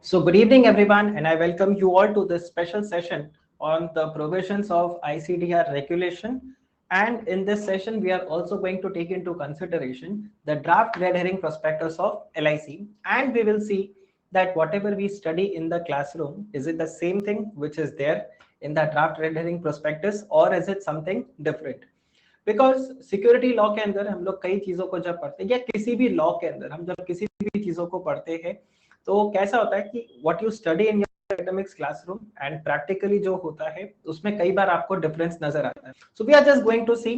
So good evening everyone and I welcome you all to this special session on the provisions of ICDR regulation, and in this session we are also going to take into consideration the draft red herring prospectus of LIC, and we will see that whatever we study in the classroom, is it the same thing which is there in the draft red herring prospectus or is it something different. Because security law के अंदर हम लोग कई चीजों को जब पढ़ते हैं या किसी भी लॉ के अंदर हम जब किसी भी चीजों को पढ़ते हैं तो कैसा होता है कि what you study in your academics classroom and practically जो होता है उसमें कई बार आपको डिफरेंस नजर आता है. So we are just going to see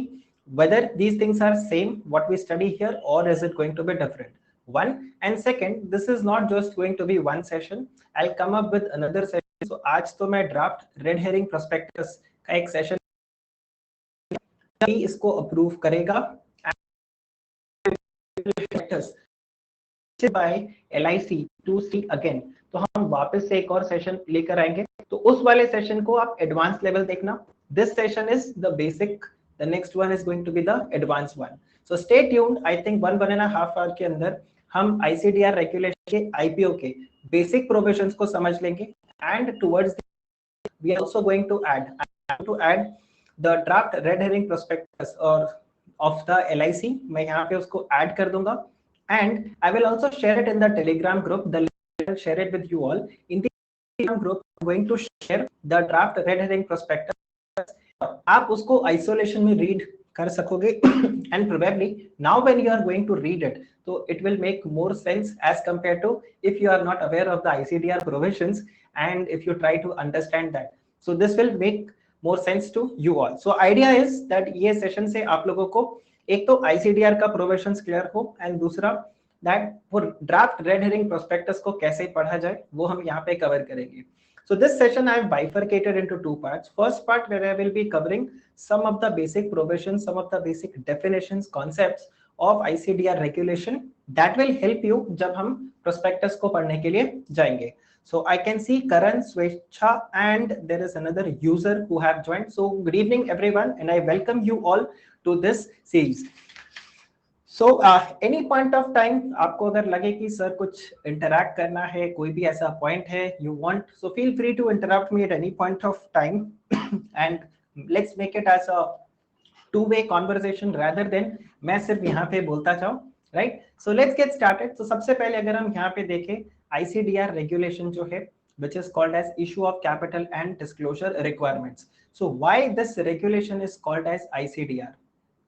whether these things are same what we study here or is it going to be different. One, and second, this is not just going to be one session. I'll come up with another session. So आज तो मैं draft red herring prospectus का एक session इसको approve करेगा by LIC to see again. तो हम वापस से एक और सेशन लेकर आएंगे, तो उस वाले सेशन को आप एडवांस लेवल देखना. This session is the basic, the next one is going to be the advance one. So stay tuned. I think 1.5 hour के अंदर हम ICDR रेगुलेशन के IPO के बेसिक प्रोविजंस को समझ लेंगे, and towards we are also going to add the draft red herring prospectus और of the LIC. मैं यहाँ पे उसको ऐड कर दूंगा, and I will also share it in the Telegram group. The link I'll share it with you all. In the Telegram group, I'm going to share the draft red herring prospectus. आप उसको isolation में read कर सकोगे and probably now when you are going to read it, so it will make more sense as compared to if you are not aware of the ICDR provisions and if you try to understand that. So this will make more sense to you all. So idea is that ये session से आप लोगों को एक तो ICDR का provisions clear हो, and दूसरा दैट वो ड्राफ्ट रेड हेरिंग प्रोस्पेक्टस को कैसे पढ़ा जाए वो हम यहाँ पे कवर करेंगे. So this session I have bifurcated into two parts. First part where I will be covering some of the basic provisions, some of the basic definitions, concepts of ICDR regulation that will help you जब हम prospectus को पढ़ने के लिए जाएंगे. So I can see Karan, Swechha, and there is another user who have joined. So good evening everyone and I welcome you all to this series. So any point of time आपको अगर लगे कि sir कुछ interact करना है, कोई भी ऐसा point है you want, so feel free to interrupt me at any point of time and let's make it as a two-way conversation rather than मैं सिर्फ यहाँ पे बोलता जाऊँ, right? So let's get started. So सबसे पहले अगर हम यहाँ पे देखें ICDR regulation जो है which is called as issue of capital and disclosure requirements. So why this regulation is called as ICDR,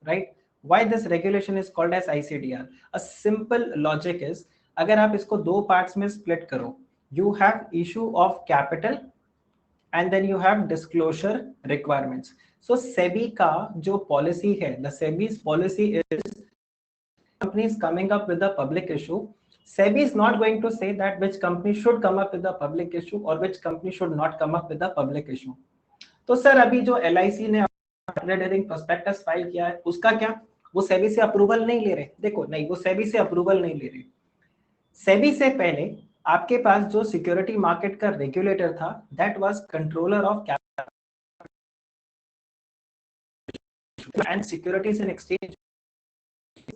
right? Why this regulation is called as ICDR? A simple logic is, अगर आप इसको दो parts में split करो, you have issue of capital and then you have disclosure requirements. So SEBI का जो policy है, the SEBI's policy is companies coming up with a public issue. SEBI is not going to say that which company should come up with a public issue or which company should not come up with a public issue. तो sir अभी जो LIC ने red herring prospectus file किया है उसका क्या, वो सेबी से अप्रूवल नहीं ले रहे? देखो नहीं, वो सेबी से अप्रूवल नहीं ले रहे. सेबी से पहले आपके पास जो सिक्योरिटी मार्केट का रेगुलेटर था that was controller of capital and securities and exchange.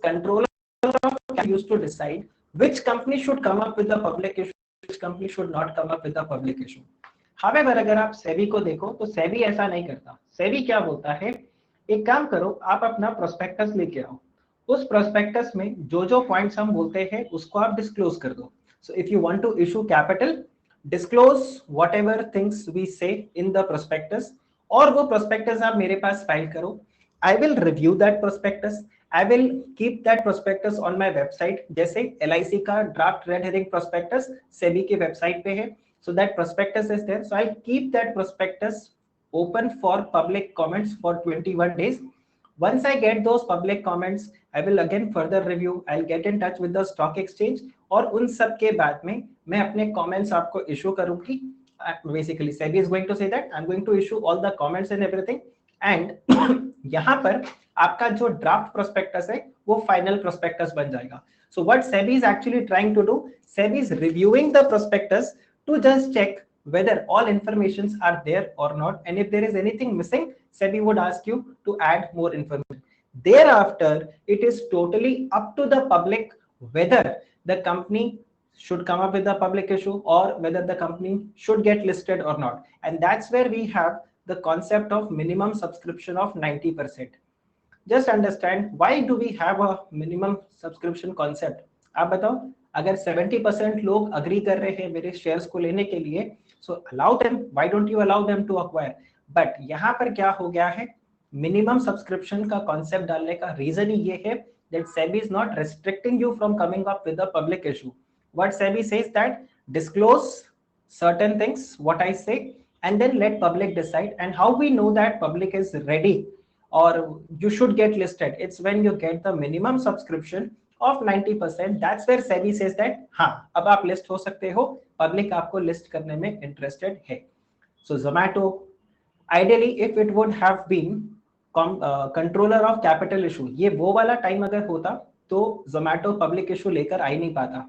Controller of capital used to decide which company should come up with the public issue, which company should not come up with the public issue. However अगर आप सेबी को देखो तो सेबी ऐसा नहीं करता. सेबी क्या बोलता है, एक काम करो आप अपना प्रोस्पेक्टस लेके आओ, उस प्रोस्पेक्टस में जो जो पॉइंट्स हम बोलते हैं उसको आप डिस्क्लोज कर दो. So if you want to issue capital, disclose whatever things we say in the prospectus, और वो प्रोस्पेक्टस आप मेरे पास फाइल करो. I will review that prospectus, I will keep that prospectus on my website. जैसे LIC का draft red herring prospectus SEBI के website पे है, so that prospectus is there. So I'll keep that prospectus open for public comments for 21 days. Once I get those public comments, I will again further review. I'll get in touch with the stock exchange और उन सब के बाद में मैं अपने comments आपको issue करूँगी. Basically, SEBI is going to say that I'm going to issue all the comments and everything. And यहाँ पर आपका जो draft prospectus है वो final prospectus बन जाएगा. So what SEBI is actually trying to do, SEBI is reviewing the prospectus to just check whether all informations are there or not, and if there is anything missing, SEBI would ask you to add more information. Thereafter, it is totally up to the public whether the company should come up with a public issue or whether the company should get listed or not. And that's where we have the concept of minimum subscription of 90%. Just understand why do we have a minimum subscription concept. आप बताओ, अगर 70% लोग agree कर रहे हैं मेरे shares को लेने के लिए, so allow them, why don't you allow them to acquire? But यहाँ पर क्या हो गया है, मिनिमम सब्सक्रिप्शन का कॉन्सेप्ट डालने का रीजन ही ये है that SEBI is not restricting you from coming up with a public issue. What SEBI says that disclose certain things, what I say, and then let public decide. And how we know that public is ready or you should get listed? It's when you get the minimum subscription of 90%. That's where SEBI says that हाँ अब आप list हो सकते हो, public आपको list करने में interested है. So Zomato, ideally if it would have been controller of capital issue, ये वो वाला टाइम अगर होता तो जोमैटो पब्लिक इशू लेकर आ ही नहीं पाता,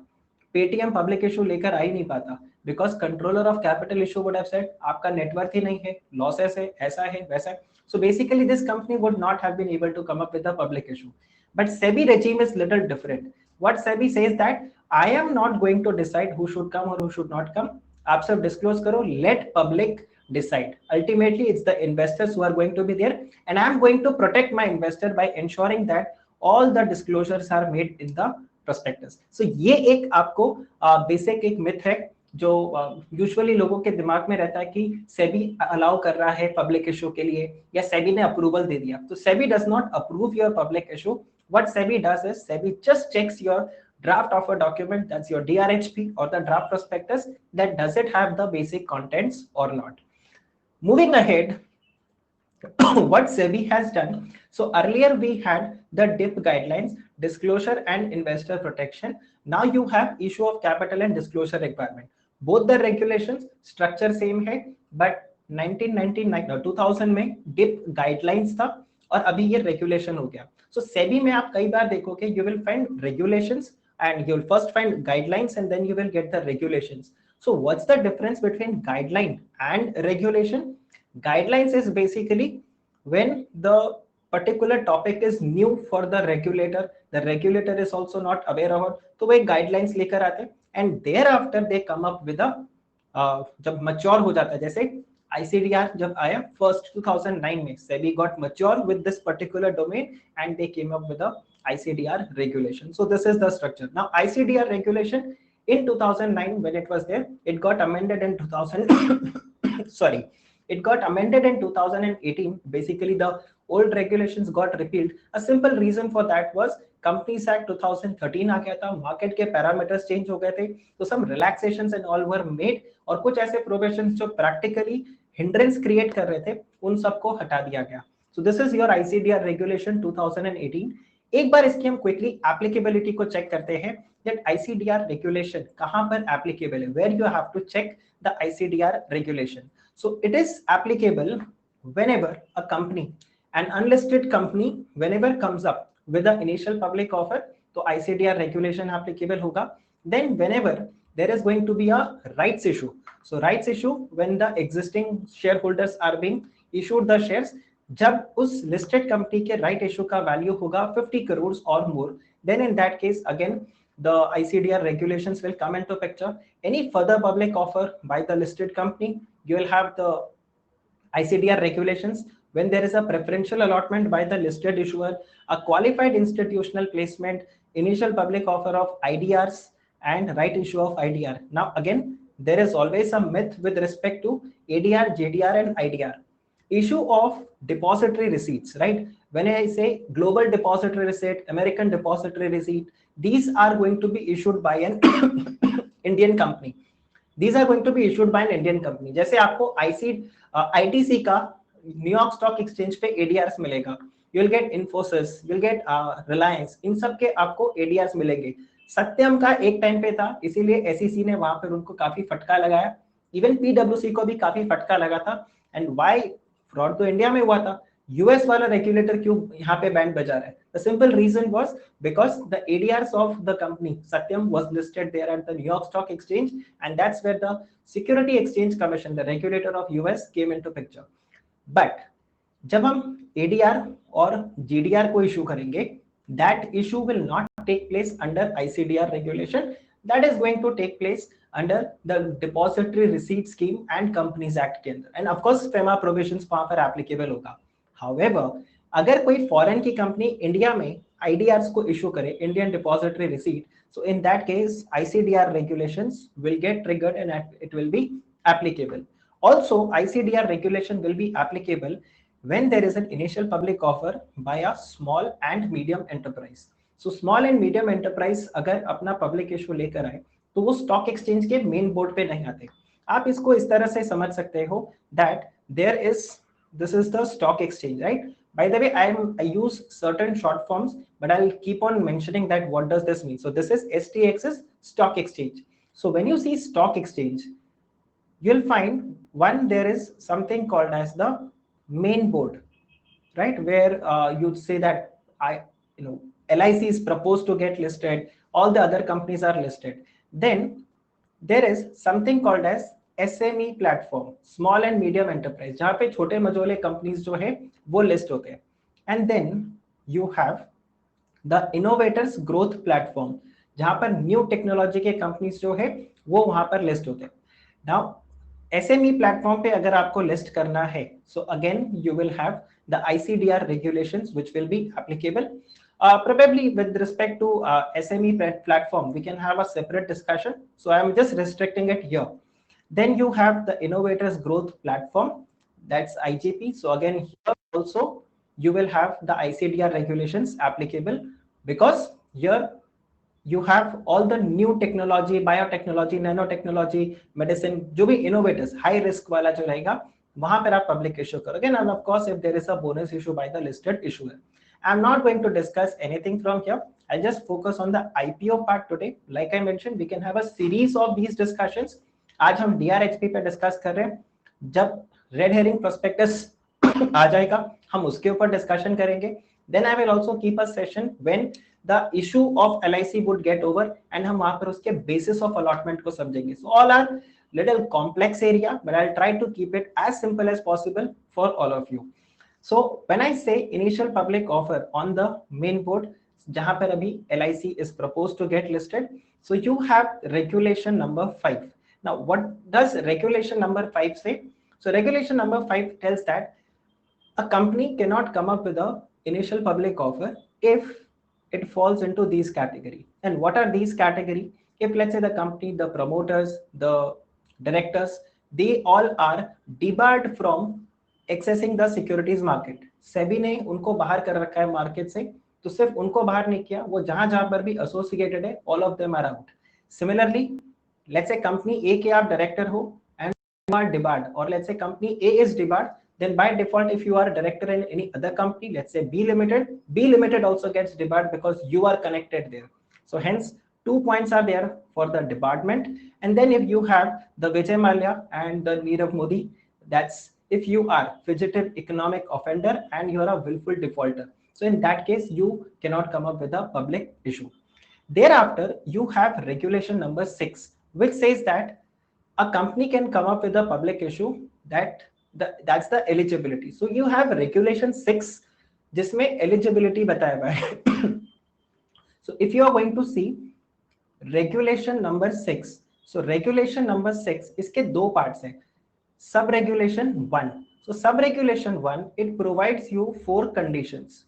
पेटीएम पब्लिक इशू लेकर आ ही नहीं पाता, because controller of capital issue would have said आपका नेटवर्थ ही नहीं है, लॉसेस है, ऐसा है वैसा है. So basically this company would not have been able to come up with a public issue. But SEBI regime is little different. What SEBI says that I am not going to decide who should come or who should not come. आप सब disclose करो, let public decide. Ultimately it's the investors who are going to be there, and I am going to protect my investor by ensuring that all the disclosures are made in the prospectus. So ये एक आपको basic एक myth है जो usually लोगों के दिमाग में रहता है कि सेबी अलाउ कर रहा है पब्लिक इशू के लिए या सेबी ने अप्रूवल दे दिया. तो SEBI does not approve your public issue. What SEBI does is SEBI just checks your draft of a document, that's your DRHP or the draft prospectus, that does it have the basic contents or not. Moving ahead, what SEBI has done, so earlier we had the DIP guidelines, disclosure and investor protection. Now you have issue of capital and disclosure requirement. Both the regulations structure same है, but 1999 2000 में DIP guidelines था और अभी ये regulation हो गया. So SEBI में आप कई बार देखोगे you will find regulations and you will first find guidelines and then you will get the regulations. So what's the difference between guideline and regulation? Guidelines is basically when the particular topic is new for the regulator is also not aware of, तो वो एक guidelines लेकर आते हैं and thereafter they come up with a जब mature हो जाता है, जैसे ICDR जब आया first 2009 में SEBI got mature with this particular domain and they came up with a ICDR regulation. So this is the structure. Now ICDR regulation in 2009 when it was there, it got amended in 2000 sorry, it got amended in 2018. Basically the old regulations got repealed. A simple reason for that was Companies Act 2013 आ गया था, market के parameters change हो गए थे, तो some relaxations and all were made और कुछ ऐसे प्रोविजंस जो प्रैक्टिकली हिंड्रेंस क्रिएट कर रहे थे उन सबको हटा दिया गया. So this is your ICDR regulation 2018. एक बार इसकी हम क्विकली एप्लीकेबिलिटी को चेक करते हैं that ICDR regulation कहां पर एप्लीकेबल है, where you have to check the ICDR regulation. So it is applicable whenever a company, an unlisted company, whenever comes up with the initial public offer, तो ICDR regulation applicable होगा. Then whenever there is going to be a rights issue, so rights issue when the existing shareholders are being issued the shares, जब उस listed company के right issue का value होगा 50 crores or more, then in that case again the ICDR regulations will come into picture. Any further public offer by the listed company, you will have the ICDR regulations. When there is a preferential allotment by the listed issuer, a qualified institutional placement, initial public offer of IDRs and right issue of IDR. Now again, there is always a myth with respect to ADR, JDR and IDR. Issue of depository receipts, right? When I say global depository receipt, American depository receipt, these are going to be issued by an Indian company. These are going to be issued by an Indian company. जैसे आपको ITC का New York stock exchange पे ADRs मिलेगा, you will get Infosys, you will get Reliance, इन सब के आपको ADRs मिलेंगे. सत्यम का एक टाइम पे था, इसीलिए SEC ने वहां पर उनको काफी फटका लगाया. इवन PwC को भी काफी फटका लगा था. एंड व्हाई फ्रॉड तो इंडिया में हुआ था, यूएस वाला रेगुलेटर क्यों यहाँ पे बैंड बजा रहा है? The simple reason was because the ADRs of the company Satyam was listed there at the New York Stock Exchange, and that's where the Security Exchange Commission, the regulator of US, came into picture. But जब हम ADR और GDR को issue करेंगे, that issue will not take place under ICDR regulation. that is going to take place under the depository receipt scheme and companies act के अंदर, and of course FEMA provisions वहां पर applicable होगा. However, अगर कोई foreign की company India में IDRs को इशू करे, Indian depository receipt, so in that case ICDR regulations will get triggered and it will be applicable. Also ICDR regulation will be applicable when there is an initial public offer by a small and medium enterprise. So small and medium enterprise अगर अपना public issue लेकर आए तो वो stock exchange के main board पे नहीं आते. आप इसको इस तरह से समझ सकते हो that there is, this is the stock exchange, right? By the way, I use certain short forms, but I'll keep on mentioning that what does this mean. So this is STX is stock exchange. So when you see stock exchange, you'll find one, there is something called as the main board, right? Where you'd say that LIC is proposed to get listed, all the other companies are listed. Then there is something called as SME platform, small and medium enterprise, जहां पे छोटे मझोले companies जो है वो list होते हैं. And then you have the innovators growth platform, जहां पर न्यू टेक्नोलॉजी के कंपनीज जो है वो वहां पर लिस्ट होते हैं. नाउ SME प्लेटफॉर्म पे अगर आपको लिस्ट करना है, so again you will have the ICDR regulations which will be applicable. Probably with respect to SME platform, we can have a separate discussion, so I am just restricting it here. Then you have the innovators growth platform, that's IGP. So again here also you will have the ICDR regulations applicable, because here you have all the new technology, biotechnology, nanotechnology, medicine, जो भी innovators high risk वाला जो रहेगा वहां पर आप public issue करोगे. And of course if there is a bonus issue by the listed issuer. I'm not going to discuss anything from here. I'll just focus on the IPO part today. Like I mentioned, we can have a series of these discussions. आज हम DRHP पे discuss कर रहे हैं. जब red herring prospectus आ जाएगा हम उसके ऊपर डिस्कशन करेंगे. Then I will also keep a session when the issue of LIC would get over and हम वहां पर उसके basis of allotment को समझेंगे. So all are little complex area, but I'll try to keep it as simple as possible for all of you. So when I say initial public offer on the main board, जहां पर अभी LIC is proposed to get listed, so you have regulation number 5. Now what does regulation number 5 say? So regulation number 5 tells that a company cannot come up with a initial public offer if it falls into these category. And what are these category? If let's say the company, the promoters, the directors, they all are debarred from accessing the securities market. SEBI ने उनको बाहर कर रखा है market से, तो सिर्फ उनको बाहर नहीं किया, वो जहां जहां पर भी एसोसिएटेड है all of them are out. Similarly, let's say company A के आप डायरेक्टर हो and you are debarred, or let's say company A is debarred, then by default if you are a director in any other company, let's say B Limited also gets debarred because you are connected there. So hence 2 points are there for the debarment. And then if you have the Vijay Mallya and the Nirav Modi, that's if you are fugitive economic offender and you are a willful defaulter. So in that case, you cannot come up with a public issue. Thereafter, you have regulation number 6, which says that a company can come up with a public issue that's the eligibility. So you have regulation 6, जिसमें eligibility बताया हुआ है. So if you are going to see regulation number 6, so regulation number 6 इसके दो parts हैं. Sub-regulation 1. So sub-regulation 1, it provides you 4 conditions.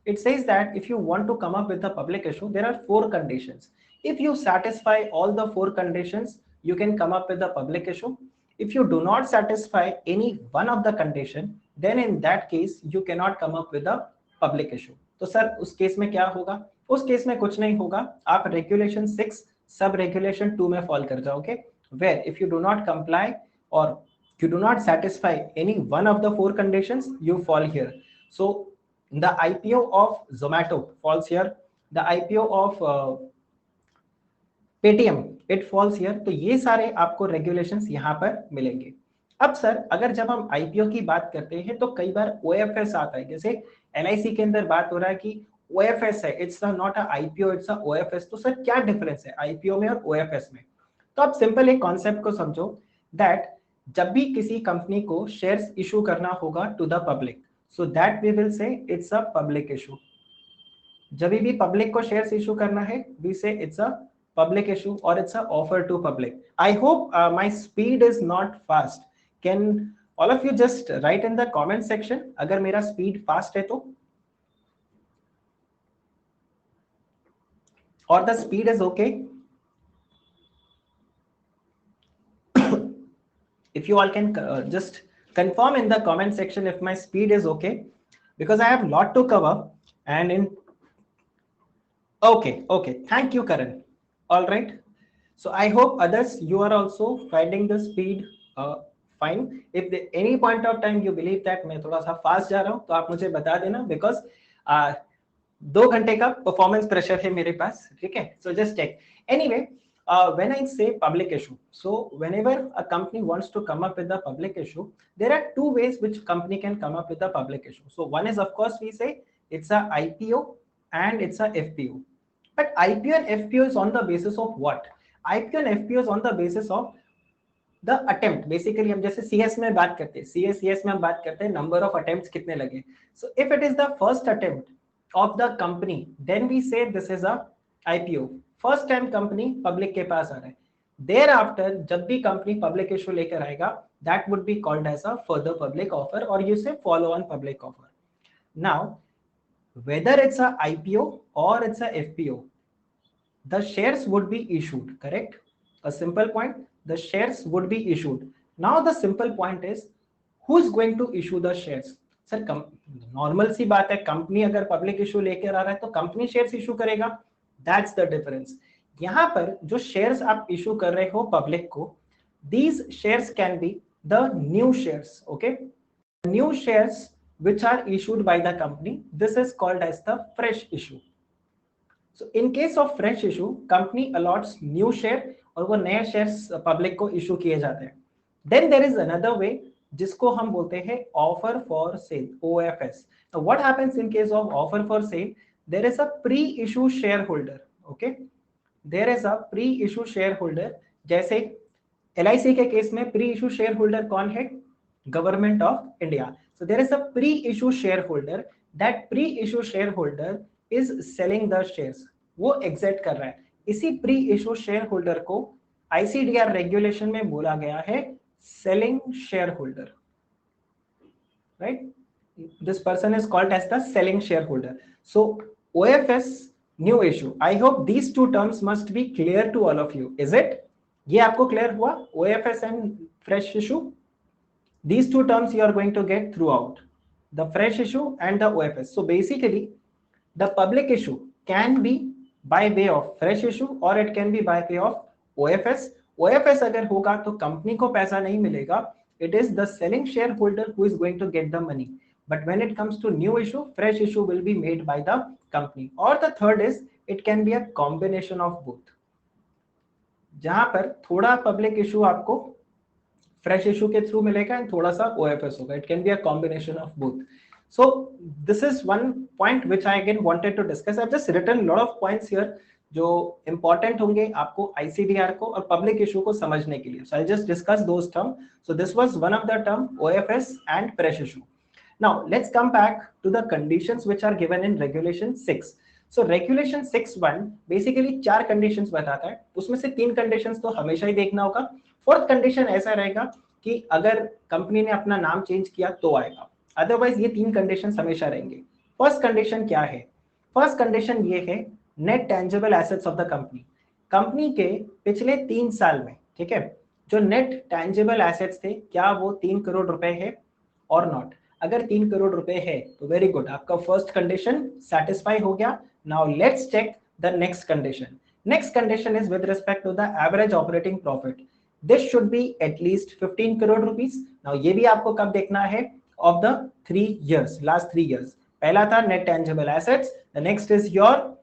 It says that if you want to come up with a public issue, there are 4 conditions. If you satisfy all the 4 conditions, you can come up with a public issue. If you do not satisfy any one of the condition, then in that case, you cannot come up with a public issue. तो sir उस case में क्या होगा? उस case में कुछ नहीं होगा, आप regulation 6 sub-regulation 2 में fall कर जाओगे, where if you do not comply or you do not satisfy any one of the 4 conditions, you fall here. So the IPO of Zomato falls here, the IPO of Paytm it falls here. तो ये सारे आपको regulations यहाँ पर मिलेंगे. अब sir अगर जब हम IPO की बात करते हैं तो कई बार OFS आता है, जैसे LIC के अंदर बात हो रहा है कि OFS है, it's not a IPO, it's a OFS. तो सर क्या डिफरेंस है IPO में और OFS में? तो आप सिंपल एक कॉन्सेप्ट को समझो that जब भी किसी कंपनी को शेयर्स इशू करना होगा to the public, so that we will say it's a public issue. जब भी पब्लिक को शेयर्स इशू करना है, वी से it's a public issue or it's a offer to public. I hope my speed is not fast. Can all of you just write in the comment section अगर मेरा speed fast है तो, or the speed is okay. If you all can just confirm in the comment section if my speed is okay, because I have a lot to cover. And in okay, thank you Karan. All right, so I hope others you are also finding the speed fine. If the any point of time you believe that मैं थोड़ा सा fast जा रहा हूँ तो आप मुझे बता देना, because 2 घंटे का performance pressure है मेरे पास, ठीक है? So just check. Anyway, when I say public issue, so whenever a company wants to come up with a public issue, there are 2 ways which company can come up with a public issue. So one is, of course, we say it's a IPO and it's a FPO. But IPO and FPO is on the basis of what? IPO and FPO is on the basis of the attempt. Basically हम जैसे CS में बात करते हैं, CS में हम बात करते हैं number of attempts कितने लगे. So if it is the first attempt of the company, then we say this is a IPO. First time company public के पास आ रहा है. देयर आफ्टर जब भी कंपनी पब्लिक इशू लेकर आएगा, that would be called as a further public offer, और you say follow on public offer. Now whether it's a IPO और it's a FPO, the shares would be issued. Correct? A simple point, the shares would be issued. Now the simple point is who is going to issue the shares. Sir normal सी बात है, company अगर public issue लेकर आ रहा है तो company shares issue करेगा. That's the difference. यहाँ पर जो shares आप issue कर रहे हो public को, these shares can be the new shares. Okay, new shares which are issued by the company, this is called as the fresh issue. So in case of fresh issue, company allots new share और वो नए shares public को issue किए जाते हैं. Then there is another way जिसको हम बोलते हैं offer for sale, OFS. Now what happens in case of offer for sale? There is a pre-issue shareholder. Okay, there is a pre-issue shareholder. जैसे LIC के case में pre-issue shareholder कौन है? Government of India. So there is a pre-issue shareholder. That pre-issue shareholder is selling the shares. वो exit कर रहा है. इसी pre-issue shareholder को ICDR regulation में बोला गया है selling shareholder. Right? This person is called as the selling shareholder. So OFS, new issue. I hope these 2 terms must be clear to all of you. Is it? ये आपको clear हुआ? OFS and fresh issue. These 2 terms you are going to get throughout. The fresh issue and the OFS. So basically, the public issue can be by way of fresh issue or it can be by way of OFS. OFS अगर होगा तो company को पैसा नहीं मिलेगा. It is the selling shareholder who is going to get the money. But when it comes to new issue, fresh issue will be made by the company. Or the third is, it can be a combination of both. जहां पर थोड़ा public issue आपको fresh issue के through मिलेगा and थोड़ा सा OFS होगा. It can be a combination of both. So this is one point which I again wanted to discuss. I've just written a lot of points here जो important होंगे आपको ICDR को और public issue को समझने के लिए. So I'll just discuss those terms. So this was one of the term, OFS and fresh issue. Now let's come back to the conditions which are given in regulation 6. So regulation 6(1) basically 4 conditions बताता है. उसमें से 3 conditions तो हमेशा ही देखना होगा. 4th condition ऐसा रहेगा कि अगर कंपनी ने अपना नाम चेंज किया तो आएगा. अदरवाइज ये 3 conditions हमेशा रहेंगे. फर्स्ट कंडीशन क्या है? फर्स्ट कंडीशन ये है net tangible assets of the company. Company के पिछले 3 साल में, ठीक है, जो नेट टेंजिबल एसेट्स थे, क्या वो 3 करोड़ रुपए है और नॉट? अगर 3 करोड़ रुपए है तो वेरी गुड, आपका फर्स्ट कंडीशन सेटिस्फाई हो गया. Now let's check the next condition. Next condition is with respect to the average operating profit. This should be at least 15 crore rupees. Now ये भी आपको कब देखना है? Of the 3 years, last 3 years. पहला था net tangible assets, the next is your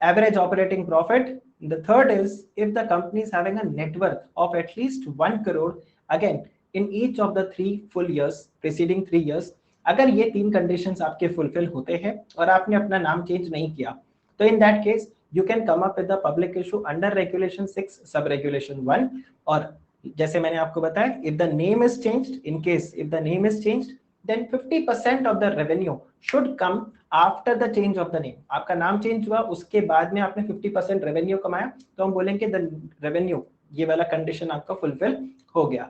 average operating profit. The third is if the company is having a net worth of at least 1 crore, again in each of the 3 full years, preceding 3 years. अगर ये 3 conditions आपके fulfill होते हैं और आपने अपना नाम change नहीं किया, तो in that case you can come up with the public issue under regulation 6 sub regulation 1. और जैसे मैंने आपको बताया, if the name is changed, in case if the name is changed, then 50% of the revenue should come after the change of the name. आपका नाम change हुआ, उसके बाद में आपने 50% रेवेन्यू कमाया, तो हम बोलेंगे द रेवेन्यू, ये वाला कंडीशन आपका फुलफिल हो गया।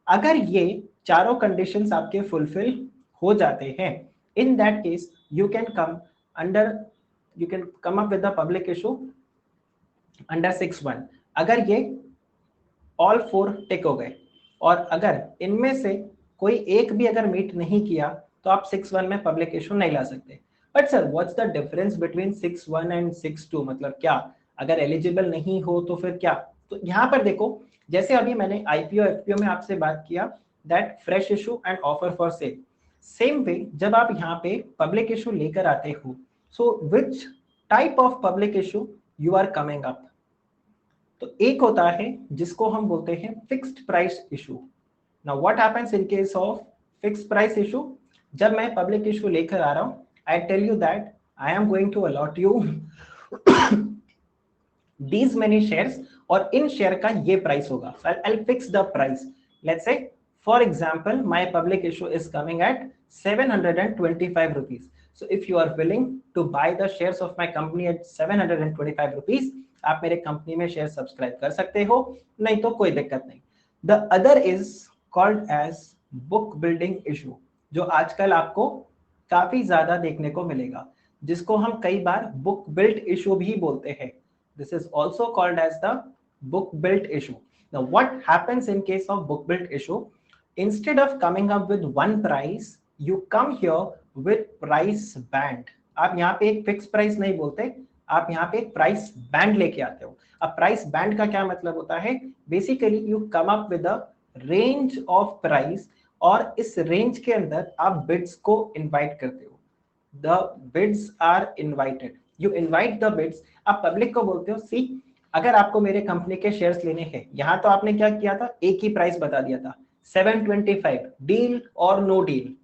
अगर ये चारों कंडीशंस आपके फुलफिल हो जाते हैं, in that case you can come up with the public issue under 6(1). अगर ये ऑल 4 टिक हो गए और अगर इनमें से कोई एक भी अगर मीट नहीं किया तो आप 6(1) में पब्लिक इशू नहीं ला सकते। But sir what's the difference between 6(1) and 6(2), मतलब क्या अगर एलिजिबल नहीं हो तो फिर क्या? तो यहाँ पर देखो, जैसे अभी मैंने आईपीओ एफपीओ में आपसे बात किया that fresh issue and offer for sale, same way जब आप यहाँ पे पब्लिक इशू लेकर आते हो, so which type of public issue you are coming up? तो एक होता है जिसको हम बोलते हैं fixed price issue. Now what happens in case of fixed price issue? जब मैं पब्लिक इशू लेकर आ रहा हूं, I tell you that I am going to allot you these many shares और इन शेयर का ये प्राइस होगा। So I'll fix the price. Let's say for example my public issue is coming at 725 rupees. So if you are willing to buy the shares of my company at 725 rupees, आप मेरे company में share subscribe कर सकते हो, नहीं तो कोई दिक्कत नहीं। The other is called as book building issue, जो आजकल आपको काफी ज्यादा देखने को मिलेगा, जिसको हम कई बार बुक बिल्ट इशू भी बोलते हैं। This is also called as the book built issue. Now what happens in case of book built issue? Instead of coming up with one price, you come here with price band. आप यहाँ पे एक fix price नहीं बोलते, आप यहाँ पे एक प्राइस बैंड लेके आते हो। अब प्राइस बैंड का क्या मतलब होता है? Basically you come up with a range of price और इस रेंज के अंदर आप बिड्स को इनवाइट करते हो। The bids are invited, you invite the bids. आप पब्लिक को बोलते हो सी अगर आपको मेरे कंपनी के शेयर्स लेने हैं, यहां तो आपने क्या किया था, एक ही प्राइस बता दिया था 725, डील और no deal.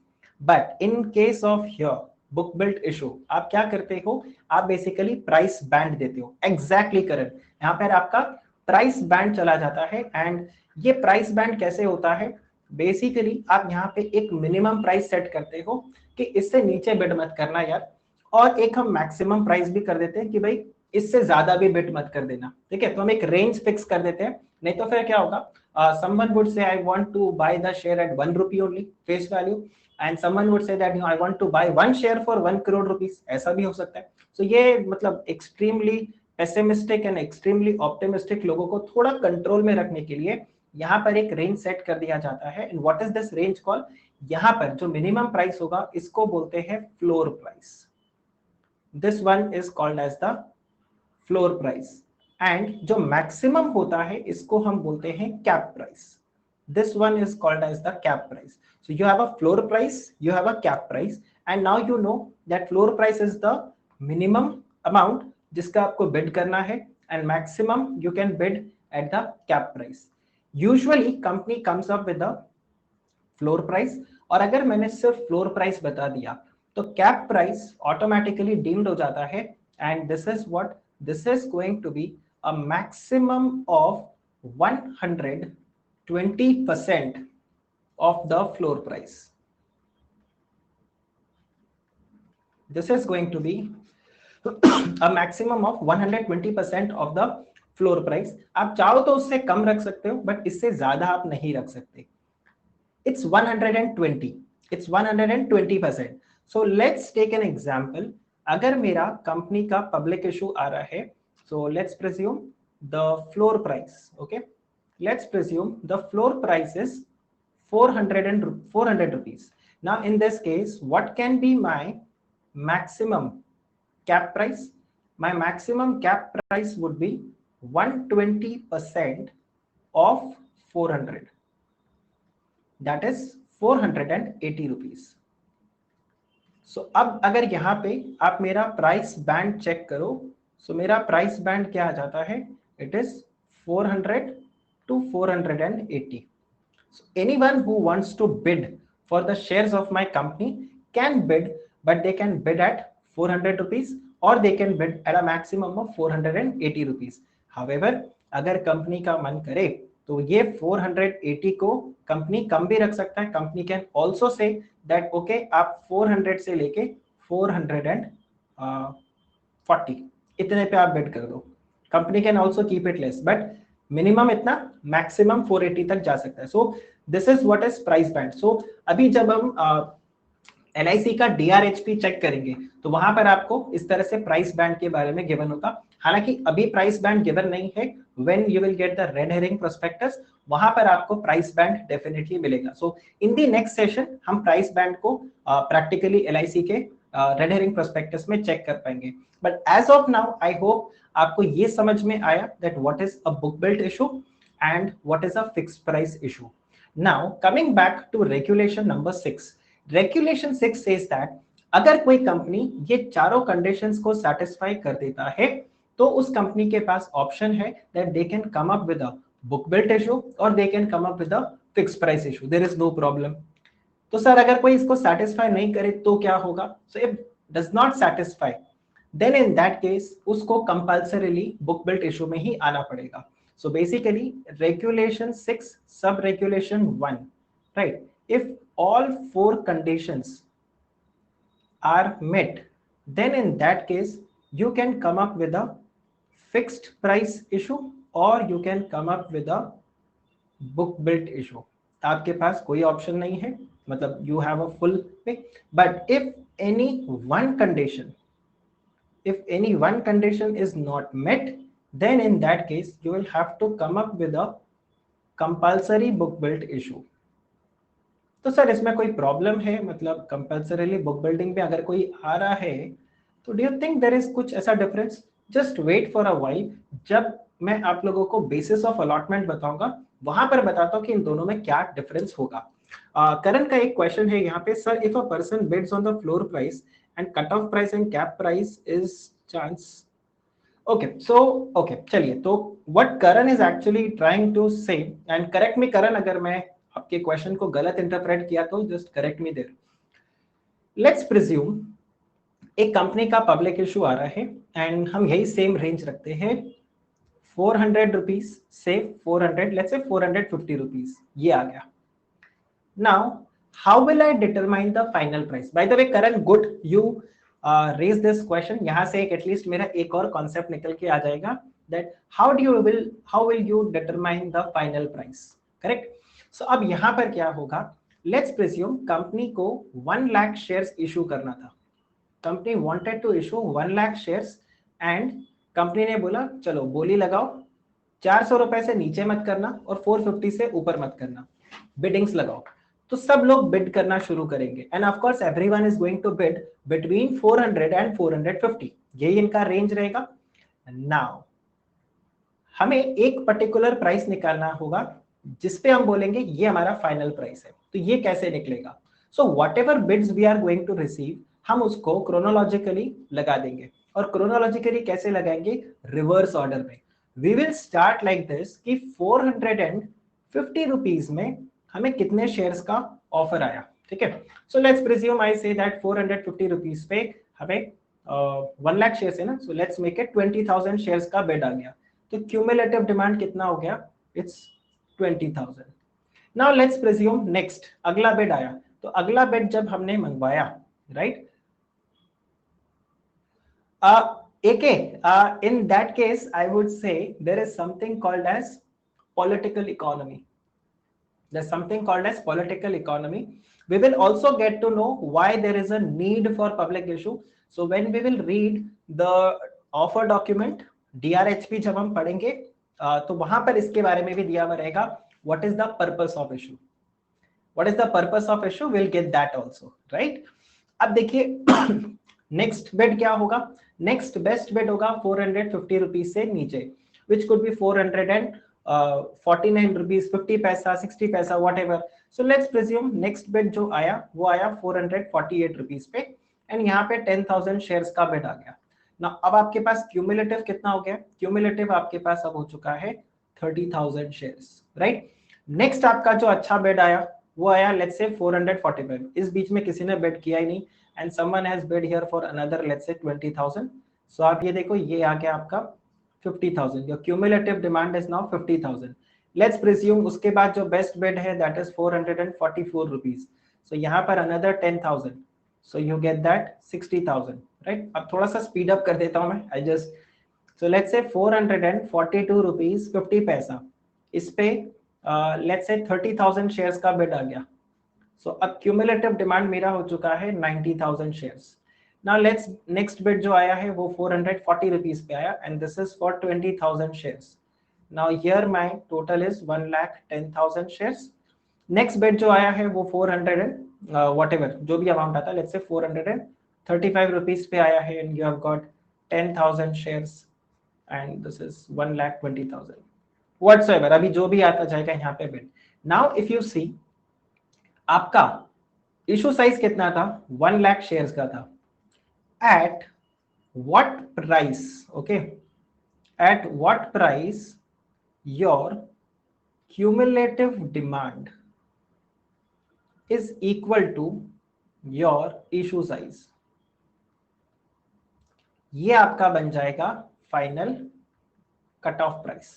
But in case of here book built issue आप क्या करते हो, आप बेसिकली प्राइस बैंड देते हो। एग्जैक्टली करेक्ट, यहाँ पर आपका प्राइस बैंड चला जाता है। एंड ये प्राइस बैंड कैसे होता है? बेसिकली आप यहाँ पे एक मिनिमम प्राइस सेट करते हो कि इससे नीचे बिड मत करना यार, और एक हम मैक्सिमम प्राइस भी कर देते हैं कि भाई इससे ज्यादा भी बिड मत कर देना, ठीक है। तो हम एक रेंज फिक्स कर देते हैं, नहीं तो फिर क्या होगा, someone would say I want to buy the share at 1 rupee only face value and someone would say that you know, I want to buy one share for 1 crore rupees, ऐसा भी हो सकता है। तो ये मतलब extremely pessimistic and extremely optimistic लोगों को थोड़ा कंट्रोल में रखने के लिए यहाँ पर एक रेंज सेट कर दिया जाता है। And what is this range call? यहाँ पर जो मिनिमम प्राइस होगा इसको बोलते हैं floor price. This one is called as the floor price. And जो maximum होता है इसको हम बोलते हैं cap price. This one is called as the cap price. So you have a floor price, you have a cap price, and now you know that floor price is the minimum amount जिसका आपको bid करना है, and maximum you can bid at the cap price. Usually company comes up with the floor price, और अगर मैंने सिर्फ floor price बता दिया तो कैप प्राइस ऑटोमेटिकली डीम्ड हो जाता है। And this is what, this is going to be a maximum of 120% of the floor price. This is going to be a maximum of 120% of the floor price. आप चाहो तो उससे कम रख सकते हो, बट इससे ज्यादा आप नहीं रख सकते। It's 120, it's 120%। So let's take an example. अगर मेरा कंपनी का पब्लिक इशू आ रहा है, so let's presume the floor price, okay? Let's presume the floor price is 400 rupees. Now in this case, what can be my maximum cap price? My maximum cap price would be 120% of 400. That is 480 rupees. सो अब अगर यहाँ पे आप मेरा price band check करो, सो मेरा price band क्या आ जाता है, it is 400 to 480. So anyone who wants to bid for the shares of my company can bid, but they can bid at 400 rupees or they can bid at a maximum of 480 rupees. However, अगर company का मन करे तो ये 480 को company कम भी रख सकता है. Company can also say that okay आप 400 से लेके 440 इतने पे आप बिड कर दो. Company can also keep it less, but minimum इतना, मैक्सिमम 480 तक जा सकता है. So this is what is price band. So अभी जब हम LIC का DRHP चेक करेंगे तो वहां पर आपको इस तरह से प्राइस बैंड के बारे में गिवन होगा. हालांकि अभी प्राइस बैंड गिवन नहीं है. When you will get the red herring prospectus वहां पर आपको प्राइस बैंड डेफिनेटली मिलेगा. So in the next session हम प्राइस बैंड को प्रैक्टिकली LIC के रेड हेरिंग प्रोस्पेक्टस में चेक कर पाएंगे. But as of now I hope आपको ये समझ में आया that what is a book built issue and what is a fixed price issue. Now coming back to regulation number 6. Regulation 6 says that अगर कोई कंपनी ये चारों कंडीशंस को सेटिस्फाई कर देता है तो उस कंपनी के पास ऑप्शन है that they can come up with a book built issue और they can come up with a fixed price issue. There is no problem. तो सर अगर कोई इसको सेटिस्फाई नहीं करे तो क्या होगा? So if does not satisfy then in that case उसको कंपल्सरीली बुक बिल्ट इशू में ही आना पड़ेगा. So basically regulation 6 sub regulation 1, right? If all 4 conditions are met, then in that case you can come up with a fixed price issue or you can come up with a book built issue. आपके पास कोई option नहीं है, मतलब you have a full pay. But if any one condition is not met, then in that case you will have to come up with a compulsory book built issue. तो sir इसमें कोई problem है? मतलब compulsorily book building पे अगर कोई आ रहा है तो do you think there is कुछ ऐसा difference? Just wait for a while. जब मैं आप लोगों को बेसिस ऑफ अलॉटमेंट बताऊंगा वहां पर बताता हूं कि इन दोनों में क्या डिफरेंस होगा. करण का एक क्वेश्चन है यहाँ पे, sir if a person bids on the floor price and cut off price and cap price is chance. Okay so okay चलिए, तो what Karan is actually trying to say, and correct me Karan अगर मैं आपके question को गलत interpret किया तो just correct me there. Let's presume एक कंपनी का पब्लिक इशू आ रहा है एंड हम यही सेम रेंज रखते हैं 400 रुपीज से 400, लेट्स से 450 रुपीज ये आ गया. Now how will I determine the final price? By the way Karan good you raise this question. यहां से एक एटलीस्ट मेरा एक और कॉन्सेप्ट निकल के आ जाएगा that how will you determine the final price, correct? So अब यहां पर क्या होगा, लेट्स प्रिज्यूम कंपनी को 1 लाख शेयर्स इशू करना था. Company wanted to issue 1 lakh shares and company ने बोला चलो बोली लगाओ, 400 रुपए से नीचे मत करना और 450 से ऊपर मत करना, बिडिंग्स लगाओ. तो सब लोग बिड करना शुरू करेंगे and of course everyone is going to bid between 400 and 450. यही इनका रेंज रहेगा. नाउ हमें एक पर्टिकुलर प्राइस निकालना होगा जिसपे हम बोलेंगे ये हमारा फाइनल प्राइस है. तो ये कैसे निकलेगा? So whatever bids we are going to receive हम उसको क्रोनोलॉजिकली लगा देंगे. और क्रोनोलॉजिकली कैसे लगाएंगे? रिवर्स ऑर्डर में. We will start like this कि 450 रुपीज में हमें कितने शेयर्स का ऑफर आया, ठीक है? सो let's presume I say that 450 rupees पे हमें 1 लाख शेयर्स है ना, so let's make it 20,000 shares का बिड आ गया. तो क्यूमुलेटिव डिमांड कितना हो गया? It's 20,000. Now let's presume next अगला बिड आया. तो अगला बिड जब हमने मंगवाया, right, in that case I would say there is something called as political economy. There's something called as political economy. We will also get to know why there is a need for public issue. So when we will read the offer document DRHP जब हम पढ़ेंगे तो वहां पर इसके बारे में भी दिया हुआ रहेगा what is the purpose of issue. What is the purpose of issue? We'll get that also, right? अब देखिए नेक्स्ट बिड क्या होगा? नेक्स्ट बेस्ट बिड होगा 450 रुपीज से नीचे, which could be 449 रुपीज 50 पैसा 60 पैसा whatever. So let's presume next bid जो आया वो आया 448 रुपीज पे एंड यहाँ पे 10,000 शेयर्स का बिड आ गया. ना अब आपके पास क्यूमुलेटिव कितना हो गया? क्यूमुलेटिव आपके पास अब हो चुका है 30,000 शेयर्स, राइट? नेक्स्ट आपका जो अच्छा बिड आया वो आया लेट्स से 445. इस बीच में किसी ने बिड किया ही नहीं and someone has bid here for another let's say 20,000. so आप ये देखो ये आ गया आपका 50,000. your cumulative demand is now 50,000. Let's presume उसके बाद जो बेस्ट बिड है दैट इज 444 रुपीज. सो यहाँ पर another 10,000, so you get that 60,000, right. अब थोड़ा सा स्पीड अप कर देता हूं मैं. I just, so let's say 442 rupees 50 पैसा, इस पे लेट्स से 30,000 शेयर्स का बिड आ गया. सो अब क्यूमुलेटिव डिमांड मेरा हो चुका है 90,000 shares. Now let's next bid जो आया है वो 440 रुपीज पे आया and this is for 20,000 shares. Now here my total is 1,10,000 shares. Next bid जो आया है वो 400 एंड whatever जो भी अमाउंट आता है, लेट्स से 435 रुपीज पे आया है and you have got 10,000 shares and this is 1,20,000 whatsoever. अभी जो भी आता जाएगा यहाँ पे बिड. नाउ इफ यू सी आपका इशू साइज कितना था, 1 लाख शेयर्स का था. At what price, okay, at what price your cumulative demand is equal to your issue size. ये आपका बन जाएगा final cut off price.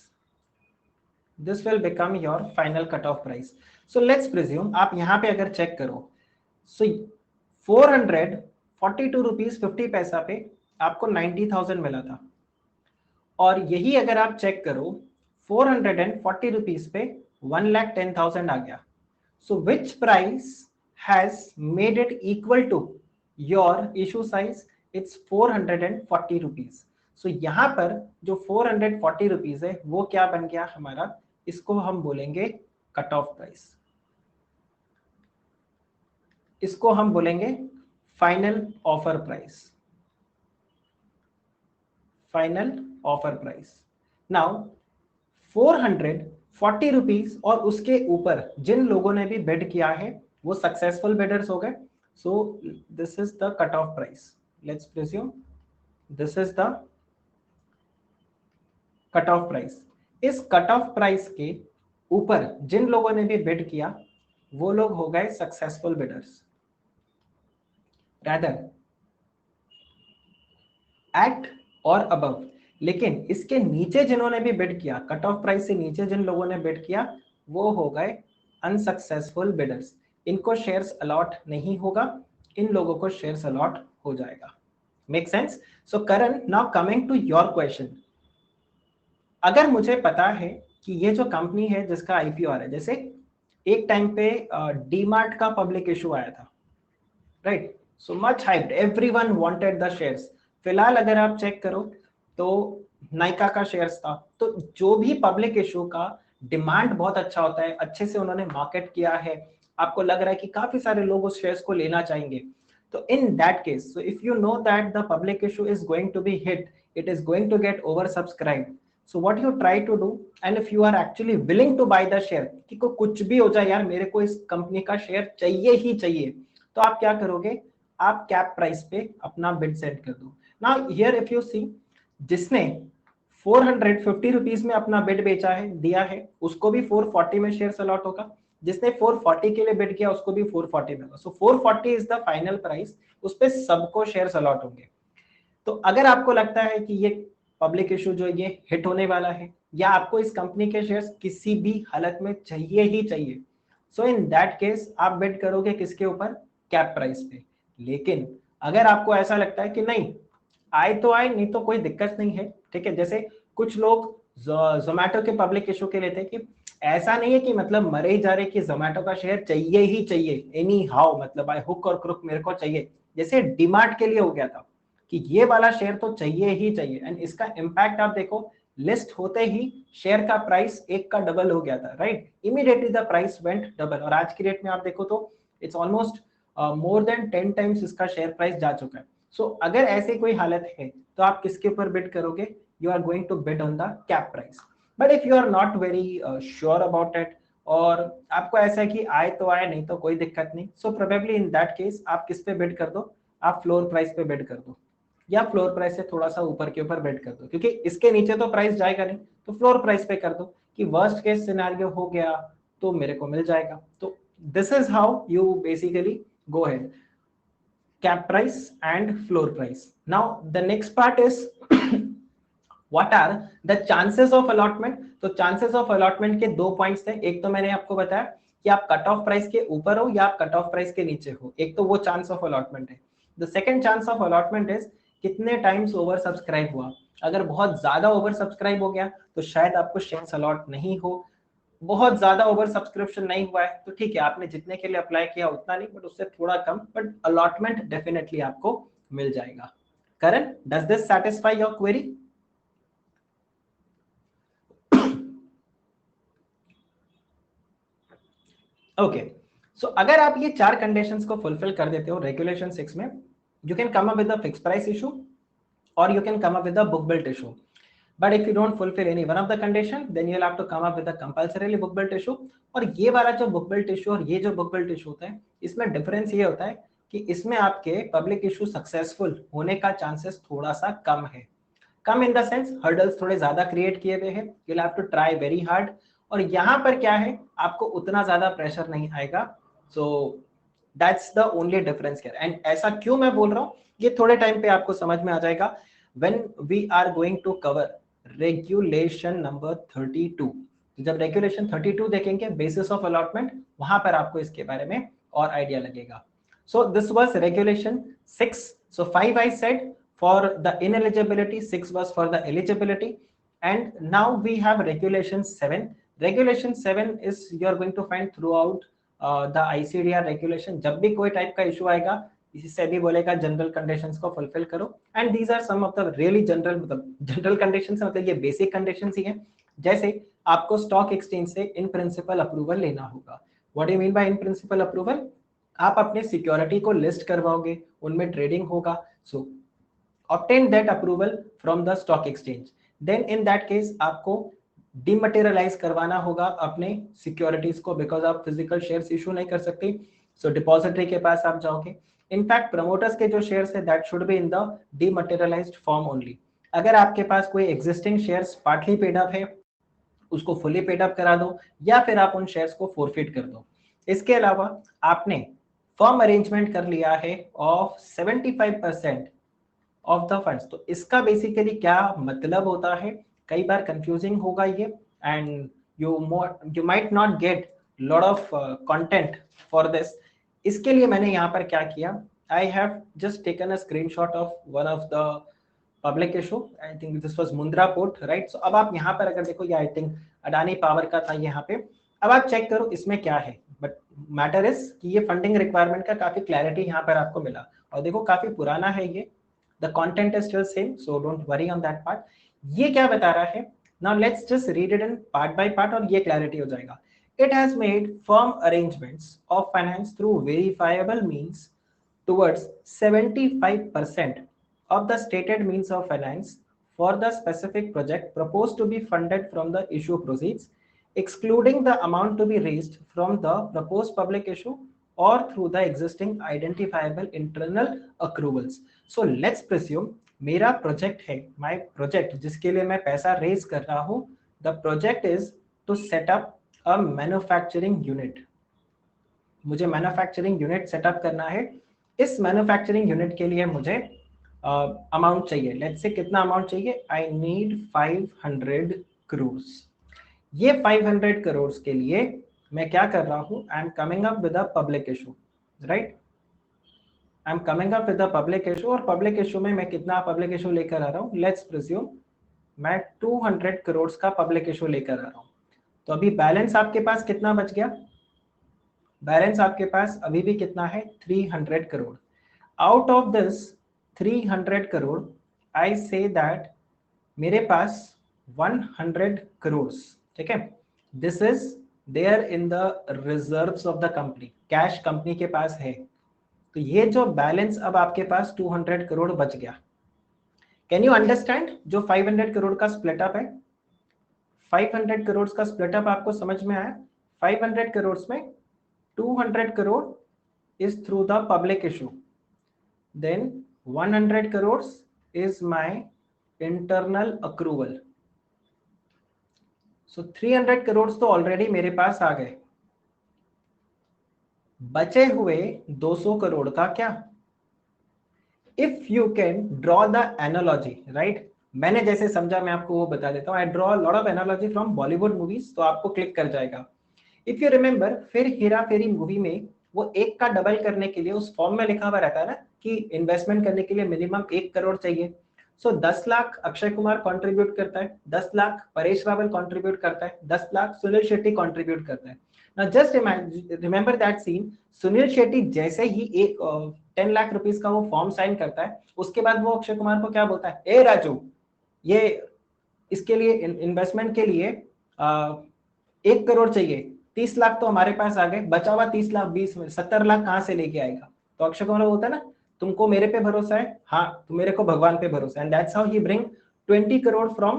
This will become your final cut off price. So let's presume आप यहां पे अगर check करो, सो 442 rupees 50 पैसा पे आपको 90,000 मिला था, और यही अगर आप चेक करो 440 रुपीज पे 1,10,000 आ गया. So which price has made it equal to your issue size? It's 440 rupees. So यहां पर जो 440 रुपीज है वो क्या बन गया हमारा, इसको हम बोलेंगे कट ऑफ प्राइस, इसको हम बोलेंगे final offer price, final offer price. Now 440 rupees और उसके ऊपर जिन लोगों ने भी बिड किया है वो सक्सेसफुल बिडर्स हो गए. सो this is the cut off price. Let's presume this is the cut off price. इस कट ऑफ प्राइस के ऊपर जिन लोगों ने भी बिड किया वो लोग हो गए सक्सेसफुल बिडर्स. रादर एट और अबव, लेकिन इसके नीचे जिन्होंने भी बिड किया, कट ऑफ प्राइस से नीचे जिन लोगों ने बिड किया वो हो गए अनसक्सेसफुल बिडर्स. इनको शेयर्स अलॉट नहीं होगा, इन लोगों को शेयर्स अलॉट हो जाएगा. Make sense? So Karan, now coming to your question, अगर मुझे पता है कि ये जो कंपनी है जिसका आईपीओ आ रहा है, जैसे एक टाइम पे डीमार्ट का पब्लिक इशू आया था, right, so much hyped, everyone wanted the shares. फिलहाल अगर आप चेक करो तो नाइका का शेयर्स था. तो जो भी पब्लिक इशू का डिमांड बहुत अच्छा होता है, अच्छे से उन्होंने मार्केट किया है, आपको लग रहा है कि काफी सारे लोग उस शेयर्स को लेना चाहेंगे, तो in that case, so if you know that the public issue is going to be hit, it is going to get oversubscribed. So what you try to do, and if you are actually willing to buy the share, कि को कुछ भी हो जाए यार मेरे को इस कंपनी का शेयर चाहिए ही चाहिए, तो आप क्या करोगे, आप कैप प्राइस पे अपना बिड सेट कर दो. नाउ हियर इफ यू सी, जिसने 450 रुपीज में अपना बिड बेचा है, दिया है, उसको भी 440 में शेयर्स अलॉट होगा. जिसने 440 के लिए बिड किया उसको भी 440 में होगा. सो 440 इज द फाइनल प्राइस, उस पे सबको शेयर्स अलॉट होंगे. तो अगर आपको लगता है कि ये पब्लिक इशू जो ये हिट होने वाला है, या आपको इस कंपनी के शेयर्स किसी भी हालत में चाहिए ही चाहिए, सो इन दैट केस आप बिड करोगे किसके ऊपर, कैप प्राइस पे. लेकिन अगर आपको ऐसा लगता है कि नहीं, आए तो आए, नहीं तो कोई दिक्कत नहीं है, ठीक है, जैसे कुछ लोग जोमैटो के पब्लिक इशू के लिए थे कि ऐसा नहीं है कि मतलब मरे ही जा रहे कि जोमैटो का शेयर चाहिए ही चाहिए, एनी हाउ, मतलब बाय हुक और क्रुक मेरे को चाहिए, जैसे डीमार्ट के लिए हो गया था कि ये वाला शेयर तो चाहिए ही चाहिए. एंड इसका इम्पैक्ट आप देखो, लिस्ट होते ही शेयर का प्राइस एक का डबल हो गया था, right, immediately the price went double. और आज की डेट में आप देखो तो it's almost more than 10 times इसका शेयर प्राइस जा चुका है. सो अगर ऐसी कोई हालत है तो आप किसके ऊपर बिड करोगे, you are going to bid on the cap price. But if you are not very sure about it, और आपको ऐसा है कि आए तो आए, नहीं तो कोई दिक्कत नहीं, so probably in that case आप किस पे बिड कर दो, आप फ्लोर प्राइस पे बिड कर दो, या फ्लोर प्राइस से थोड़ा सा ऊपर के ऊपर बिड कर दो, क्योंकि इसके नीचे तो प्राइस जाएगा नहीं, तो फ्लोर प्राइस पे कर दो कि वर्स्ट केस सिनेरियो हो गया तो मेरे को मिल जाएगा. तो this is how you basically go ahead, cap price and floor price. Now the next part is what are the chances of allotment? तो चांसेस ऑफ अलॉटमेंट के दो पॉइंट्स थे, एक तो मैंने आपको बताया कि आप कट ऑफ प्राइस के ऊपर हो या आप कट ऑफ प्राइस के नीचे हो, एक तो वो चांस ऑफ अलॉटमेंट है। The second chance of allotment is कितने टाइम्स ओवर सब्सक्राइब हुआ। अगर बहुत ज्यादा ओवर सब्सक्राइब हो गया तो शायद आपको शेयर्स अलॉट नहीं हो, बहुत ज्यादा ओवर सब्सक्रिप्शन नहीं हुआ है तो ठीक है, आपने जितने के लिए अप्लाई किया उतना नहीं, बट उससे थोड़ा कम, बट अलॉटमेंट डेफिनेटली आपको मिल जाएगा। Karan, does this satisfy your query? Okay, so अगर आप ये चार कंडीशंस को फुलफिल कर देते हो रेगुलेशन 6 में, you can come up with a fix price issue और you can come up with a book built issue. But if you don't fulfill any one of the condition, then you'll have to come up with a compulsorily book built issue. और ये वाला जो book built issue और ये जो book built issue होता है, इसमें डिफरेंस ये होता है कि इसमें आपके पब्लिक इशू सक्सेसफुल होने का चांसेस थोड़ा सा कम है। कम इन द सेंस हर्डल्स थोड़े ज्यादा क्रिएट किए हुए हैं, you'll have to try very hard। और यहाँ पर क्या है, आपको उतना ज्यादा प्रेशर नहीं आएगा। So that's the only difference here. And ऐसा क्यों मैं बोल रहा हूँ, ये थोड़े टाइम पे आपको समझ में आ जाएगा when we are going to cover regulation number 32। जब रेगुलेशन 32 देखेंगे बेसिस ऑफ अलॉटमेंट, वहां पर आपको इसके बारे में और आइडिया लगेगा। So this was regulation 6। So 5 I said for the ineligibility, 6 was for the eligibility, and now we have regulation 7। regulation 7 is you are going to find throughout the ICDR regulation। जब भी कोई type का issue आएगा, इससे भी बोलेगा general conditions को fulfil करो, and these are some of the really general, मतलब जनरल कंडीशंस मतलब ये बेसिक कंडीशंस ही है। जैसे आपको स्टॉक एक्सचेंज से इन प्रिंसिपल अप्रूवल लेना होगा। What do you mean by in principle approval? आप अपने सिक्योरिटी को लिस्ट करवाओगे, उनमें ट्रेडिंग होगा, so obtain that approval from the stock exchange. Then in that case आपको डिमटेरियलाइज करवाना होगा अपने सिक्योरिटीज को, बिकॉज आप फिजिकल शेयर्स इशू नहीं कर सकते। सो डिपॉजिटरी के पास आप जाओगे। इनफैक्ट प्रमोटर्स के जो शेयर्स है that should be in the dematerialized form only. अगर आपके पास कोई existing shares partly paid up है, उसको फुली पेड अप करा दो, या फिर आप उन शेयर्स को फोरफिट कर दो। इसके अलावा आपने फर्म अरेंजमेंट कर लिया है ऑफ 75% ऑफ द फंड्स। तो इसका बेसिकली क्या मतलब होता है, कई बार कंफ्यूजिंग होगा ये, and you might not get lot of content for this. इसके लिए मैंने यहाँ पर क्या किया, I have just taken a screenshot of one of the public issue, I think this was Mundra port, right. So अब आप यहाँ पर अगर देखो, ये आई थिंक अडानी पावर का था यहाँ पे। अब आप चेक करो इसमें क्या है, बट मैटर इज कि ये फंडिंग रिक्वायरमेंट का काफी क्लैरिटी यहाँ पर आपको मिला, और देखो काफी पुराना है ये, the content is still same, so don't worry on that part. ये क्या बता रहा है, now let's just read it in part by part और ये क्लैरिटी हो जाएगा। It has made firm arrangements of finance through verifiable means towards 75% of the stated means of finance for the specific project proposed to be funded from the issue proceeds, excluding the amount to be raised from the proposed public issue or through the existing identifiable internal accruals। So let's presume मेरा project है, my project जिसके लिए मैं पैसा raise कर रहा हूं, the project is to set up a manufacturing unit. मुझे मैन्युफैक्चरिंग यूनिट सेटअप करना है। इस मैन्युफैक्चरिंग यूनिट के लिए मुझे अमाउंट चाहिए, लेट्स से कितना अमाउंट चाहिए, आई नीड 500 करोड़। ये 500 करोड़ के लिए मैं क्या कर रहा हूं, I am coming up with a public issue, right. I am coming up with a public issue, और पब्लिक इशू में मैं कितना पब्लिक इशू लेकर आ रहा हूं, लेट्स प्रिज्यूम मैं 200 करोड़ का पब्लिक इशू लेकर आ रहा हूं। तो अभी बैलेंस आपके पास कितना बच गया, बैलेंस आपके पास अभी भी कितना है, 300 crore. Out of this 300 crore I say that मेरे पास 100 करोड़, ठीक है, this is there in the reserves of the company, cash company के पास है। तो ये जो बैलेंस अब आपके पास 200 करोड़ बच गया। कैन यू अंडरस्टैंड जो 500 करोड़ का स्प्लिट अप है, 500 करोड़ का स्प्लिट अप आपको समझ में आया। 500 करोड़ में 200 crore is through the public issue, then 100 crores is my internal accrual। so 300 crores तो ऑलरेडी मेरे पास आ गए, बचे हुए 200 करोड़ का क्या, if you can draw the analogy, right, मैंने जैसे समझा मैं आपको वो बता देता हूँ। I draw lot of analogy from Bollywood movies, तो आपको क्लिक कर जाएगा। इफ यू रिमेंबर, फिर हेरा फेरी मूवी में वो 1 का डबल करने के लिए उस फॉर्म में लिखा हुआ रहता है ना कि इन्वेस्टमेंट करने के लिए मिनिमम 1 करोड़ चाहिए। सो 10 लाख अक्षय कुमार कंट्रीब्यूट करता है, 10 लाख परेश रावल कंट्रीब्यूट करता है, 10 लाख सुनील शेट्टी कंट्रीब्यूट करता है। Now just remember that scene, Sunil Shetty जैसे ही एक 10 लाख रुपीस का वो फॉर्म साइन करता है, उसके बाद वो अक्षय कुमार को क्या बोलता है, ए राजू, ये इसके लिए इन्वेस्टमेंट के लिए 1 करोड़ चाहिए, 30 लाख तो हमारे पास आ गए, बचा हुआ 30 लाख 20 में 70 लाख कहां से लेके आएगा। तो अक्षय कुमार बोलता है ना, तुमको मेरे पे भरोसा है, हाँ तो मेरे को भगवान पे भरोसा है। And that's how he bring 20 crore from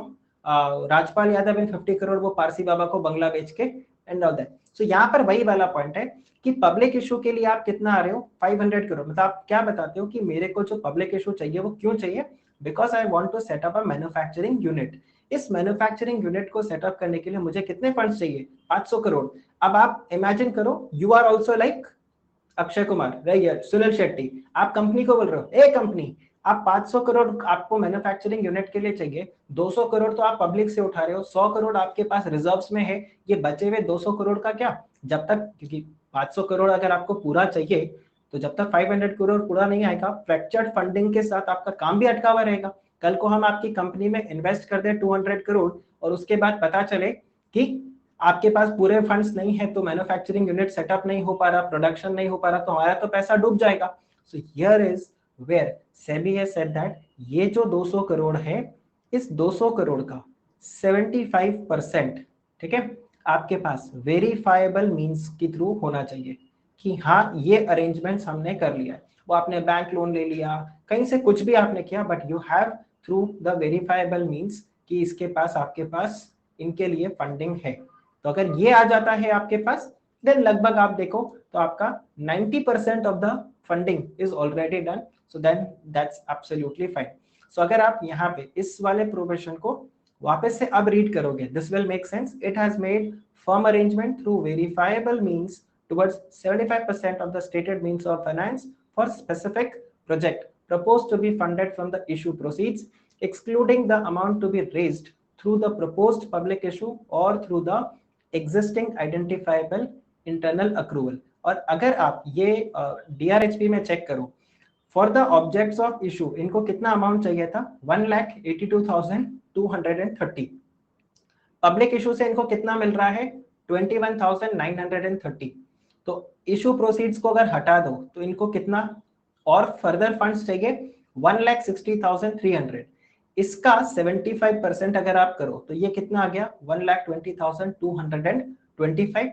Rajpal Yadav and 50 crore वो पारसी बाबा को बंगला बेच के एंड ऑल दैट। सो यहाँ पर वही वाला पॉइंट है कि पब्लिक इशू के लिए आप कितना आ रहे हो, 500 करोड़। मतलब आप क्या बताते हो कि मेरे को जो पब्लिक इशू चाहिए वो क्यों चाहिए, because I want to set up a manufacturing unit. इस मैन्युफैक्चरिंग यूनिट को सेटअप करने के लिए मुझे कितने फंड्स चाहिए, 500 करोड़। अब आप इमेजिन करो, you are also like Akshay Kumar, right, Sunil Shetty, आप कंपनी को बोल रहे हो, ए कंपनी, आप 500 करोड़ आपको मैन्युफैक्चरिंग यूनिट के लिए चाहिए, 200 करोड़ तो आप पब्लिक से उठा रहे हो, 100 करोड़ आपके पास रिजर्व्स में है, ये बचे हुए 200 करोड़ का क्या, जब तक, क्योंकि 500 करोड़ अगर आपको पूरा चाहिए तो जब तक 500 करोड़ पूरा नहीं आएगा, फ्रैक्चर्ड फंडिंग के साथ आपका काम भी अटका हुआ रहेगा। कल को हम आपकी कंपनी में इन्वेस्ट कर दें 200 करोड़ और उसके बाद पता चले कि आपके पास पूरे फंड्स नहीं है, तो मैन्युफैक्चरिंग यूनिट सेटअप नहीं हो पा रहा, प्रोडक्शन नहीं हो पा रहा, तो हमारा तो पैसा डूब जाएगा। So here is where SEBI has said that ये जो 200 करोड़ है, इस 200 करोड़ का 75%, ठीक है, आपके पास वेरीफाइबल मींस के थ्रू होना चाहिए कि हाँ ये अरेंजमेंट्स हमने कर लिया है। वो आपने बैंक लोन ले लिया, कहीं से कुछ भी आपने किया, but you have through the verifiable means कि इसके पास, आपके पास इनके लिए फंडिंग है। तो अगर ये आ जाता है आपके पास, देन लगभग आप देखो तो आपका 90% of the funding is already done. So then that's absolutely fine. So अगर आप यहाँ पे इस वाले प्रोविजन को वापस से अब रीड करोगे, this will make sense. It has made firm arrangement through verifiable means towards 75% of the stated means of finance for specific project proposed to be funded from the issue proceeds, excluding the amount to be raised through the proposed public issue or through the existing identifiable internal accrual। और अगर आप ये DRHP में check करो, for the objects of issue इनको कितना amount चाहिए था, 1,82,230। पब्लिक इशू से इनको कितना मिल रहा है, 21,930। तो इशू प्रोसीड्स को अगर हटा दो तो इनको कितना और फर्दर फंड्स चाहिए, 1,60,300। इसका 75% अगर आप करो तो ये कितना आ गया, 1,20,225।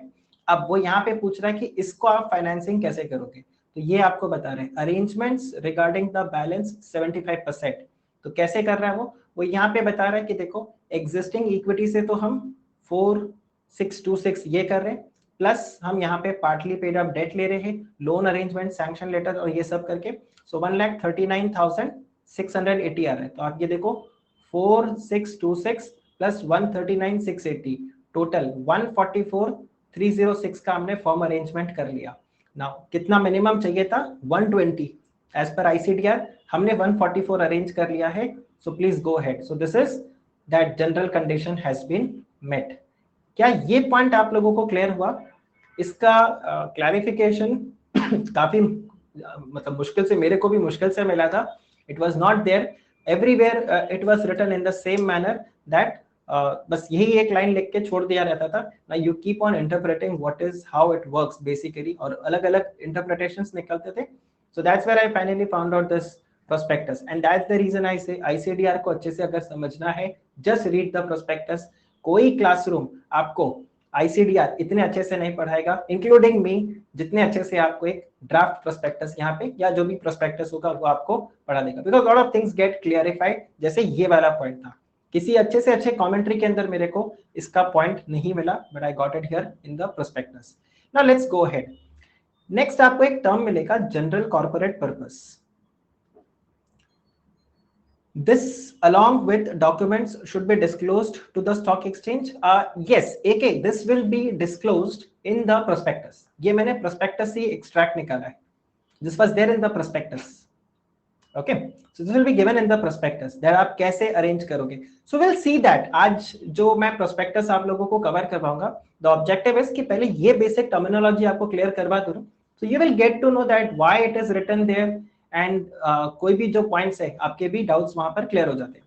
अब वो यहाँ पे पूछ रहा है कि इसको आप फाइनेंसिंग कैसे करोगे, तो ये आपको बता रहे हैं अरेंजमेंट्स रिगार्डिंग द बैलेंस 75%। तो कैसे कर रहा है वो यहाँ पे बता रहा है कि देखो एग्जिस्टिंग इक्विटी से तो हम 4,626 ये कर रहे हैं, प्लस हम यहाँ पे पार्टली पेड अप डेट ले रहे हैं, लोन अरेंजमेंट, सैंक्शन लेटर और ये सब करके, सो 1,39,680 आ रहा है। तो आप ये देखो 4,626 प्लस 1,39,680, टोटल 1,44,306 का हमने फॉर्म अरेंजमेंट कर लिया। नाउ कितना मिनिमम चाहिए था, 120। एज पर ICDR हमने 144 अरेंज कर लिया है। So please go ahead. So this is that general condition has been met. क्या ये पॉइंट आप लोगों को क्लियर हुआ? इसका क्लैरिफिकेशन काफी मतलब मुश्किल से, मेरे को भी मुश्किल से मिला था। It was not there everywhere, it was written in the same manner that बस यही एक लाइन लिख के छोड़ दिया रहता था ना, you keep on interpreting what is how it works basically, और अलग अलग इंटरप्रिटेशंस निकलते थे। So that's where I finally found out this prospectus, and that's the reason I say ICDR को अच्छे से अगर समझना है, just read the prospectus। कोई क्लासरूम आपको ICDR इतने अच्छे से नहीं पढ़ाएगा, इंक्लूडिंग मी, जितने अच्छे से आपको एक ड्राफ्ट प्रोस्पेक्टस यहाँ पे या जो भी प्रोस्पेक्टस होगा वो आपको पढ़ा देगा, because lot of things get clarified. जैसे ये वाला पॉइंट था, किसी अच्छे से अच्छे कमेंट्री के अंदर मेरे को इसका पॉइंट नहीं मिला, but I got it here in the prospectus. Now let's go ahead. Next आपको एक टर्म मिलेगा, general corporate purpose. This along with documents should be disclosed to the stock exchange. Yes, AK, this will be disclosed in the prospectus। ये मैंने prospectus से extract निकाला है। This was there in the prospectus। Okay, so this will be given in the prospectus that आप कैसे arrange करोगे. So will see that आज जो मैं प्रोस्पेक्टस आप लोगों को कवर करवाऊंगा, द ऑब्जेक्टिव इज कि पहले ये बेसिक टर्मिनोलॉजी आपको क्लियर करवा दूं, so you will get to know that why it is written there and कोई भी जो पॉइंट्स है आपके भी डाउट्स वहां पर क्लियर हो जाते हैं.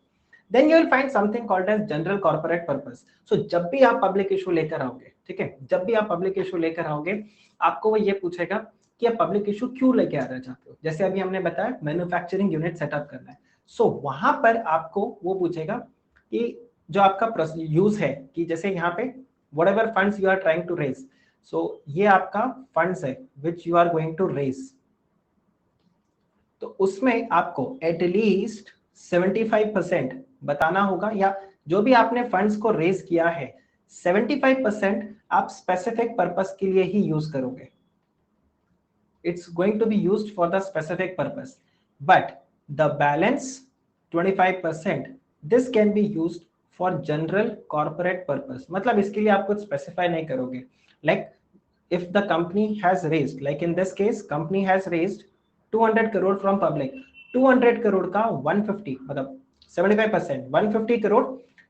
Then you will find something called as general corporate purpose. So जब भी आप पब्लिक इशू लेकर आओगे, ठीक है, जब भी आप पब्लिक इशू लेकर आओगे, आपको वो ये पूछेगा कि आप पब्लिक इशू क्यों लेके आना चाहते हो. जैसे अभी हमने बताया मैन्युफैक्चरिंग यूनिट सेटअप करना है, सो वहां पर आपको वो पूछेगा कि जो आपका यूज है, कि जैसे यहाँ पे whatever funds you are trying to raise, so ये आपका फंड्स है which you are going to raise. तो उसमें आपको एटलीस्ट 75% बताना होगा, या जो भी आपने फंड्स को रेज किया है 75% आप स्पेसिफिक पर्पस के लिए ही यूज करोगे. It's going to be used for the specific purpose, but the balance 25% this can be used for general corporate purpose. मतलब इसके लिए आप कुछ स्पेसिफाई नहीं करोगे. Like if the company has raised, like in this case company has raised 200 crore from public, 200 crore का 150 मतलब 75% 150 करोड़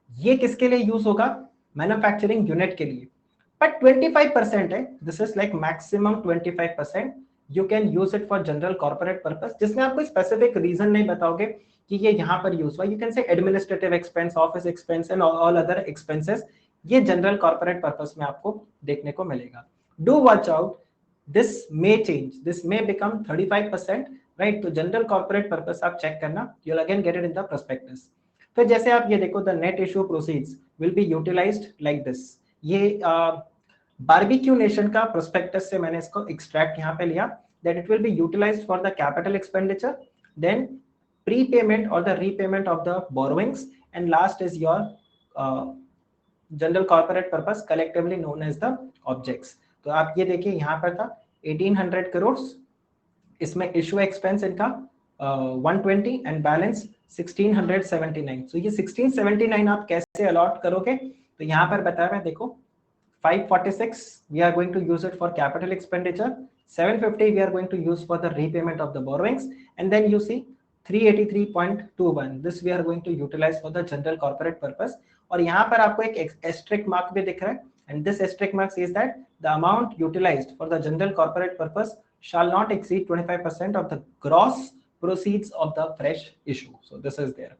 ये किसके लिए यूज होगा, मैन्युफैक्चरिंग यूनिट के लिए. बट 25% है, this is like maximum 25% you can use it for general corporate purpose, जिसमें आप कोई स्पेसिफिक रीजन नहीं बताओगे कि ये यहाँ पर यूज हुआ. You can say administrative expense, office expense and all other expenses, ये जनरल कॉर्पोरेट पर्पस में आपको देखने को मिलेगा. Do watch out, this may change, this may become 35%, right? तो जनरल कॉर्पोरेट पर्पस आप चेक करना, you'll again get it in the prospectus. फिर जैसे आप ये देखो, the net issue proceeds will be utilized like this. ये बारबेक्यू नेशन का प्रोस्पेक्टस से मैंने इसको एक्सट्रैक्ट यहाँ पे लिया, that it will be utilized for the capital expenditure, then prepayment or the repayment of the borrowings, and last is your general corporate purpose collectively known as the objects. तो आप ये देखिए यहाँ पर था 1800 करोड़, इसमें इशू एक्सपेंस इनका 120 and balance 1679. सो ये 1679 आप कैसे अलॉट करोगे, तो यहाँ पर बताया मैं, देखो 546 we are going to use it for capital expenditure, 750 we are going to use for the repayment of the borrowings, and then you see 383.21 this we are going to utilise for the general corporate purpose. और यहाँ पर आपको एक asterisk mark भी दिख रहा है, and this asterisk mark says that the amount utilized for the general corporate purpose shall not exceed 25% of the gross proceeds of the fresh issue. So this is there.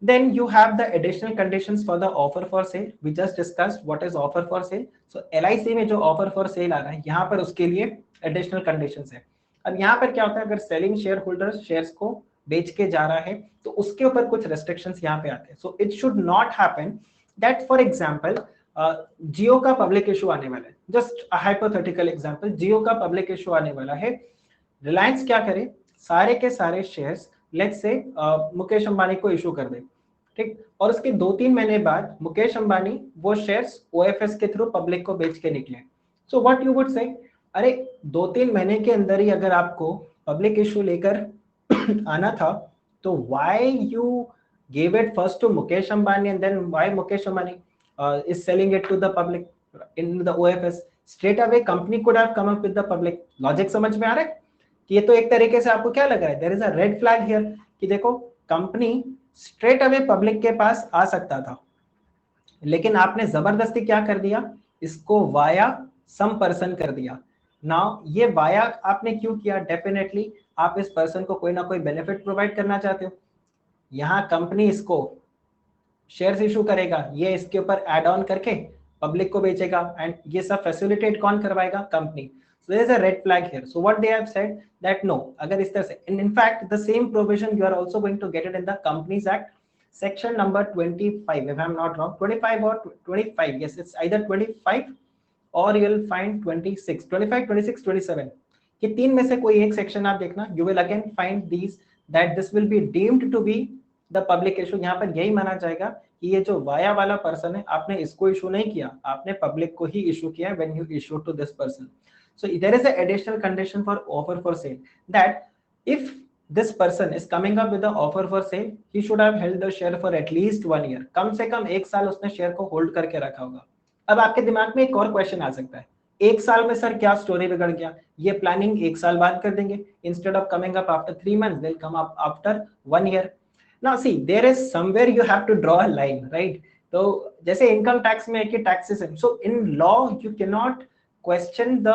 Then you have the additional conditions for the offer for sale. We just discussed what is offer for sale. So LIC में जो offer for sale आ रहा है यहाँ पर उसके लिए additional conditions है. अब यहाँ पर क्या होता है, अगर selling shareholder shares को बेच के जा रहा है तो उसके ऊपर कुछ restrictions यहाँ पे आते हैं. So it should not happen that, for example, जियो का पब्लिक इशू आने वाला है, जस्ट हाइपोथेटिकल एग्जांपल, जियो का पब्लिक इशू आने वाला है, रिलायंस क्या करे, सारे के सारे shares let's say Mukesh Ambani को इशू कर दे, ठीक, और उसके 2-3 महीने बाद मुकेश अंबानी वो शेयर्स ओएफएस के थ्रू पब्लिक को बेच के निकले. So what you would say, अरे 2-3 महीने के अंदर ही अगर आपको पब्लिक इशू लेकर आना था, तो why you give it first to Mukesh Ambani and then why Mukesh Ambani is selling it to the public in the OFS. Straight away company could have come up with the public. Logic समझ में आ रहा है कि ये तो एक तरीके से आपको क्या लग रहा है, there is a red flag here कि देखो कंपनी straight away पब्लिक के पास आ सकता था, लेकिन आपने जबरदस्ती क्या कर दिया, इसको वाया सम पर्सन कर दिया. नाउ ये वाया आपने क्यों किया, डेफिनेटली आप इस पर्सन को कोई ना कोई बेनिफिट प्रोवाइड करना चाहते हो. यहाँ कंपनी इसको शेयर्स इशू करेगा, ये इसके ऊपर ऐड ऑन करके पब्लिक को बेचेगा, एंड ये सब फैसिलिटेट कौन करवाएगा, company. So there is a red flag here. So what they have said that no, अगर इस तरह से, in fact the same provision you are also going to get it in the companies act section number 25, if I am not wrong, 25 or 25, yes, it's either 25 or you will find 26, 25, 26, 27, कि तीन में से कोई एक section आप देखना, you will again find these that this will be deemed to be the public issue. यहाँ पर यही माना जाएगा कि ये जो वाया वाला पर्सन है, आपने इसको इशू नहीं किया, आपने पब्लिक को ही इशू किया when you issue to this person. So there is a additional condition for offer for sale that if this person is coming up with the offer for sale, he should have held the share for at least 1 year. कम से कम 1 साल उसने share को hold करके रखा होगा. अब आपके दिमाग में एक और क्वेश्चन आ सकता है, एक साल में सर क्या स्टोरी बिगड़ गया, ये प्लानिंग एक साल बाद कर देंगे, instead of coming up after 3 months they'll come up after 1 year. Now see, there is somewhere you have to draw a line, right? तो जैसे इनकम टैक्स में है कि टैक्सेस है, so in law you cannot question the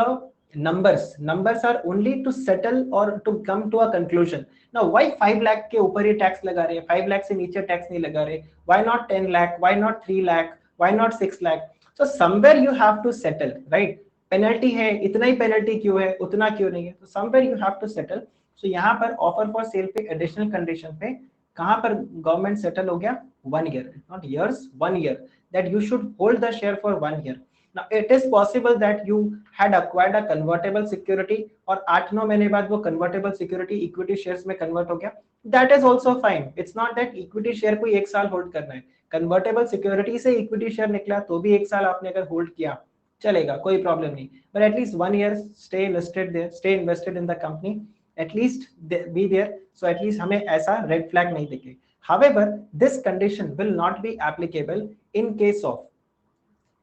numbers are only to settle or to come to a conclusion. Now why 5 lakh के ऊपर ही tax लगा रहे हैं, 5 lakh से नीचे टैक्स नहीं लगा रहे, why not 10 lakh, why not 3 lakh, why not 6 lakh? So somewhere you have to settle, right? Penalty है, इतना ही पेनल्टी क्यों है, उतना क्यों नहीं है, तो somewhere you have to settle. So यहाँ पर ऑफर फॉर सेल पे एडिशनल कंडीशन पे कहाँ पर गवर्नमेंट सेटल हो गया, 1 year, not years, 1 year, that you should hold the share for 1 year. Now it is possible that you had acquired a convertible security और 8-9 महीने बाद वो convertible security equity shares में convert हो गया, that is also fine. It's not that equity share को 1 साल hold करना है, convertible security से equity share निकला तो भी 1 साल आपने अगर hold किया चलेगा, कोई प्रॉब्लम नहीं, but at least 1 year stay listed there, stay invested in the company, at least be there, so at least हमें ऐसा red flag नहीं दिखे. However, this condition will not be applicable in case of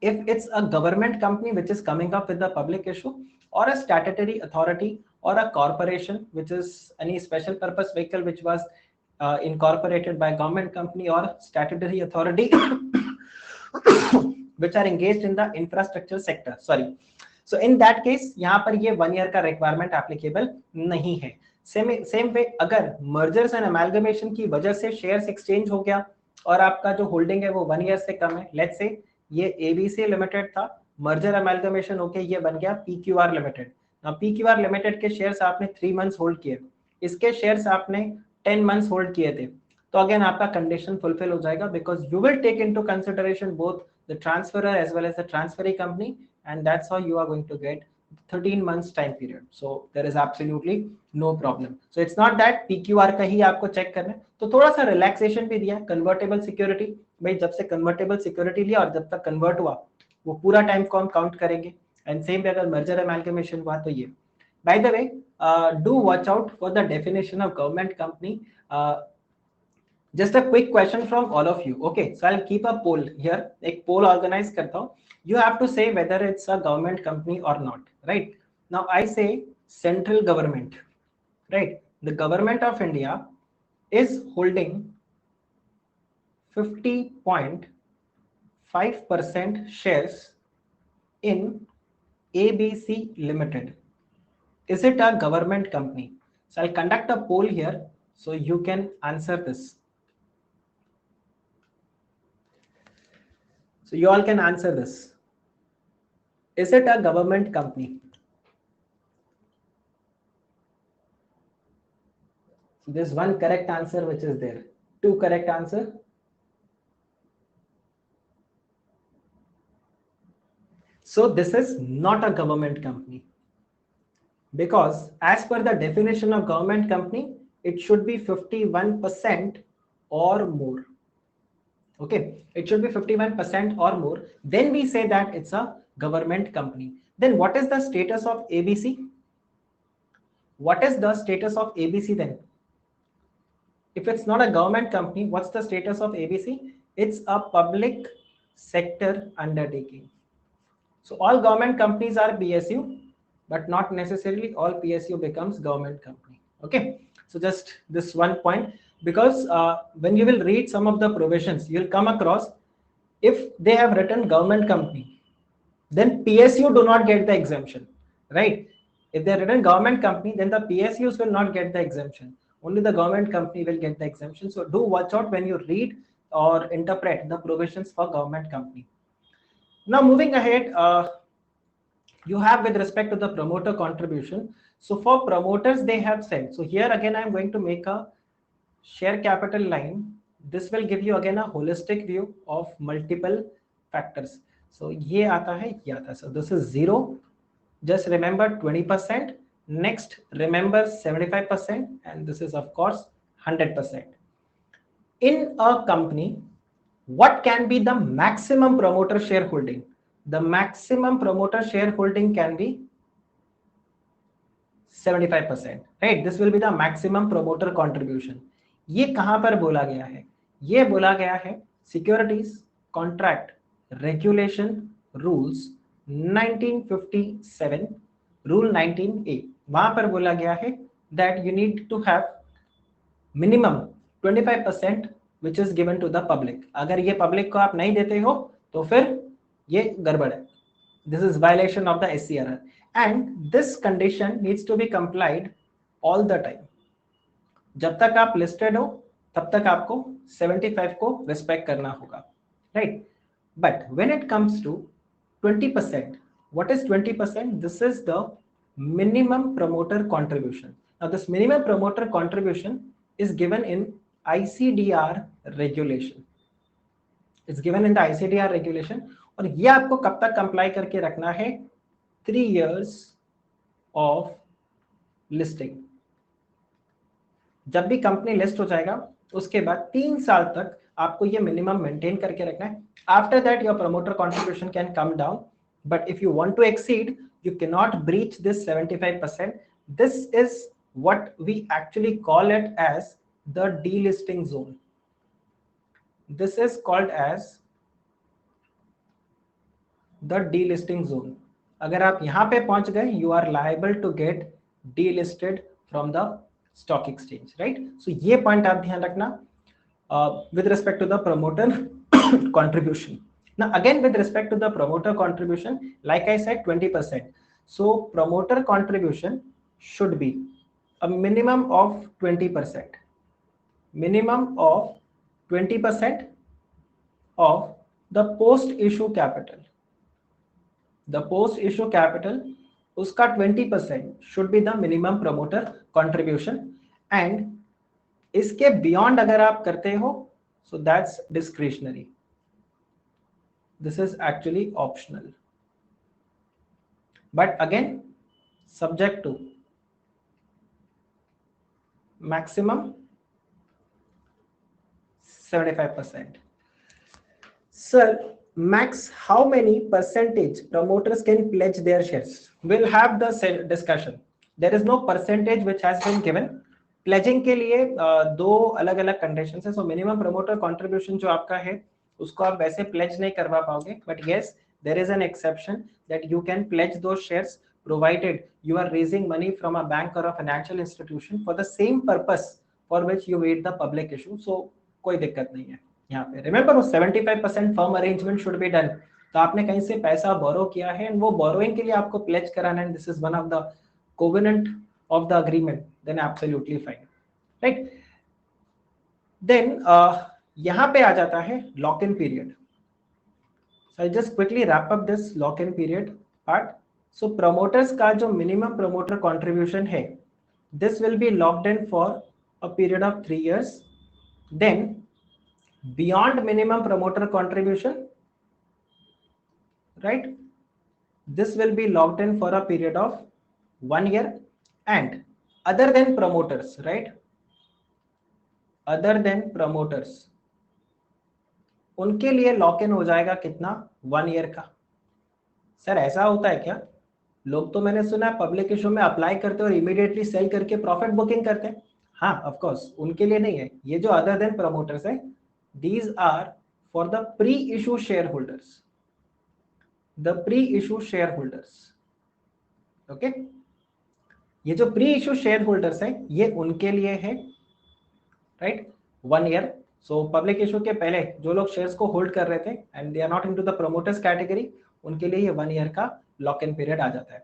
if it's a government company which is coming up with the public issue, or a statutory authority, or a corporation which is any special purpose vehicle which was incorporated by government company or statutory authority which are engaged in the infrastructure sector. Sorry. So in that case यहाँ पर ये 1 year का requirement applicable नहीं है. Same way अगर mergers and amalgamation की वजह से shares exchange हो गया और आपका जो holding है वो 1 year से कम है, let's say ये ABC लिमिटेड था, merger amalgamation होके ये बन गया PQR limited. Now PQR limited के शेयर्स आपने 3 months होल्ड किए, इसके शेयर्स आपने 10 months होल्ड किए थे, तो अगेन आपका कंडीशन फुलफिल हो जाएगा, because you will take into consideration both the transferor as well as the transferee company, and that's how you are going to get 13 months time period. So there is absolutely no problem. So it's not that PQR का ही आपको check करना है, तो थोड़ा सा relaxation भी दिया. Convertible security, भाई जब से कन्वर्टेबल सिक्योरिटी लिया और जब तक कन्वर्ट हुआ वो पूरा टाइम को हम काउंट करेंगे. एंड सेम पे अगर मर्जर अमैल्गमेशन हुआ तो ये. Bye the way, do watch out for the definition of government company. Just a quick question from all of you. Okay, so I'll keep a poll here. एक poll organize करता हूँ. You have to say whether it's a government company or not, right? Now I say central government, right? The government of India is holding 50.5% shares in ABC Limited. Is it a government company? So I'll conduct a poll here so you can answer this. So you all can answer this. Is it a government company? So there's one correct answer which is there. 2 correct answer. So this is not a government company, because as per the definition of government company, it should be 51% or more. Okay, it should be 51% or more. Then we say that it's a government company. Then what is the status of ABC? What is the status of ABC then? If it's not a government company, what's the status of ABC? It's a public sector undertaking. So all government companies are PSU, but not necessarily all PSU becomes government company. Okay, so just this one point, because when you will read some of the provisions, you'll come across, if they have written government company, then PSU do not get the exemption, right? If they're written government company, then the PSUs will not get the exemption. Only the government company will get the exemption. So do watch out when you read or interpret the provisions for government company. Now moving ahead, you have with respect to the promoter contribution. So for promoters, they have said, so here again I'm going to make a share capital line. This will give you again a holistic view of multiple factors. So ये आता है, ये आता है. So this is 0. Just remember 20%. Next, remember 75%, and this is of course 100%. In a company, what can be the maximum promoter shareholding? The maximum promoter shareholding can be 75%, right? This will be the maximum promoter contribution. ये कहां पर बोला गया है? ये बोला गया है securities, contract, regulation, rules 1957 rule 19A, वहां पर बोला गया है that you need to have minimum 25% which is given to the public. अगर ये पब्लिक को आप नहीं देते हो तो फिर ये गड़बड़ है। This is violation of the SCRR and this condition needs to be complied all the time. जब तक आप लिस्टेड हो तब तक आपको 75 को रिस्पेक्ट करना होगा, right? But when it comes to 20%, what is 20%? This is the minimum promoter contribution. Now this minimum promoter contribution is given in ICDR regulation. It's given in the ICDR regulation और ये आपको कब तक comply करके रखना है? 3 years of listing। जब भी कंपनी लिस्ट हो जाएगा उसके बाद 3 साल तक आपको ये मिनिमम मेंटेन करके रखना है। After that your promoter contribution can come down, but if you want to exceed, you cannot breach this 75%. This is what we actually call it as the delisting zone. This is called as the delisting zone. अगर आप यहाँ पे पहुंच गए, you are liable to get delisted from the stock exchange, right? So ये point आप ध्यान रखना with respect to the promoter contribution. Now again with respect to the promoter contribution, like I said 20%. So promoter contribution should be a minimum of 20%. Minimum of 20% of the post issue capital. The post issue capital उसका 20% should be the minimum promoter contribution and इसके beyond अगर आप करते हो so that's discretionary. This is actually optional, but again subject to maximum 75%. Sir, max how many percentage promoters can pledge their shares? We'll have the discussion. There is no percentage which has been given. Pledging के लिए दो अलग अलग conditions है. So minimum promoter contribution जो आपका है उसको आप वैसे pledge नहीं करवा पाओगे, but yes there is an exception that you can pledge those shares provided you are raising money from a bank or a financial institution for the same purpose for which you made the public issue. So कोई दिक्कत नहीं है यहाँ पे। Remember 75% firm arrangement should be done. तो आपने कहीं से पैसा बोरो किया है एंड वो बोरोइंग के लिए आपको प्लेज कराना है, this is one of the covenant of the agreement, then absolutely fine, right? देन यहाँ पे आ जाता है lock in period. So I just quickly wrap up this lock in period part. So promoters का जो मिनिमम प्रमोटर कॉन्ट्रीब्यूशन है this will be locked in for a period of 3 years. Then beyond minimum promoter contribution, right, this will be locked in for a period of 1 year. And other than promoters, right, other than promoters उनके लिए lock in हो जाएगा कितना? 1 year का। Sir ऐसा होता है क्या? लोग तो मैंने सुना है पब्लिक इशू में अप्लाई करते और इमीडिएटली सेल करके प्रॉफिट बुकिंग करते हैं। हाँ ऑफ कोर्स उनके लिए नहीं है ये जो अदर देन प्रमोटर्स है, these are for the pre-issue shareholders, the pre-issue shareholders, okay? ये जो pre-issue shareholders है ये उनके लिए है, right? 1 year. So public issue के पहले जो लोग शेयर्स को होल्ड कर रहे थे and they are not into the promoters category, उनके लिए ये 1 year का लॉक इन पीरियड आ जाता है।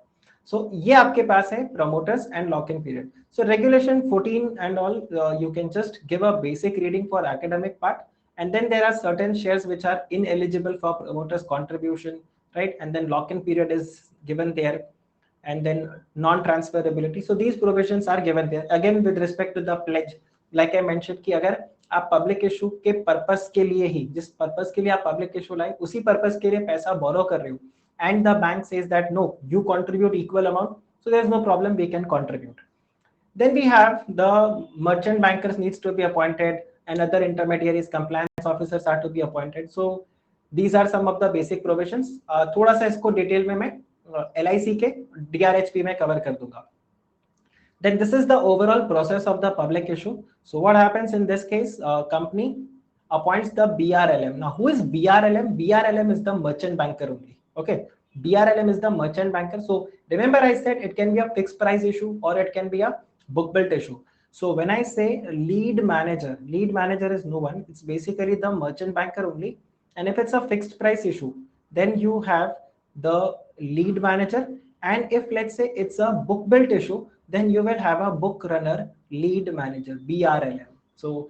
So ये आपके पास है promoters and lock in period. So regulation 14 and all you can just give a basic reading for academic part, and then there are certain shares which are ineligible for promoters contribution, right? And then lock in period is given there, and then non-transferability. So these provisions are given there. Again with respect to the pledge, like I mentioned कि अगर आप public issue के purpose के लिए ही, जिस purpose के लिए आप पब्लिक इशू लाए उसी पर्पस के लिए पैसा बोरो कर रहे हो and the bank says that no, you contribute equal amount, so there's no problem, we can contribute. Then we have the merchant bankers needs to be appointed and other intermediaries, compliance officers are to be appointed. So these are some of the basic provisions. थोड़ा सा इसको detail में मैं LIC के DRHP में cover कर दूंगा. Then this is the overall process of the public issue. So what happens in this case? Company appoints the BRLM. Now who is BRLM? BRLM is the merchant banker only. Okay, BRLM is the merchant banker. So remember I said it can be a fixed price issue or it can be a book built issue. So when I say lead manager is no one. It's basically the merchant banker only. And if it's a fixed price issue, then you have the lead manager. And if let's say it's a book built issue, then you will have a book runner lead manager, BRLM. So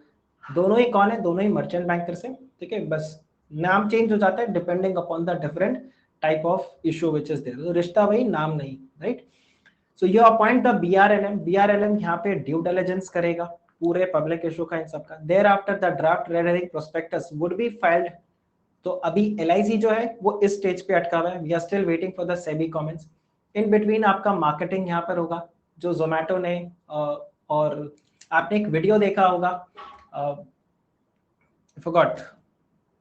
दोनों ही कौन है, दोनों ही merchant banker से, ठीक है, बस नाम change हो जाता है depending upon the different type of issue which is there. तो रिश्ता वही, नाम नहीं, right. So you appoint the BRLM यहाँ पे ड्यू डिलिजेंस करेगा पूरे पब्लिक इशू का, इन सब का. Thereafter the draft red herring prospectus would be filed. तो अभी LIC जो है वो इस स्टेज पे अटका हुआ है. We are still waiting for the SEBI comments. In between आपका मार्केटिंग यहाँ पर होगा, जो जोमेटो ने और आपने एक वीडियो देखा होगा, फॉरगॉट,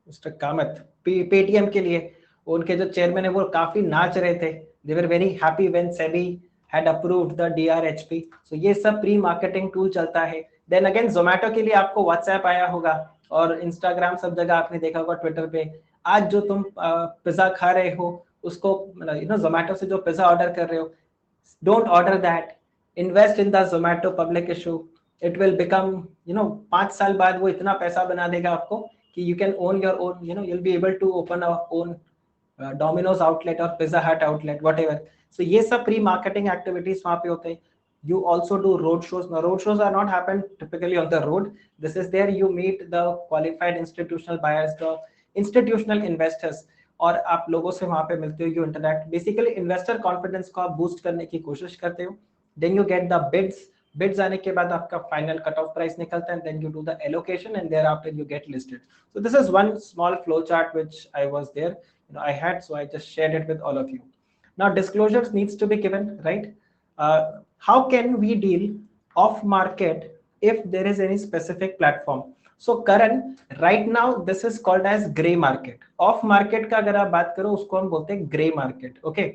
मिस्टर कामत, पेटीएम के लिए उनके जो चेयरमैन है वो काफी नाच रहे थे. They were very happy when SEBI had approved the DRHP. So ये सब प्री मार्केटिंग टूल चलता है. देन अगेन जोमेटो के लिए आपको व्हाट्सएप आया होगा और इंस्टाग्राम, सब जगह आपने देखा होगा, ट्विटर पे. आज जो तुम पिज्जा खा रहे हो उसको, जोमेटो से जो पिज्जा ऑर्डर कर रहे हो, don't order that. Invest in the Zomato public issue. It will become 5 साल बाद वो इतना पैसा बना देगा आपको कि you can own your own, you will be able to open a own Domino's outlet और pizza Hut outlet, whatever. So ये सब प्री मार्केटिंग एक्टिविटीज वहां पे होते हैं. You also do road shows. Now road shows are not happen typically on the road. This is there you meet the qualified institutional buyers, the institutional investors, और आप लोगों से वहां पे मिलते हो, you interact. Basically investor confidence को आप boost करने की कोशिश करते हो. Then you get the bids आने के बाद आपका final cut off price निकलता है, then you do the allocation and thereafter you get listed. So this is one small flow chart which I was there, I had, so I just shared it with all of you. Now disclosures needs to be given, right? How can we deal off market if there is any specific platform? So Karan, right now this is called as gray market. Off market का अगर आप बात करो उसको हम बोलते हैं gray market. Okay,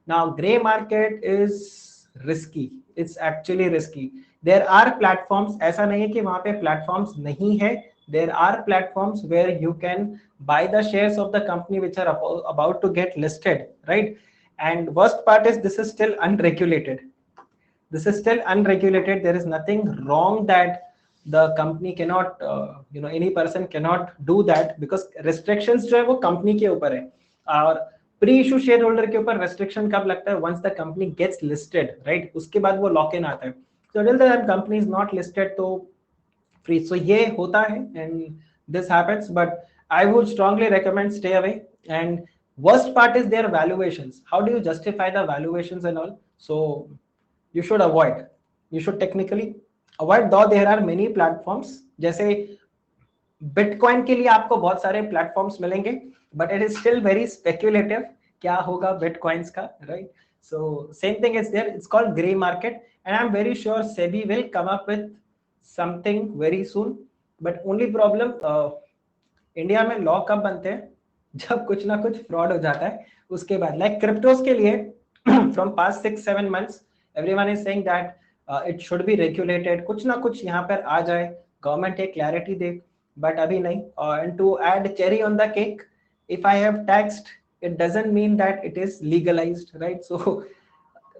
now gray market is risky. It's actually risky. There are platforms, ऐसा नहीं है कि वहां पे platforms नहीं है. There are platforms where you can buy the shares of the company which are about to get listed, right? And worst part is this is still unregulated. This is still unregulated. There is nothing wrong that the company cannot, any person cannot do that, because restrictions जो है वो company के ऊपर है. और pre-issue shareholder के ऊपर restriction कब लगता है? Once the company gets listed, right? उसके बाद वो lock in आता है. So until the company is not listed, तो free. So ये होता है and this happens, but I would strongly recommend stay away. And worst part is their valuations. How do you justify the valuations and all? So you should avoid. You should technically avoid, though there are many platforms. जैसे Bitcoin के लिए आपको बहुत सारे platforms मिलेंगे, but it is still very speculative. क्या होगा Bitcoins का, right? So same thing is there. It's called gray market, and I'm very sure SEBI will come up with something very soon. But only problem, India में law कब बनते हैं? जब कुछ ना कुछ फ्रॉड हो जाता है उसके बाद. लाइक क्रिप्टोस के लिए from past 6-7 months everyone is saying that it should be regulated. कुछ ना कुछ यहाँ पर आ जाए, गवर्नमेंट एक क्लैरिटी दे, बट अभी नहीं. And to add cherry on the cake, if I have taxed, it doesn't mean that it is legalized, right? So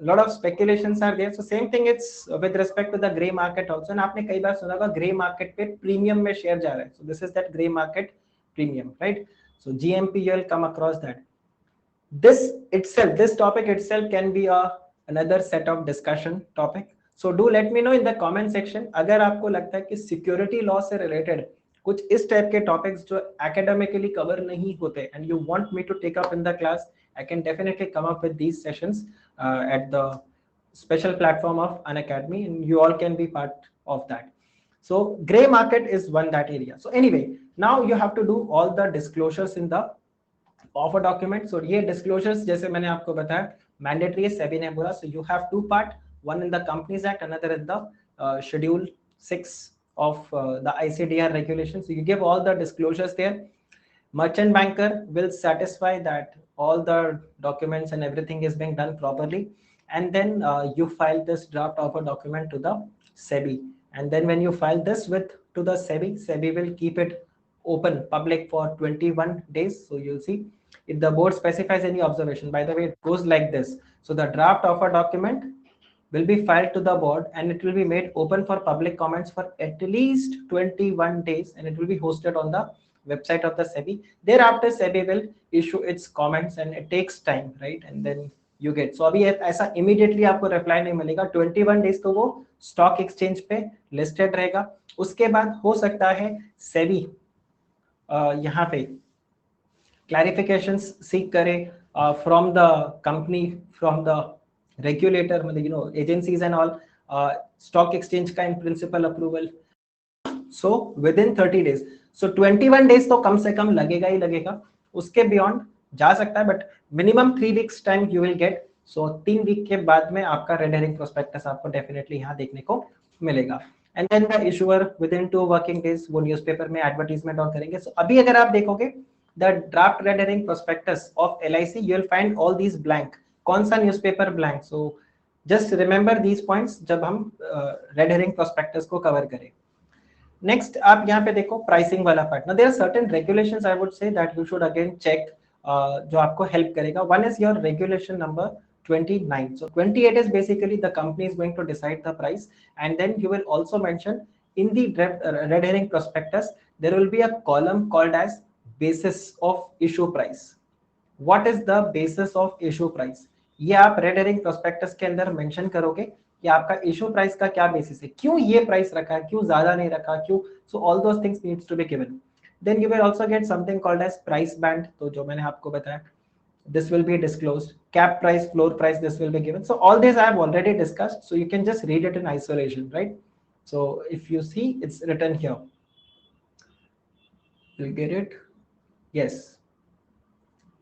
a lot of speculations are there. So same thing it's with respect to the gray market also. And आपने कई बार सुना होगा gray market पे premium में share जा रहा है. So this is that gray market premium, right? So GMP, you will come across that. This topic itself can be another set of discussion topic. So do let me know in the comment section अगर आपको लगता है कि security law से related कुछ इस type के topics जो academically cover नहीं होते and you want me to take up in the class, I can definitely come up with these sessions at the special platform of Unacademy, and you all can be part of that. So gray market is one that area. So anyway, now you have to do all the disclosures in the offer document. So ये disclosures जैसे मैंने आपको बताया mandatory है, SEBI ने बोला. So you have two part, one in the Companies Act, another in the Schedule 6 of the ICDR regulations. So you give all the disclosures there. Merchant banker will satisfy that all the documents and everything is being done properly, and then you file this draft offer document to the SEBI. And then when you file this to the SEBI will keep it open public for 21 days. So you'll see if the board specifies any observation, by the way, it goes like this. So the draft offer document will be filed to the board and it will be made open for public comments for at least 21 days and it will be hosted on the website of the SEBI. Thereafter SEBI will issue its comments and it takes time, right? And then you get, so अभी ऐसा immediately आपको reply नहीं मिलेगा, 21 days तो वो stock exchange पे listed रहेगा. उसके बाद हो सकता है SEBI यहाँ पे clarifications seek करे from the company, from the regulator, you know, agencies and all, stock exchange का in principle approval. So within 30 days, so 21 days तो कम से कम लगेगा ही लगेगा, उसके beyond जा सकता है, but minimum 3 weeks time you will get. So 3 week के बाद में आपका रेड हेरिंग प्रोस्पेक्टस आपको डेफिनेटली यहाँ देखने को मिलेगा. And then the issuer within 2 working days वो न्यूज़पेपर में एडवर्टाइजमेंट ऑन करेंगे. सो अभी अगर आप देखोगे the draft red herring prospectus of LIC, you will find all these blank. कौन सा newspaper blank? So just remember these points जब हम रेड हेरिंग प्रोस्पेक्टस को कवर करें. नेक्स्ट आप यहाँ पे देखो प्राइसिंग वाला part. Now there are certain regulations I would say that you should again check, जो आपको हेल्प करेगा. One is your regulation number 29. So 28 is basically the company is going to decide the price, and then you will also mention in the red herring prospectus there will be a column called as basis of issue price. What is the basis of issue price? ये आप red herring prospectus के अंदर mention करोगे कि आपका issue price का क्या basis है, क्यों ये price रखा है, क्यों ज्यादा नहीं रखा, क्यों. So all those things needs to be given. Then you will also get something called as price band. तो जो मैंने आपको बताया, this will be disclosed. Cap price, floor price, this will be given. So all this I have already discussed, so you can just read it in isolation, right? So if you see, it's written here. You'll get it. Yes,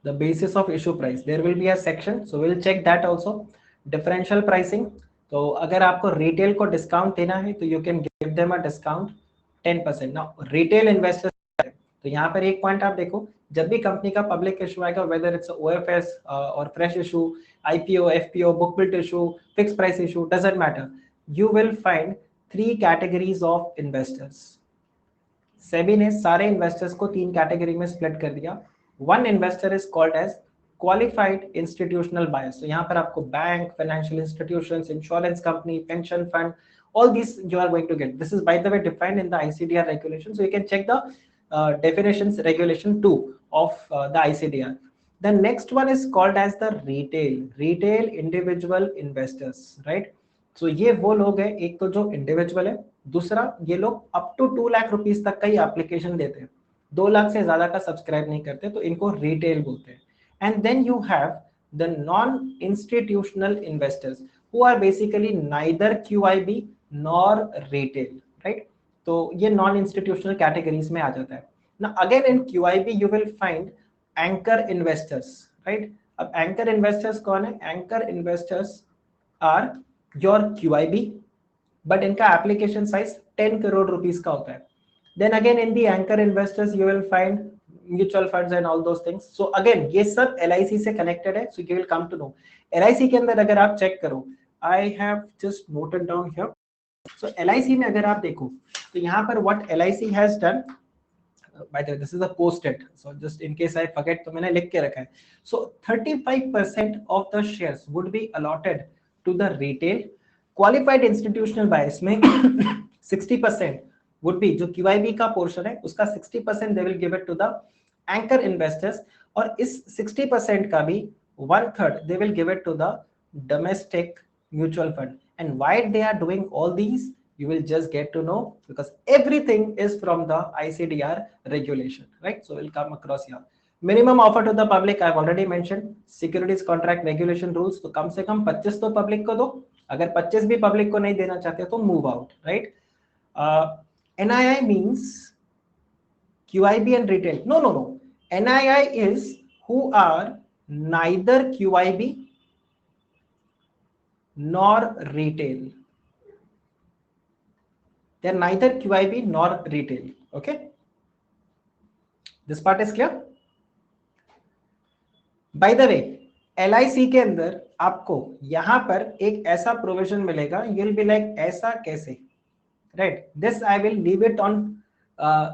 the basis of issue price. There will be a section, so we'll check that also. Differential pricing. तो अगर आपको retail को discount देना है तो you can give them a discount 10%. Now retail investors, तो यहाँ पर एक पॉइंट आप देखो, जब भी कंपनी का पब्लिक इशू आएगा, वेदर इट्स OFS और fresh issue, IPO, FPO, book build issue, fix price issue, doesn't matter, you will find 3 categories of investors. SEBI ने सारे इन्वेस्टर्स को 3 कैटेगरी में स्प्लिट कर दिया. One investor is called as qualified institutional buyers. तो यहाँ पर आपको bank, financial institutions, insurance company, pension fund, all these you are going to get. This is by the way defined in the ICDR regulation, so you can check the definitions regulation 2 of the ICDR. The next one is called as the retail individual investors, right? So ये वो लोग हैं, एक तो जो individual है, दूसरा ये लोग अप टू 2 लाख रुपीस तक का ही एप्लीकेशन देते हैं, 2 लाख से ज्यादा का सब्सक्राइब नहीं करते, तो इनको रिटेल बोलते हैं. And then you have the non institutional investors who are basically neither QIB nor retail, right? तो ये नॉन इंस्टीट्यूशनल कैटेगरीज में आ जाता है. Now again in QIB you will find anchor investors, right? अब anchor investors कौन है? Anchor investors are your QIB, but इनका application size 10 crore rupees का होता है. Then again in the anchor investors you will find mutual funds and all those things. So again ये सब LIC से connected है, so you will come to know. LIC के अंदर अगर आप check करो, I have just noted down here. So LIC में अगर आप देखो तो यहाँ पर what LIC has done, by the way this is a post-it, so just in case I forget तो मैंने लिख के रखा है. So 35% of the shares would be allotted to the retail. Qualified institutional buyers में 60% would be, जो QIB का portion है उसका 60% they will give it to the anchor investors, और इस 60% का भी 1/3 they will give it to the domestic mutual fund. And why they are doing all these, you will just get to know, because everything is from the ICDR regulation, right? So we'll come across here. Minimum offer to the public I've already mentioned. Securities contract regulation rules, तो कम से कम 25 तो public को दो, अगर 25 भी public को नहीं देना चाहते तो move out, right? NII means QIB and retail. No. NII is who are neither QIB nor retail. They are neither QIB nor retail. Okay, this part is clear. By the way, LIC के अंदर आपको यहाँ पर एक ऐसा provision मिलेगा, you'll be like ऐसा कैसे, right? This I will leave it on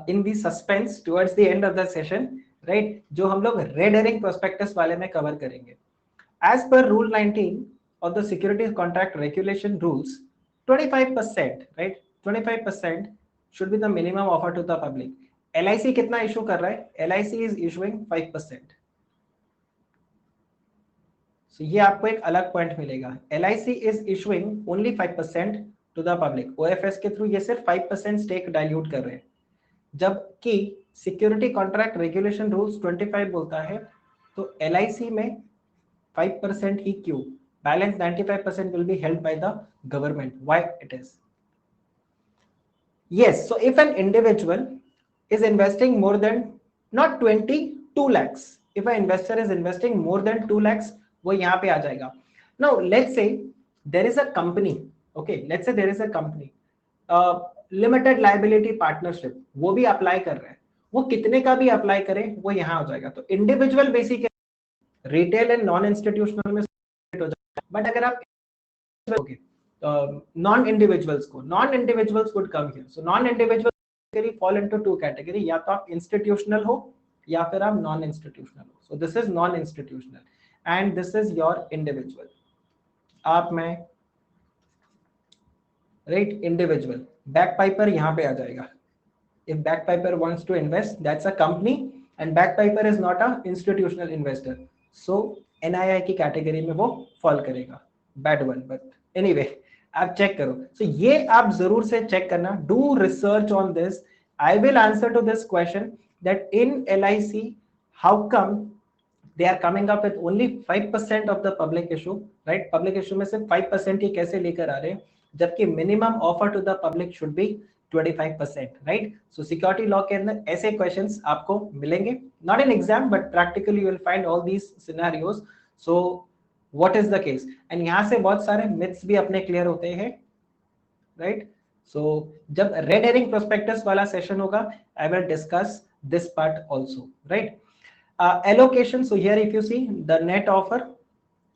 in the suspense towards the end of the session. Right, जो हम लोग रेड हेरिंग प्रोस्पेक्टस वाले में कवर करेंगे. As per Rule 19 of the Securities Contract Regulation Rules, 25%, right? 25% should be the minimum offer to the public. LIC कितना issue कर रहा है? LIC is issuing 5%. So ये आपको एक अलग पॉइंट मिलेगा. LIC is issuing only 5% to the public. OFS के थ्रू ये सिर्फ 5% स्टेक डाइल्यूट कर रहे हैं, जबकि सिक्योरिटी कॉन्ट्रैक्ट रेगुलेशन रूल्स 25 बोलता है. तो LIC में 5% ही क्यों? Balance 95% will be held by the government. Why it is? Yes, so if an individual is investing more than not 22 lakhs, if an investor is investing more than 2 lakhs, वो यहाँ पे आ जाएगा. Now let's say there is a company, okay, let's say there is a company, limited liability partnership, वो भी apply कर रहे हैं, वो कितने का भी अप्लाई करे वो यहाँ हो जाएगा. तो individual basic retail and non institutional में हो जाएगा. बट अगर आप non individuals would come here. So non individual fall into two category, या तो आप इंस्टीट्यूशनल हो या फिर आप नॉन इंस्टीट्यूशनल हो. So this is non institutional and this is your individual. आप में राइट इंडिविजुअल बैकपाइपर यहाँ पे आ जाएगा. If Bagpiper wants to invest, that's a company and Bagpiper is not a institutional investor. So NII की category में वो fall करेगा. बैड वन, बट एनीवे आप चेक करो. सो ये आप जरूर से चेक करना. Do research on this. I will answer to this question that in LIC how come they are coming up with only 5% of the public issue, right? Public issue में से 5% ही कैसे लेकर आ रहे हैं, जबकि minimum offer to the public should be 25%, right? So security law के अंदर ऐसे questions आपको मिलेंगे, not in exam but practically you will find all these scenarios. So what is the case? And यहाँ से बहुत सारे myths भी अपने clear होते हैं, right? So जब red herring prospectus वाला session होगा, I will discuss this part also, right? Allocation. So here if you see the net offer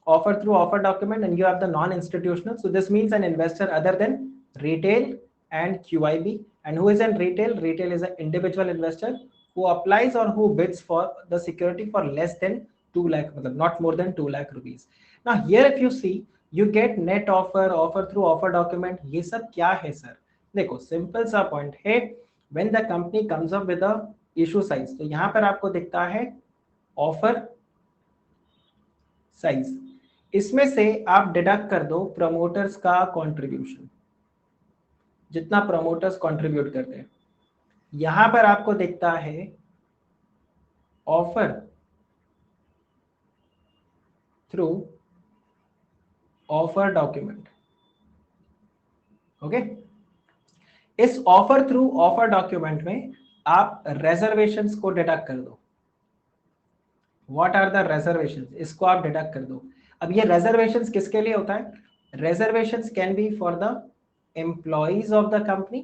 through offer document, and you have the non-institutional. So this means an investor other than retail and QIB. And who is in retail? Retail is an individual investor who applies or who bids for the security for less than 2 lakh, not more than 2 lakh rupees. Now here if you see, you get net offer, offer through offer document. ये सब क्या है sir? देखो simple सा point है. When the company comes up with a issue size, तो यहाँ पर आपको दिखता है ऑफर साइज. इसमें से आप डिडक्ट कर दो प्रमोटर्स का कंट्रीब्यूशन, जितना प्रमोटर्स कंट्रीब्यूट करते हैं. यहां पर आपको दिखता है offer through offer document. Okay, इस ऑफर थ्रू ऑफर डॉक्यूमेंट में आप रिजर्वेशंस को डिडक्ट कर दो. What are the reservations? इसको आप डिडक्ट कर दो. अब ये reservations किसके लिए होता है? Reservations can be for the employees of the company,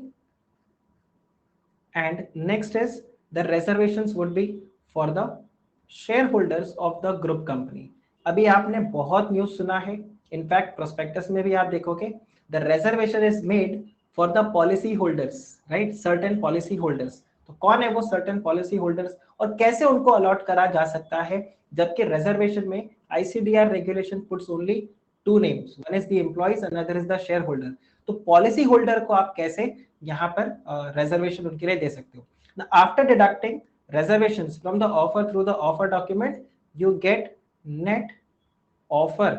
and next is the reservations would be for the shareholders of the group company. अभी आपने बहुत न्यूज सुना है, इनफैक्ट प्रोस्पेक्टस में भी आप देखोगे, the reservation is made for the policy holders, right? Certain policy holders. तो कौन है वो सर्टेन पॉलिसी होल्डर्स और कैसे उनको अलॉट करा जा सकता है, जबकि रिजर्वेशन में ICDR regulation puts only 2 names, one is the employees, another is the share holder. तो पॉलिसी होल्डर को आप कैसे यहाँ पर रिजर्वेशन उनके लिए दे सकते हो. After deducting reservations from the offer through the offer document, you get net offer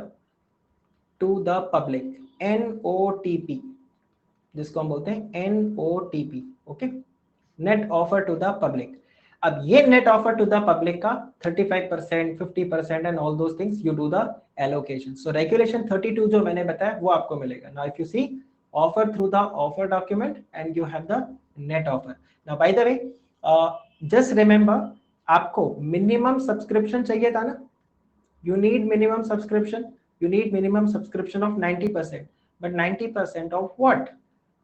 to the public, NOTP, जिसको हम बोलते हैं NOTP. Okay, net offer to the public. अब ये net offer to the public का 35%, 50% and all those things you do the allocation. So regulation 32 जो मैंने बताया वो आपको मिलेगा. Now if you see offer through the offer document and you have the net offer. Now by the way just remember, आपको minimum subscription चाहिए था ना. You need minimum subscription. You need minimum subscription of 90%, but 90% of what?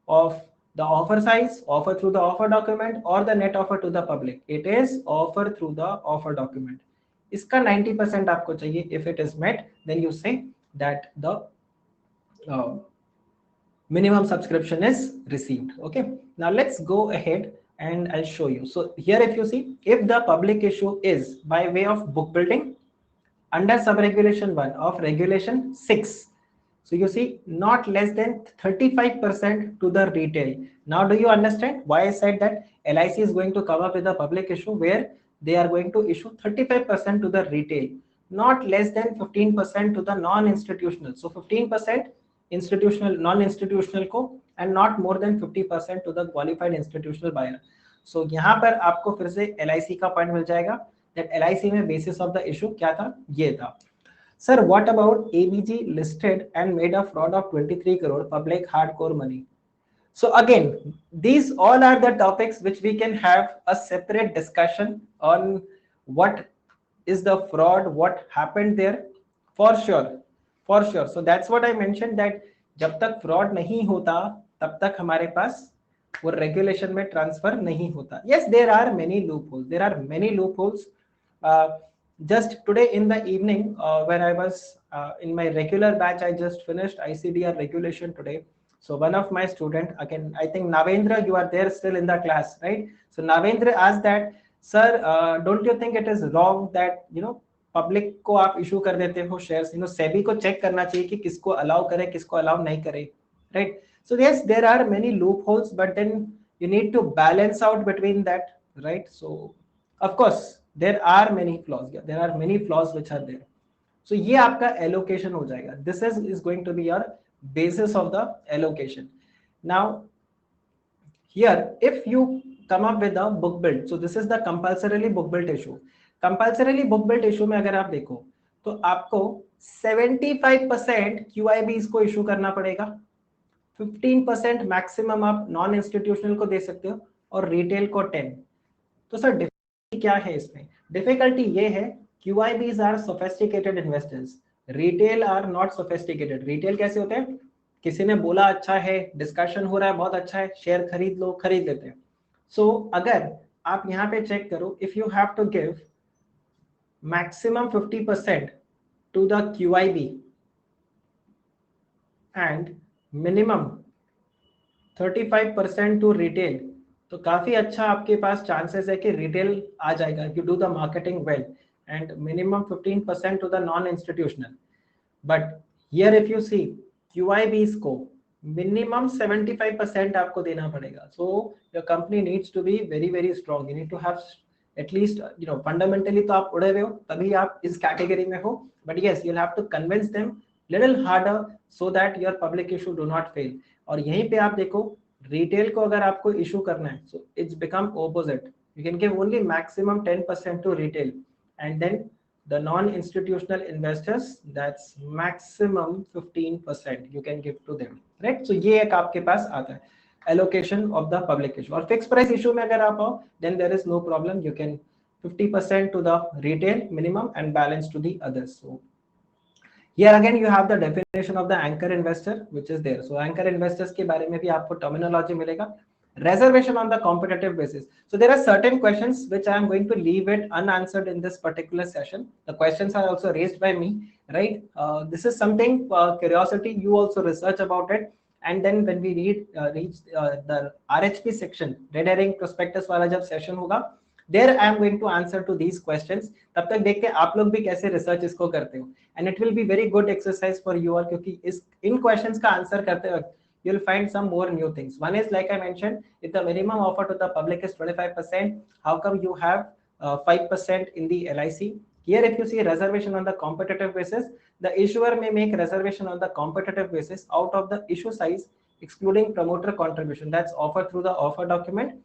Of the offer size, offer through the offer document, or the net offer to the public. It is offer through the offer document. इसका 90% आपको चाहिए. If it is met, then you say that the minimum subscription is received. Okay. Now let's go ahead. and I'll show you. So here if you see, if the public issue is by way of book building under sub-regulation 1 of regulation 6, so you see not less than 35% to the retail. Now do you understand why I said that LIC is going to come up with a public issue where they are going to issue 35% to the retail, not less than 15% to the non-institutional. So 15% institutional, non-institutional को, and not more than 50% to the qualified institutional buyer. So यहाँ पर आपको फिर से LIC का point मिल जाएगा that LIC में basis of the issue क्या था, ये था. Sir, what about ABG listed and made a fraud of 23 crore public hardcore money? So again, these all are the topics which we can have a separate discussion on what is the fraud, what happened there, for sure, for sure. So that's what I mentioned that जब तक fraud नहीं होता तब तक हमारे पास वो regulation में transfer नहीं होता. Yes, there are many loopholes. There are many loopholes. Just today in the evening, when I was in my regular batch, I just finished ICDR regulation today. So one of my student, again, I think Navendra, you are there still in the class, right? So Navendra asked that, sir, don't you think it is wrong that, you know, public को आप issue कर देते हो shares, you know, SEBI को check करना चाहिए कि किसको allow करे, किसको allow नहीं करे, right? So yes, there are many loopholes, but then you need to balance out between that, right? So of course, there are many flaws. Yeah, there are many flaws which are there. So ये आपका allocation हो जाएगा. This is going to be your basis of the allocation. Now here, if you come up with a book build, so this is the compulsorily book built issue. Compulsorily book built issue में अगर आप देखो तो आपको 75% QIBs को issue करना पड़ेगा, 15% maximum आप नॉन इंस्टीट्यूशनल को दे सकते हो और रिटेल को 10. तो सर डिफिकल्टी क्या है इसमें? डिफिकल्टी ये है QIBs are sophisticated investors, retail are not sophisticated. Retail कैसे होते हैं? किसी ने बोला अच्छा है, डिस्कशन हो रहा है, बहुत अच्छा है, शेयर खरीद लो, खरीद लेते हैं. सो अगर आप यहाँ पे चेक करो, if you have to give maximum 50% to the QIB and minimum 35% to retail, तो काफी अच्छा आपके पास चांसेस है कि रिटेल आ जाएगा. You do the marketing well and minimum 15% to the non institutional. But here if you see QIBs को minimum 75% आपको देना पड़ेगा. So your company needs to be very very strong. You need to have at least, you know, fundamentally तो आप उड़े हुए हो तभी आप इस कैटेगरी में हो. But yes, you will have to convince them little harder so that your public issue do not fail. और यहीं पे आप देखो रिटेल को अगर आपको इशू करना है, so it's become opposite. You can give only maximum 10% to retail, and then the non-institutional investors, that's maximum 15% you can give to them, right? So ये एक आपके पास आता है allocation of the public issue. और fixed price issue में अगर आप आओ, then there is no problem. You can 50% to the retail minimum and balance to the others. So here again you have the definition of the anchor investor which is there. So anchor investors के बारे में भी आपको terminology मिलेगा. Reservation on the competitive basis. So there are certain questions which I am going to leave it unanswered in this particular session. The questions are also raised by me, right? This is something curiosity. You also research about it, and then when we reach the RHP section, red herring prospectus वाला जब session होगा, there I am going to answer to these questions. तब तक देखते हैं आप लोग भी कैसे रिसर्च इसको करते हो, and it will be very good exercise for you all, क्योंकि इस इन questions का आंसर करते वक्त you will find some more new things. One is, like I mentioned, if the minimum offer to the public is 25%, how come you have 5% in the LIC? Here if you see reservation on the competitive basis, the issuer may make reservation on the competitive basis out of the issue size excluding promoter contribution, that's offered through the offer document,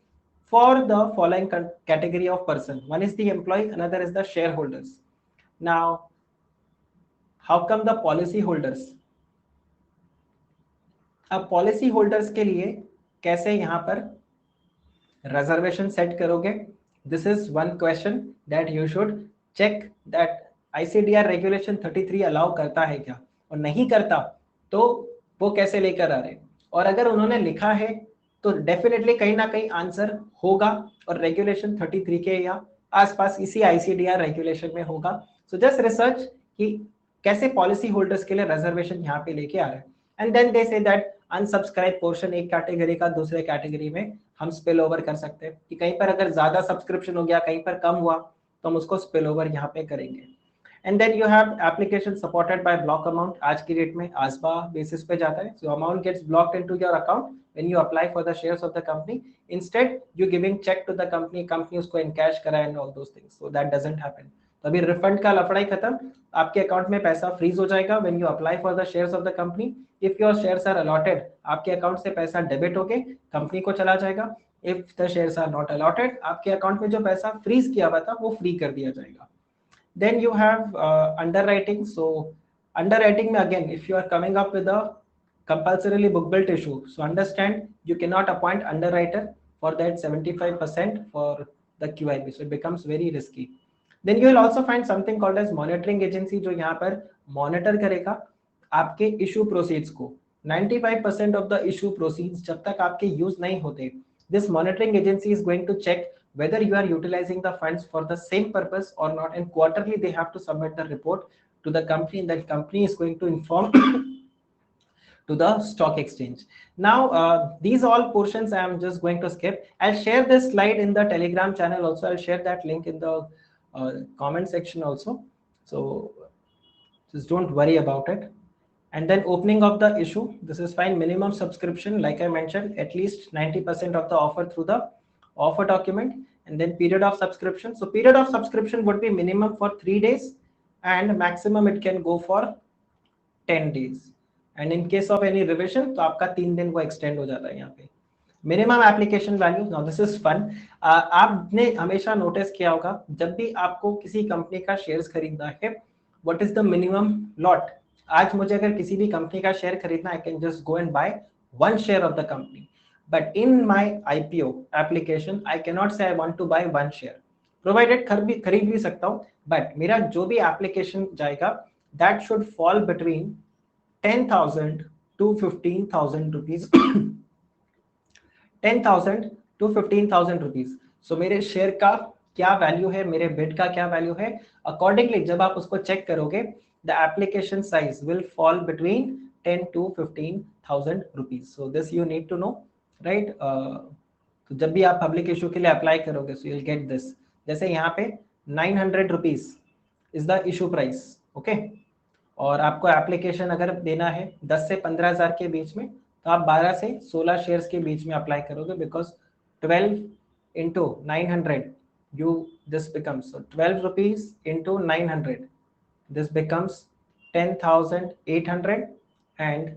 for the following category of person. One is the employee, another is the shareholders. Now how come the policy holders? अब policy holders के लिए कैसे यहाँ पर reservation set करोगे? This is one question that you should check, that ICDR रेगुलेशन 33 allow करता है क्या, और नहीं करता तो वो कैसे लेकर आ रहे हैं, और अगर उन्होंने लिखा है तो डेफिनेटली कहीं ना कहीं आंसर होगा और रेगुलेशन 33 के या आसपास इसी ICDR रेगुलेशन में होगा. सो जस्ट रिसर्च कि कैसे पॉलिसी होल्डर्स के लिए रिजर्वेशन यहाँ पे लेके आ रहे हैं, and then they say that unsubscribed portion एक कैटेगरी का दूसरे कैटेगरी में हम स्पिल ओवर कर सकते हैं कि कहीं पर अगर ज्यादा सब्सक्रिप्शन हो गया, कहीं पर कम हुआ, तो हम उसको स्पिल ओवर यहाँ पे करेंगे। And then you have application supported by block amount. आज की डेट में आसपा बेसिस पे जाता है, so amount gets blocked into your account when you apply for the shares of the company, instead you giving cheque to the company, company उसको encash कराए and all those things, so that doesn't happen. तो अभी refund का लफड़ा ही खत्म, आपके account में पैसा फ्रीज हो जाएगा when you apply for the shares of the company. If your shares are allotted, आपके अकाउंट से पैसा डेबिट होके कंपनी को चला जाएगा। If the shares are not allotted, आपके अकाउंट में जो पैसा फ्रीज किया हुआ था वो फ्री कर दिया जाएगा। Then you have underwriting. So underwriting में again, if you are coming up with a compulsorily book built issue, so understand you cannot appoint underwriter for that 75% for the QIB, so it becomes very risky. Then you will also find something called as monitoring agency, जो यहाँ पर monitor करेगा आपके issue proceeds को। 95% of the issue proceeds जब तक आपके use नहीं होते, this monitoring agency is going to check whether you are utilizing the funds for the same purpose or not, and quarterly they have to submit the report to the company, and that company is going to inform to the stock exchange. Now these all portions I am just going to skip. I'll share this slide in the Telegram channel also. I'll share that link in the comment section also, so just don't worry about it. And then opening of the issue, this is fine. Minimum subscription, like I mentioned, at least 90% of the offer through the offer document. And then period of subscription, so period of subscription would be minimum for 3 days and maximum it can go for 10 days. And in case of any revision, तो आपका 3 दिन वो extend हो जाता है यहाँ पे। Minimum application value, now this is fun. आपने हमेशा नोटिस किया होगा जब भी आपको किसी कंपनी का शेयर्स खरीदना है, what is the minimum lot. आज मुझे अगर किसी भी कंपनी का शेयर खरीदना, I can just go and buy 1 share of the company, but in my IPO application I can not say I want to buy 1 share, provided खरीद भी सकता हूं, बट मेरा जो भी एप्लीकेशन जाएगा that should fall between 10,000 to 15,000 rupees 10,000 to 15,000 rupees. So मेरे share का क्या वैल्यू है, मेरे बिड का क्या वैल्यू है, अकॉर्डिंगली जब आप उसको चेक करोगे the application size will fall between 10 to 15,000 rupees. So this you need to know, right. तो जब भी आप पब्लिक इशू के लिए अप्लाई करोगे, so you will get this. जैसे यहाँ पे 900 rupees is the issue price, okay. और आपको एप्लीकेशन अगर देना है 10 से 15,000 के बीच में, तो आप 12 से 16 शेयर्स के बीच में अप्लाई करोगे, because 12 into 900 you this becomes, so 12 rupees into 900, this becomes 10,800, and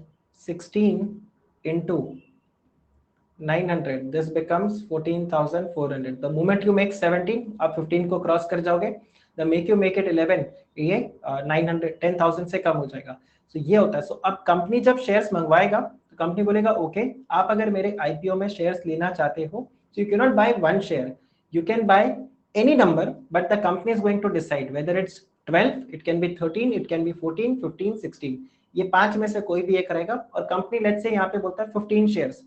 16 into 900 this becomes 14,400. the moment you make 17, आप 15 को क्रॉस कर जाओगे, the make you make it 11, ये 900 10,000 से कम हो जाएगा। so ये होता है। so अब कंपनी जब शेयर्स मंगवाएगा तो कंपनी बोलेगा ओके, आप अगर मेरे आईपीओ में शेयर्स लेना चाहते हो, so you cannot buy 1 share, you can buy any number, but the company is going to decide whether it's 12, it can be 13, it can be 14, 15, 16, ये 5 में से कोई भी एक रहेगा। और कंपनी लेट्स से यहाँ पे बोलता है 15 shares,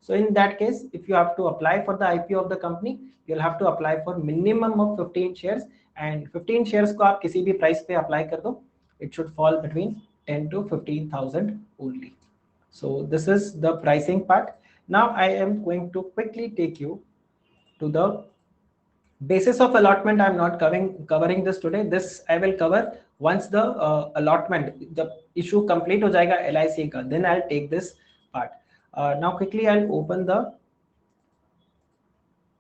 so in that case if you have to apply for the IPO of the company, you'll have to apply for minimum of 15 shares, and 15 shares को आप किसी भी प्राइस पे अप्लाई कर दो, it should fall between 10 to 15,000 only. So this is the pricing part. Now I am going to quickly take you to the basis of allotment. I am not covering this today. This I will cover once the allotment, the issue complete हो जाएगा LIC का, then I'll take this part. Now quickly I'll open the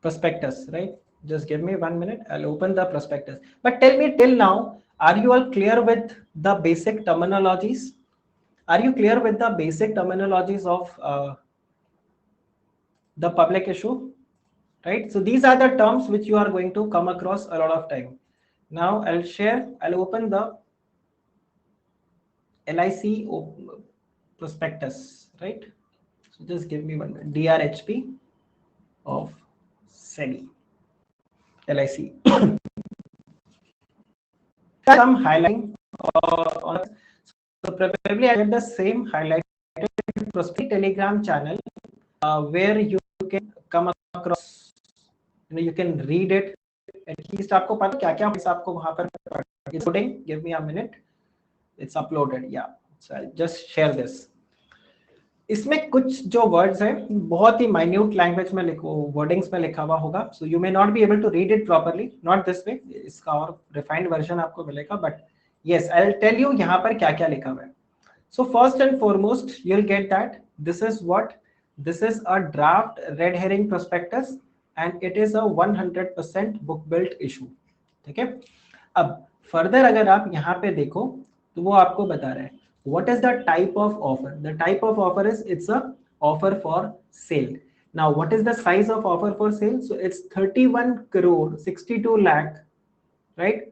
prospectus, right? Just give me 1 minute. I'll open the prospectus. But tell me till now, are you all clear with the basic terminologies? Are you clear with the basic terminologies of the public issue, right? So these are the terms which you are going to come across a lot of time. Now I'll open the LIC prospectus, right? So just give me 1 minute. DRHP of SEBI LIC. Some highlighting on, so probably I did the same highlighted prospect Telegram channel where you can come across, you can read it, at least आपको पता क्या क्या आपको वहां पर it's loading. Give me a minute, it's uploaded, yeah. So I'll just share this. इसमें कुछ जो वर्ड्स हैं बहुत ही माइन्यूट लैंग्वेज में लिखो, वर्डिंग्स में लिखा हुआ होगा, so you may not be able to read it properly, not this way, इसका और रिफाइंड वर्जन आपको मिलेगा, but yes I will tell you यहाँ पर क्या क्या लिखा हुआ है. So first and foremost, you'll get that this is what, this is a draft red herring prospectus and it is a 100% book built issue. ठीक है. अब further अगर आप यहाँ पे देखो तो वो आपको बता रहा है what is the type of offer. The type of offer is it's a offer for sale. Now what is the size of offer for sale? So it's 31 crore 62 lakh, right?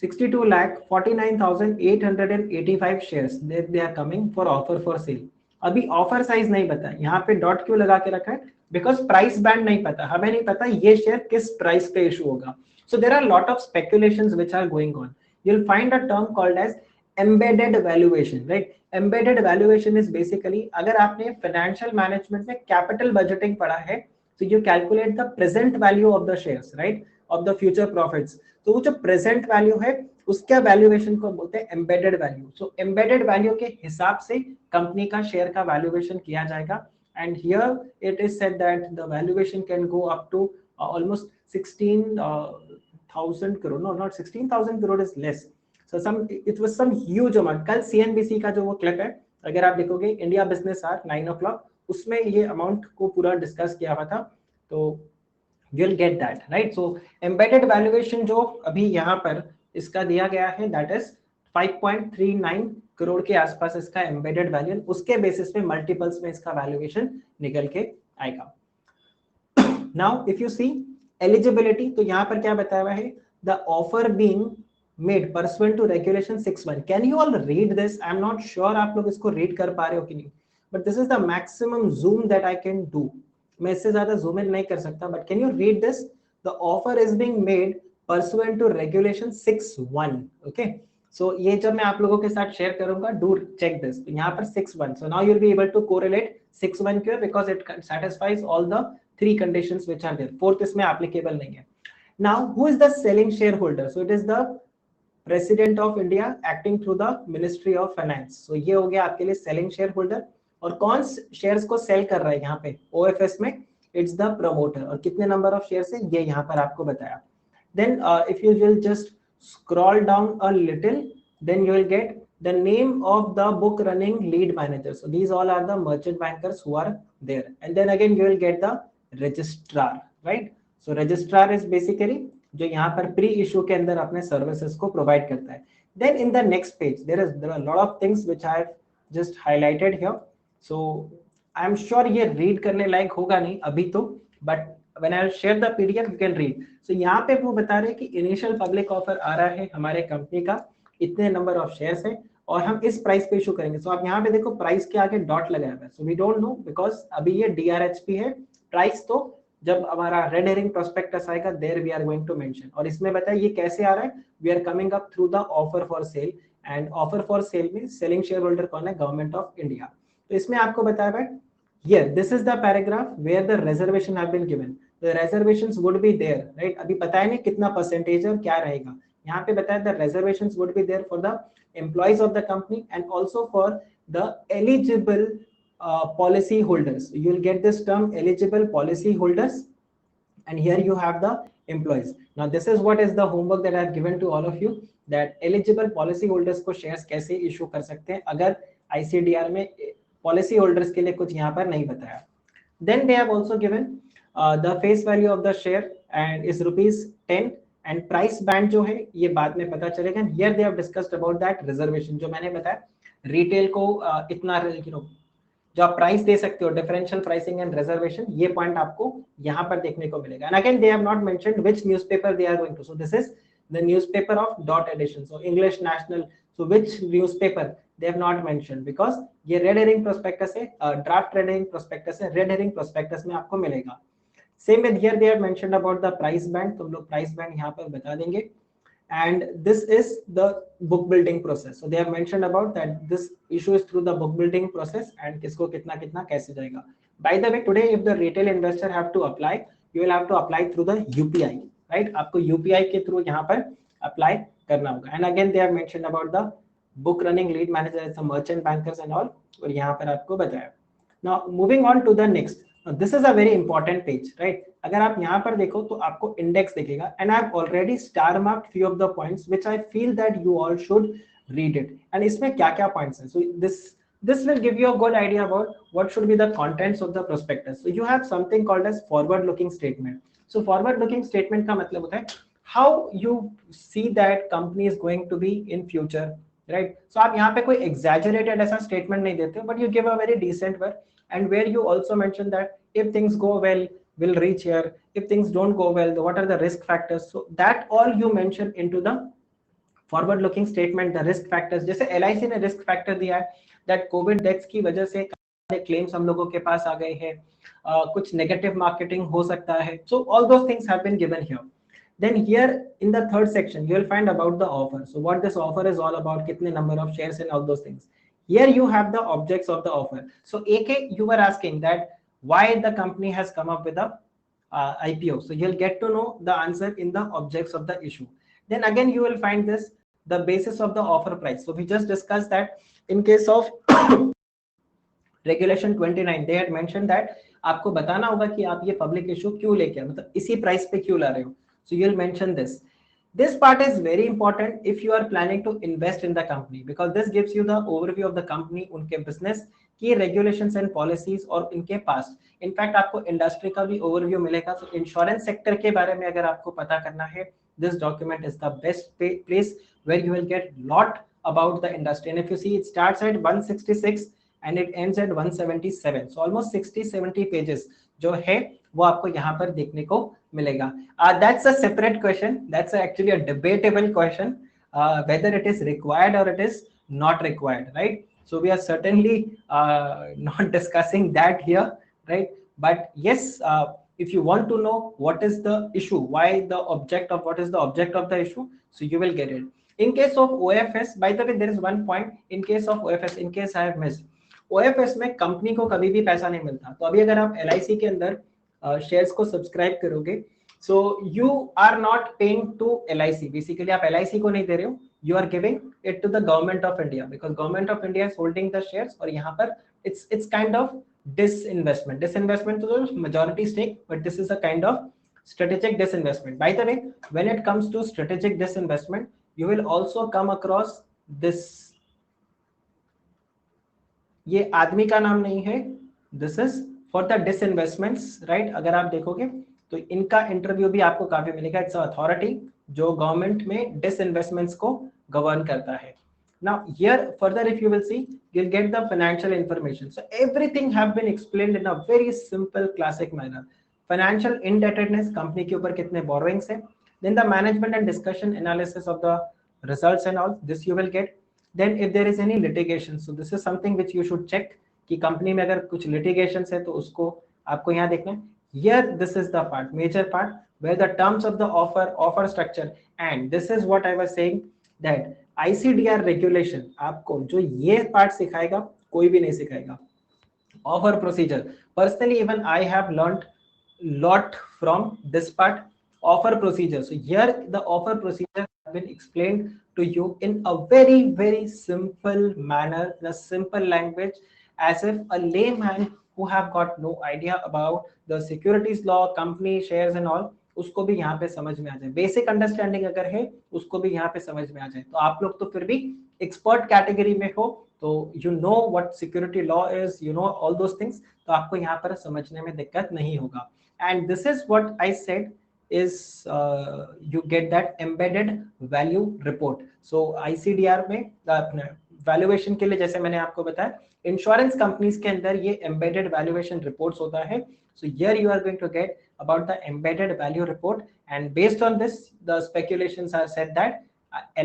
62 lakh 49,885 shares they are coming for offer for sale. अभी offer size नहीं पता, यहाँ पे dot क्यों लगा के रखा है? बिकॉज प्राइस बैंड नहीं पता, हमें नहीं पता ये शेयर किस प्राइस पे इशू होगा. So there are lot of speculations which are going on. You will find a term called as embedded valuation, right? Embedded valuation is basically, अगर आपने फाइनेंशियल मैनेजमेंट में कैपिटल बजटिंग पढ़ा है, so you calculate the present value of the shares, right, of the future profits. तो वो जो present value है उसका वैल्यूएशन को बोलते हैं एम्बेडेड वैल्यू. सो एम्बेडेड वैल्यू के हिसाब से कंपनी का शेयर का वैल्यूएशन किया जाएगा. And here it is said that the valuation can go up to almost 16,000 crore. No, not 16,000 crore, is less. So some it was some huge amount. कल CNBC का जो वो क्लिप है, अगर आप देखोगे इंडिया बिजनेस आवर 9 o'clock, उसमें ये अमाउंट को पूरा डिस्कस किया हुआ था. तो you'll get that, right? So embedded valuation जो अभी यहाँ पर इसका दिया गया है, that is 5.39 करोड़ के आसपास इसका embedded value, उसके बेसिस पे मल्टीपल्स में इसका वैल्यूएशन निकल के आएगा. Now if you see eligibility, तो यहाँ पर क्या बताया हुआ है? The offer being made pursuant to regulation 6(1). Can you all read this? I'm not sure आप लोग इसको read कर पा रहे हो कि नहीं, but this is the maximum zoom that I can do. मैं इससे ज्यादा जूम इन नहीं कर सकता, but can you read this? The offer is being made pursuant to regulation 6(1). Okay, so ये जब मैं आप लोगों के साथ शेयर करूंगा, डू चेक दिस. तो यहाँ पर 6(1). So now you will be able to correlate 6(1) क्यों? Because it satisfies all the 3 conditions which are there. Fourth इसमें एप्लीकेबल नहीं है. Now who is the selling share holder? So it is the president of India acting through the ministry of finance. सो ये हो गया आपके लिए selling share holder. और कौन शेयर्स को सेल कर रहा है यहाँ पे ओएफएस में? It's the promoter. और कितने नंबर ऑफ शेयर्स है ये यहाँ पर आपको बताया. Then if you will just scroll down a little, then you will get the name of the book running lead manager. So these all are the merchant bankers who are there. And then again you will get the registrar, right? So registrar is basically जो यहाँ पर pre issue के अंदर अपने services को provide करता है. Then in the next page there are lot of things which I have just highlighted here. So I'm sure ये read करने लायक होगा नहीं अभी तो, but when I share the PDF you can read. So यहाँ पे वो बता रहे हैं कि initial public offer आ रहा है हमारे कंपनी का, इतने नंबर ऑफ शेयर्स है और हम इस प्राइस पे इशू करेंगे. So आप यहाँ पे देखो प्राइस के आगे डॉट लगाया हुआ है. So we don't know because अभी ये DRHP है. प्राइस तो जब हमारा रेड हेरिंग प्रोस्पेक्टस आएगा there we are going to mention. और इसमें बताया ये कैसे आ रहा है? We are coming up through the offer for sale, and offer for sale में सेलिंग शेयर होल्डर कौन है? Government of India. तो इसमें आपको बताया है here this is the paragraph where the reservation have been given. The reservations would be there, right? अभी पता है नहीं कितना परसेंटेज और क्या रहेगा. यहाँ पे बताया the reservations would be there for the employees of the company and also for the eligible policy holders. You will get this term eligible policy holders, and here you have the employees. Now this is what is the homework that I have given to all of you, that eligible policy holders को shares कैसे issue कर सकते हैं अगर ICDR में policy holders के लिए कुछ यहाँ पर नहीं बताया. Then they have also given the face value of the share and is ₹10 and price band जो है ये बाद में पता चलेगा. Here they have discussed about that reservation जो मैंने बताया. रिटेल को इतना जो आप प्राइस दे सकते हो, डिफरेंशियल प्राइसिंग एंड रिजर्वेशन, ये पॉइंट आपको यहाँ पर देखने को मिलेगा. And again they have not mentioned which newspaper they are going to. So this is the newspaper of dot edition, so English national. So which newspaper they have not mentioned because ये red herring prospectus है, draft red herring prospectus है. Red herring prospectus में आपको मिलेगा. Same with here they have mentioned about the price band. तुम लोग price band यहाँ पर बता देंगे. And this is the book building process. So they have mentioned about that this issue is through the book building process and किसको कितना कितना कैसे जाएगा. By the way today if the retail investor have to apply, you will have to apply through the UPI, right? आपको UPI के through यहाँ पर apply करना होगा. And again they have mentioned about the book running lead manager, some merchant bankers and all, और यहाँ पर आपको बताया. Now moving on to the next. This is a very important page, right? अगर आप यहाँ पर देखो तो आपको index दिखेगा, and I've already star marked few of the points which I feel that you all should read it. And इसमें क्या क्या points हैं? So this will give you a good idea about what should be the contents of the prospectus. So you have something called as forward looking statement. So forward looking statement का मतलब होता है how you see that company is going to be in future, right? So आप यहाँ पे कोई exaggerated ऐसा statement नहीं देते, but you give a very decent one, and where you also mention that if things go well, we'll reach here. If things don't go well, what are the risk factors? So that all you mention into the forward looking statement, the risk factors. जैसे LIC ने risk factor दिया है that Covid deaths की वजह से claims हम लोगों के पास आ गए हैं, कुछ नेगेटिव मार्केटिंग हो सकता है. So all those things have been given here. Then here in the third section you will find about the offer. So what this offer is all about, kitne number of shares and all those things. Here you have the objects of the offer. So AK, you were asking that why the company has come up with a IPO. So you'll get to know the answer in the objects of the issue. Then again you will find this, the basis of the offer price. So we just discussed that in case of regulation 29 they had mention that आपको बताना होगा कि आप ये public issue क्यों लेके आए, मतलब इसी प्राइस पे क्यों ला रहे हो. सो you will mention this part is very important if you are planning to invest in the company, because this gives you the overview of the company, उनके business की regulations and policies और इनके past. In fact आपको industry का भी overview मिलेगा. So insurance sector के बारे में अगर आपको पता करना है, this document is the best place where you will get lot about the industry. And if you see, it starts at 166 and it ends at 177. So almost 60-70 pages जो है वो आपको यहाँ पर देखने को मिलेगा. That's a separate question. That's actually a debatable question, whether it is required or it is not required, right? So we are certainly not discussing that here, right? But yes, if you want to know what is the issue, why the object of what is the object of the issue, so you will get it. In case of OFS, by the way, there is one point in case of OFS, in case I have missed. OFS में company को कभी भी पैसा नहीं मिलता. तो अभी अगर आप LIC के अंदर शेयर्स को सब्सक्राइब करोगे, so you are not paying to LIC. Basically आप LIC को नहीं दे रहे हो, you are giving it to the government of India, because government of India is holding the shares. और यहाँ पर it's kind of disinvestment to the majority stake, but this is a kind of strategic disinvestment. By the way, when it comes to strategic disinvestment, you will also come across this. ये आदमी का नाम नहीं है, this is for the disinvestments, right? अगर आप देखोगे तो इनका इंटरव्यू भी आपको काफी मिलेगा. इट्स अथॉरिटी जो गवर्नमेंट में डिसइन्वेस्टमेंट्स को गवर्न करता है. Now here further if you will see, you'll get the financial information. So everything have been explained in a very simple classic manner. Financial indebtedness, company के ऊपर कितने borrowings है. Then the management and discussion analysis of the results and all, this you will get. Then if there is any litigation, so this is something which you should check कि company में अगर कुछ litigations है तो उसको आपको यहाँ देखना है. Here this is the part, major part, where the terms of the offer structure, and this is what I was saying that ICDR regulation आपको जो ये पार्ट सिखाएगा कोई भी नहीं सिखाएगा. Offer procedure, personally even I have learned lot from this part, offer procedure. So here the offer procedure has been explained to you in a very simple manner, in a simple language, as if a layman who have got no idea about the securities law, company shares and all, उसको भी यहाँ पे समझ में आ जाए. Basic understanding अगर है उसको भी यहाँ पे समझ में आ जाए. तो आप लोग तो फिर भी एक्सपर्ट कैटेगरी में हो, तो you know what security law is, you know all those things, तो आपको यहाँ पर समझने में दिक्कत नहीं होगा. And this is what I said is you get that embedded value report. So ICDR में वैल्यूएशन के लिए जैसे मैंने आपको बताया, इंश्योरेंस कंपनीज के अंदर ये embedded valuation reports होता है. So here you are going to get about the embedded value report, and based on this the speculations are said that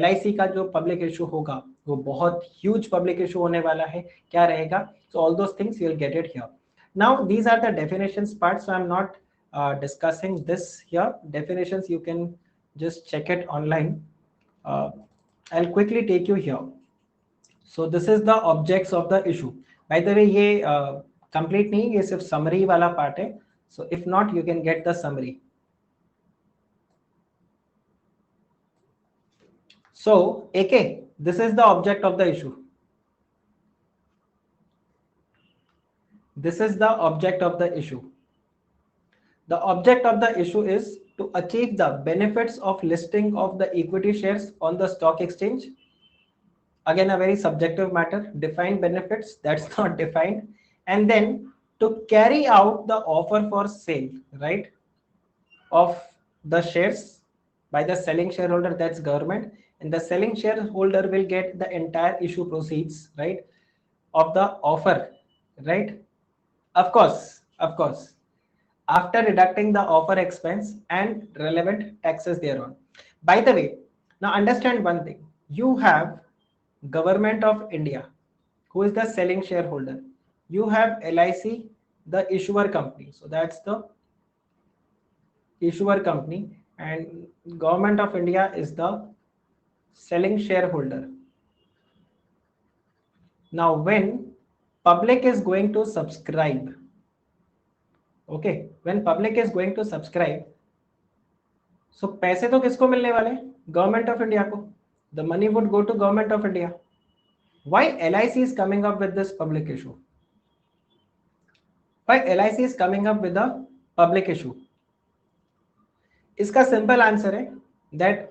LIC का जो पब्लिक इशू होगा वो बहुत huge पब्लिक इशू होने वाला है. क्या रहेगा? So all those things you will get it here. Now these are the definitions part, so I'm not discussing this here. Definitions you can just check it online. I'll quickly take you here. So this is the objects of the issue. By the way, ये complete नहीं, ये सिर्फ summary वाला part है. So if not, you can get the summary. So AK, this is the object of the issue. this is the object of the issue. The object of the issue is to achieve the benefits of listing of the equity shares on the stock exchange. Again, a very subjective matter. Define benefits, that's not defined. And then to carry out the offer for sale, right, of the shares by the selling shareholder, that's government, and the selling shareholder will get the entire issue proceeds, right, of the offer, right? Of course, after deducting the offer expense and relevant taxes thereon. By the way, now understand one thing. You have Government of India, who is the selling shareholder. You have LIC, the issuer company. So that's the issuer company, and Government of India is the selling shareholder. Now, when public is going to subscribe, okay, when public is going to subscribe, so पैसे तो किसको मिलने वाले? Government of India को. The money would go to government of India. Why LIC is coming up with this public issue? Why LIC is coming up with a public issue? इसका simple answer है that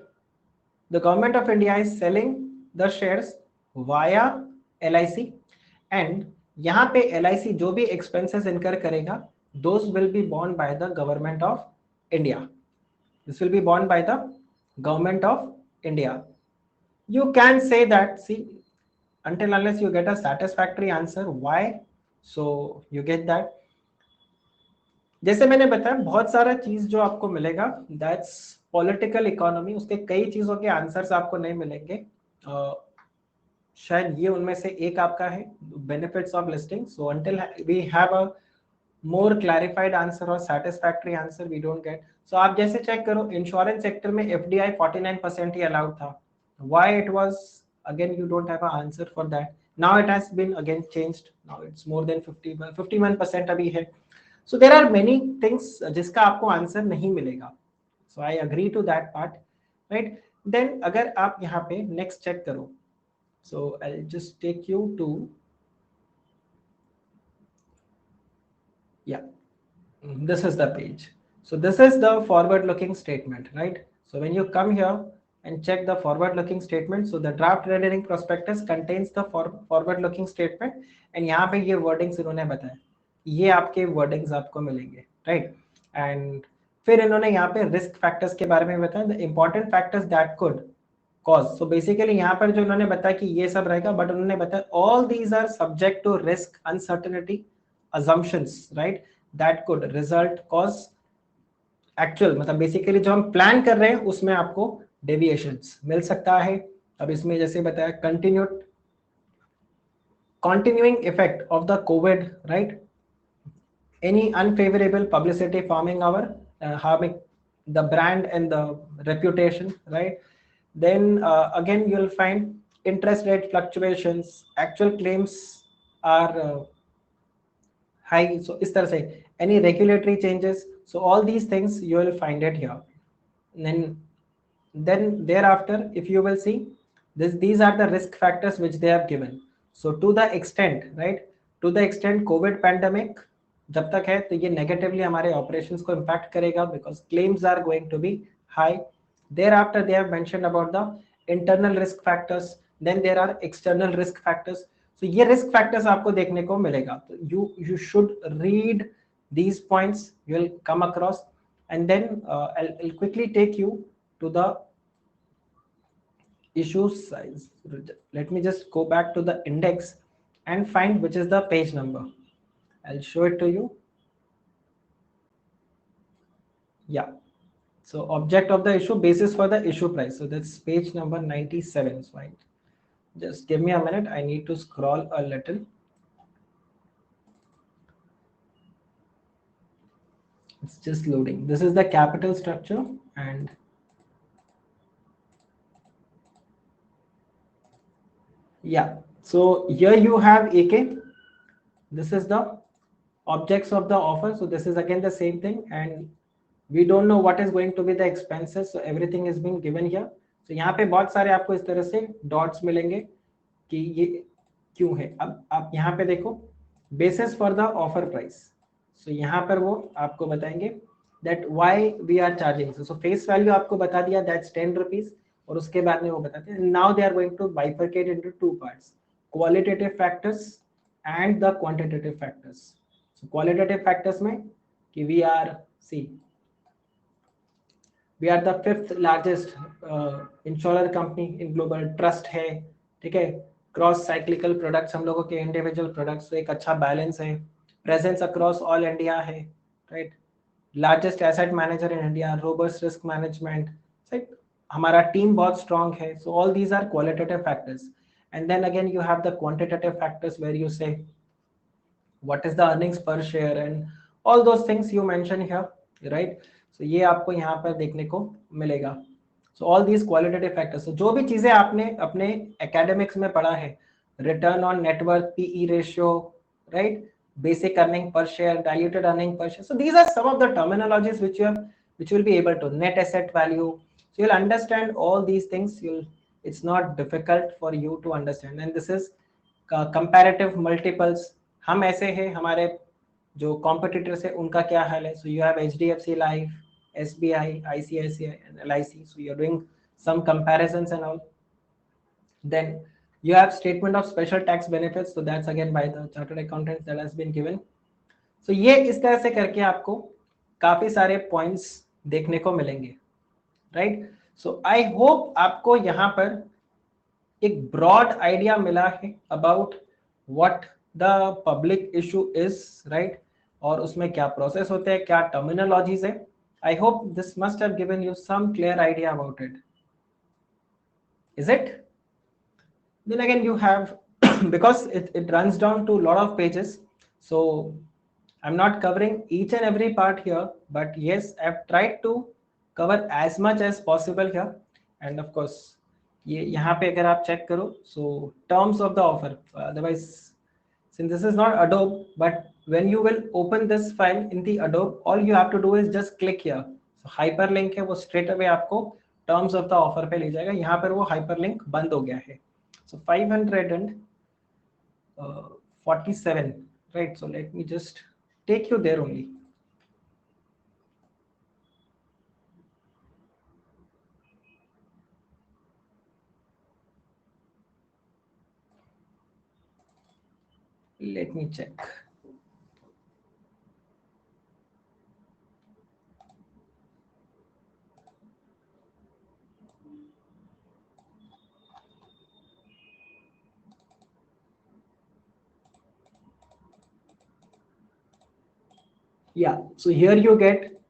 the government of India is selling the shares via LIC, and यहाँ पे LIC जो भी expenses incur करेगा, those will be borne by the government of India. This will be borne by the government of India. You can say that, see, until unless you get a satisfactory answer why, so you get that. जैसे मैंने बताया, बहुत सारा चीज जो आपको मिलेगा, that's political economy, उसके कई चीजों के आंसर्स आपको नहीं मिलेंगे. शायद ये उनमें से एक आपका है, benefits of listing. So until we have a more clarified answer और satisfactory answer we don't get. So आप जैसे चेक करो, इंश्योरेंस सेक्टर में FDI 49% ही अलाउड था. Why it was, again you don't have a answer for that. Now it has been again changed, now it's more than 51% अभी है. So there are many things जिसका आपको answer नहीं मिलेगा. So I agree to that part, right. Then अगर आप यहाँ पे नेक्स्ट चेक करो, so I will just take you to, yeah, this is the page. So this is the forward looking statement, right? So when you come here and check the forward looking statement, so the draft rendering prospectus contains the forward looking statement, and यहाँ पे ये wordings इन्होंने बताया, ये आपके wordings आपको मिलेंगे, right? And फिर इन्होंने यहाँ पे risk factors के बारे में बताया, the important factors that could cause. So basically यहाँ पर जो इन्होंने बताया कि ये सब रहेगा, but उन्होंने बताया all these are subject to risk, uncertainty, assumptions, right, that could result, cause actual, मतलब बेसिकली जो हम प्लान कर रहे हैं उसमें आपको डेविएशंस मिल सकता है. अब इसमें जैसे बताया, continuing effect of the COVID, right, any unfavorable publicity forming our harming the brand and the reputation, right. Then again you'll find interest rate fluctuations, actual claims are high. So is there say any regulatory changes? So all these things you will find it here. And then thereafter, if you will see this, these are the risk factors which they have given. So to the extent, right, to the extent COVID pandemic जब तक है तो ये negatively हमारे operations को impact करेगा, because claims are going to be high. Thereafter they have mentioned about the internal risk factors, then there are external risk factors. So ये risk factors आपको देखने को मिलेगा. You should read these points, you will come across, and then I'll quickly take you to the issue size. Let me just go back to the index and find which is the page number. I'll show it to you. Yeah. So object of the issue, basis for the issue price. So that's page number 97. So just give me a minute. I need to scroll a little. It's just loading. This is the capital structure, and yeah. So here you have AK. This is the objects of the offer. So this is again the same thing, and we don't know what is going to be the expenses. So everything is being given here. So यहाँ पे बहुत सारे आपको इस तरह से dots मिलेंगे कि ये क्यों है. अब आप यहाँ पे देखो, basis for the offer price. So यहाँ पर वो आपको बताएंगे that why we are charging. So face value आपको बता दिया दैट्स 10 रुपीज, और उसके बाद में वो बताते हैं now they are going to bifurcate into two parts, qualitative factors and the quantitative factors. So qualitative factors में कि we are the fifth largest insurer company in global, trust है, ठीक है, क्रॉस साइक्लिकल प्रोडक्ट्स हम लोगों के individual products, तो एक अच्छा बैलेंस है, प्रेजेंस अक्रॉस ऑल इंडिया है, right, largest asset manager in India, robust risk management, right, हमारा टीम बहुत स्ट्रांग है। So all these are qualitative factors, and then again you have the quantitative factors where you say what is the earnings per share and all those things you mention here, right? So ये आपको यहाँ पर देखने को मिलेगा। So all these qualitative factors, so जो भी चीजें आपने अपने academics में पढ़ा है, return on net worth, PE ratio, right, basic earning per share, diluted earning per share, so these are some of the terminologies which you will be able to, net asset value, so you'll understand all these things. It's not difficult for you to understand, and this is comparative multiples। हम ऐसे हैं, हमारे जो competitors है उनका क्या हाल है। So you have HDFC life, SBI, ICICI and LIC, so you're doing some comparisons and all. Then you have statement of special tax benefits, so that's again by the chartered accountants that has been given. So ये इस तरह से करके आपको काफी सारे points देखने को मिलेंगे, राइट। सो आई होप आपको यहाँ पर एक ब्रॉड आइडिया मिला है about what the public issue is, right, और उसमें क्या प्रोसेस होते हैं, क्या टर्मिनोलॉजीज है। I hope this must have given you some clear idea about it, is it? Then again you have because it runs down to a lot of pages, so I'm not covering each and every part here, but yes, I've tried to cover as much as possible here. And of course ये यहाँ पे अगर आप check करो, so terms of the offer, otherwise since this is not Adobe, but when you will open this file in the Adobe, all you have to do is just click here, so hyperlink है वो straight away आपको terms of the offer पे ले जाएगा। यहाँ पर वो hyperlink बंद हो गया है। So 547, right? So let me just take you there only. Let me check. Yeah, so here you get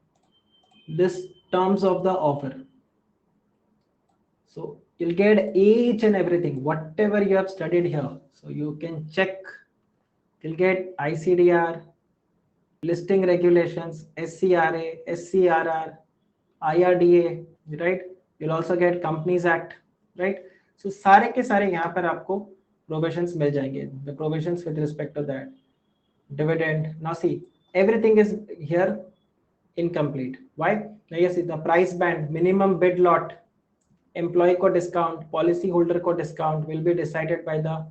this terms of the offer. So you'll get each and everything, whatever you have studied here. So you can check, you'll get ICDR, listing regulations, SCRA, SCRR, IRDA, right? You'll also get Companies Act, right? So सारे के सारे यहाँ पर आपको provisions मिल जाएंगे, the provisions with respect to that, dividend. Now see, everything is here incomplete. Why? Now you see the price band, minimum bid lot, employee को discount, policy holder को discount will be decided by the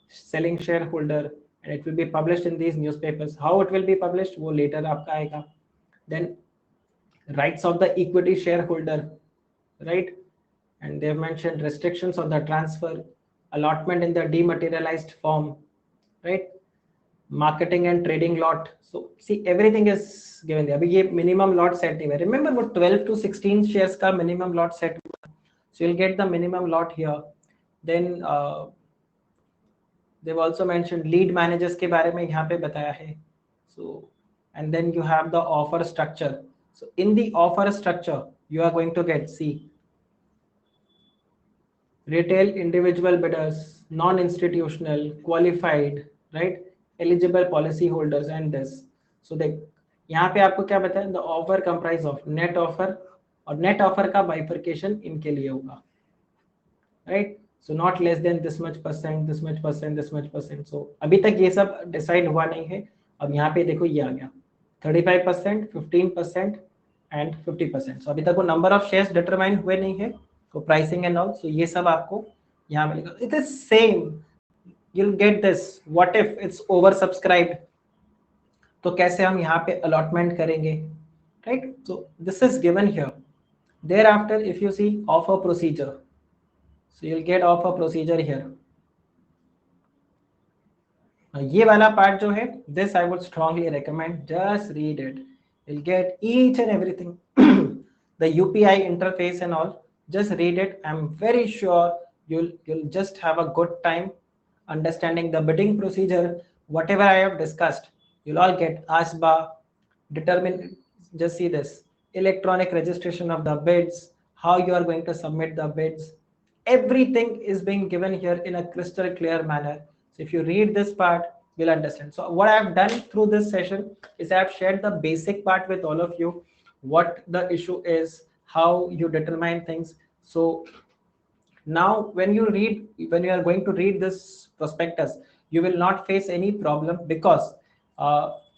selling shareholder, and it will be published in these newspapers. How it will be published वो later आपका आएगा. Then rights of the equity shareholder, right, and they've mentioned restrictions on the transfer, allotment in the dematerialized form, right, marketing and trading lot. So see everything is given there. अभी ये minimum lot set नहीं है, remember वो 12 to 16 shares का minimum lot set हुआ, so you'll get the minimum lot here. Then they've also mentioned lead managers के बारे में यहाँ पे बताया है. So and then you have the offer structure. So in the offer structure you are going to get, see, retail individual bidders, non-institutional, qualified, right, eligible policy holders and this. So देख यहाँ पे आपको क्या बताया, the offer comprise of net offer, और net offer का bifurcation इनके लिए होगा, right? So not less than this much percent, this much percent, this much percent. So अभी तक ये सब डिसाइड हुआ नहीं है। अब यहाँ पे देखो ये आ गया 35%, 15% एंड 50%. सो अभी तक वो नंबर ऑफ शेयर्स डिटरमाइन हुए नहीं है, तो प्राइसिंग एंड ऑल, सो ये सब आपको यहाँ मिलेगा। It is same you'll get this. What if it's oversubscribed? तो कैसे हम यहाँ पे allotment करेंगे, right? So this is given here. Thereafter, if you see offer procedure, so you'll get offer procedure here. ये वाला part जो है, this I would strongly recommend, just read it. You'll get each and everything, the UPI interface and all. Just read it. I'm very sure you'll just have a good time understanding the bidding procedure. Whatever I have discussed, you'll all get ASBA, determine. Just see this electronic registration of the bids, how you are going to submit the bids. Everything is being given here in a crystal clear manner. So if you read this part, you'll understand. So what I have done through this session is I have shared the basic part with all of you, what the issue is, how you determine things. So now when you are going to read this prospectus, you will not face any problem because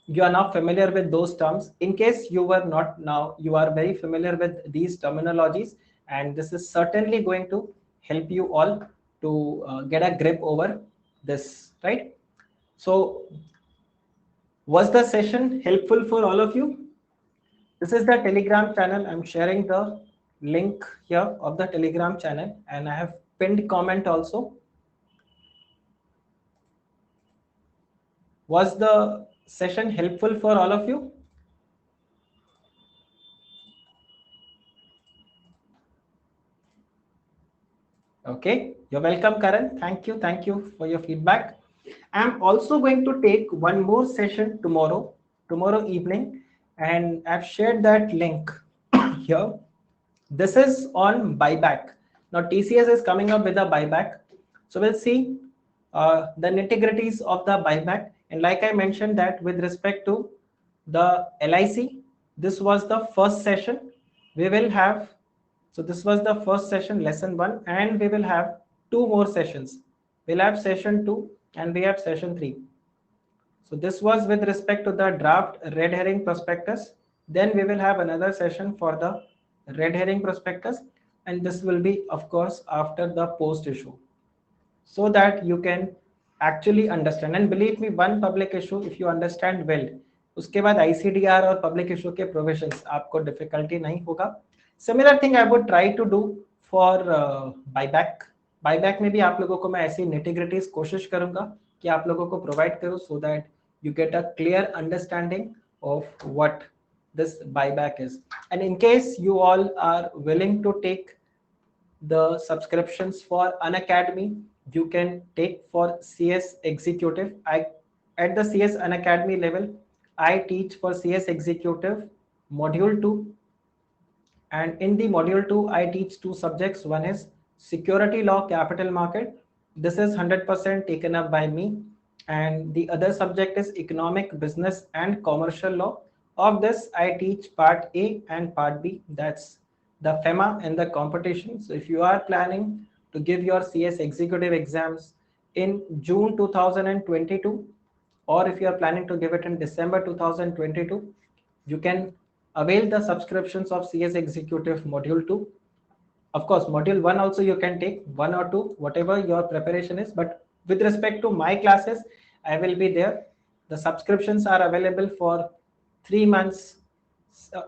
you are now familiar with those terms. In case you were not, now you are very familiar with these terminologies, and this is certainly going to help you all to get a grip over this, right? So was the session helpful for all of you? This is the Telegram channel. I'm sharing the link here of the Telegram channel, and I have pinned comment also. Was the session helpful for all of you? Okay, you're welcome, Karan. Thank you for your feedback. I'm also going to take one more session tomorrow evening, and I've shared that link here. This is on buyback. Now TCS is coming up with a buyback, so we'll see the nitty-gritties of the buyback. And like I mentioned that with respect to the LIC, this was the first session. We will have, so this was the first session, lesson 1, and we will have 2 more sessions. We'll have session 2 and we have session 3. So this was with respect to the draft red herring prospectus. Then we will have another session for the red herring prospectus, and this will be of course after the post issue, so that you can actually understand. And believe me, one public issue if you understand well, उसके बाद ICDR और public issue के provisions आपको difficulty नहीं होगा. Similar thing I would try to do for buyback. Buyback में भी आप लोगों को मैं ऐसी nitty-gritties कोशिश करूंगा कि आप लोगों को provide करूं, so that you get a clear understanding of what this buyback is. And in case you all are willing to take the subscriptions for Unacademy, you can take for CS Executive. At the CS Unacademy level, I teach for CS Executive Module 2. And in the Module 2, I teach 2 subjects. One is Security Law, Capital Market. This is 100% taken up by me. And the other subject is Economic, Business and Commercial Law. Of this, I teach Part A and Part B. That's the FEMA and the competition. So if you are planning to give your CS executive exams in June 2022, or if you are planning to give it in December 2022, you can avail the subscriptions of CS executive module 2. Of course, module 1 also you can take 1 or 2, whatever your preparation is. But with respect to my classes, I will be there. The subscriptions are available for 3 months,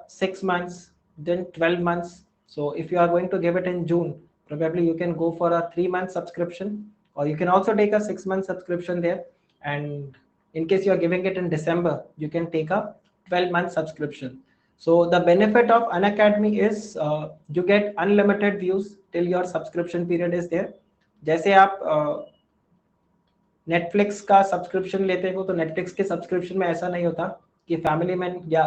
6 months, then 12 months. So if you are going to give it in June, probably you can go for a 3-month subscription, or you can also take a 6-month subscription there. And in case you are giving it in December, you can take a 12-month subscription. So the benefit of Unacademy is you get unlimited views till your subscription period is there. जैसे आप Netflix का subscription लेते हो, तो Netflix के subscription में ऐसा नहीं होता कि फैमिली मैन या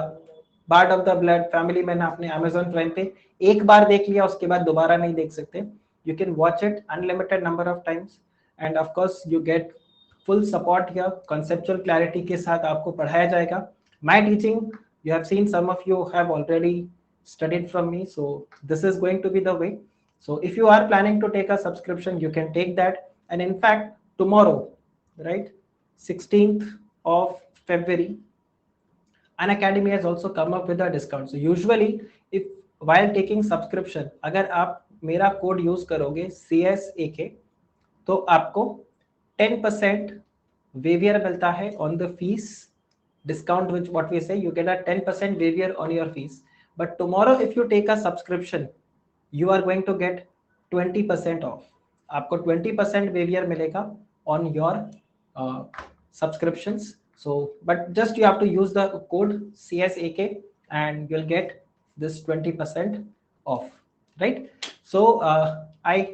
part of the blood family man आपने Amazon प्राइम पे एक बार देख लिया, उसके बाद दोबारा नहीं देख सकते. You can watch it unlimited number of times, and of course you get full support here. Conceptual clarity के साथ आपको पढ़ाया जाएगा. My teaching, you have seen some of you have already studied from me, so this is going to be the way. So if you are planning to take a subscription, you can take that. And in fact, tomorrow, right, 16th of February, Unacademy has also come up with a discount. So usually, if while taking subscription, अगर आप मेरा code use करोगे CSAK, तो आपको 10% waiver मिलता है on the fees discount, which what we say, you get a 10% waiver on your fees. But tomorrow if you take a subscription, you are going to get 20% off. आपको 20% waiver मिलेगा on your subscriptions. So but just you have to use the code CSAK and you'll get this 20% off, right? So I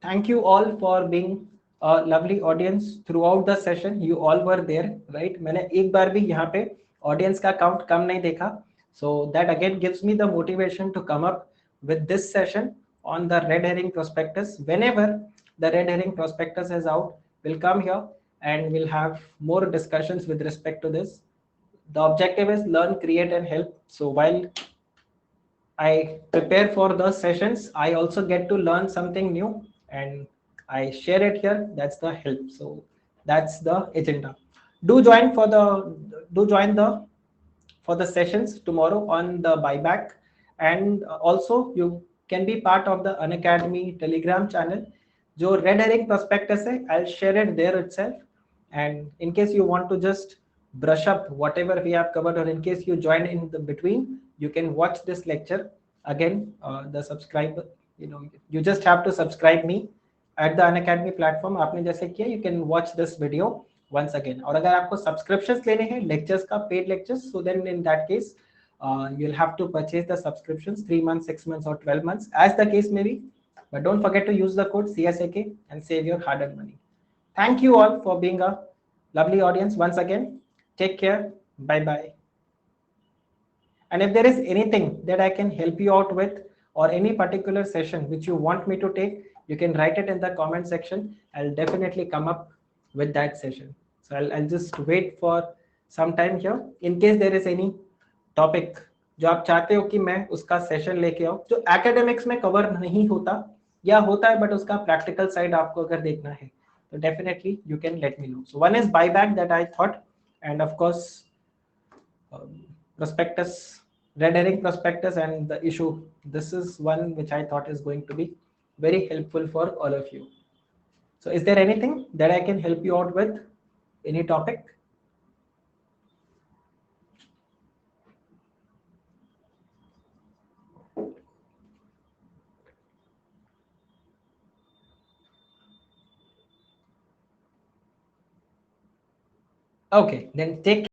thank you all for being a lovely audience throughout the session. You all were there, right? मैंने एक बार भी यहाँ पे audience का count कम नहीं देखा. So that again gives me the motivation to come up with this session on the red herring prospectus. Whenever the red herring prospectus is out, we'll come here and we'll have more discussions with respect to this. The objective is learn, create, and help. So while I prepare for the sessions, I also get to learn something new and I share it here. That's the help. So that's the agenda. Do join for the sessions tomorrow on the buyback, and also you can be part of the Unacademy Telegram channel. जो red herring prospectus है, I'll share it there itself. And in case you want to just brush up whatever we have covered, or in case you join in the between, you can watch this lecture again. The subscribe, you just have to subscribe me at the Unacademy platform. आपने जैसे किया, you can watch this video once again. और अगर आपको subscriptions लेने हैं lectures का, paid lectures, so then in that case you'll have to purchase the subscriptions 3 months, 6 months, or 12 months, as the case may be. But don't forget to use the code CSAK and save your hard-earned money. Thank you all for being a lovely audience once again. Take care. Bye bye. And if there is anything that I can help you out with, or any particular session which you want me to take, you can write it in the comment section. I'll definitely come up with that session. So I'll just wait for some time here. In case there is any topic जो आप चाहते हो कि मैं उसका session लेके आऊं, जो एकेडमिक्स में कवर नहीं होता या होता है, बट उसका प्रैक्टिकल साइड आपको अगर देखना है, तो definitely you can let me know. So one is buyback that I thought, and of course prospectus, red herring prospectus, and the issue. This is one which I thought is going to be very helpful for all of you. So is there anything that I can help you out with? Any topic? Okay, then take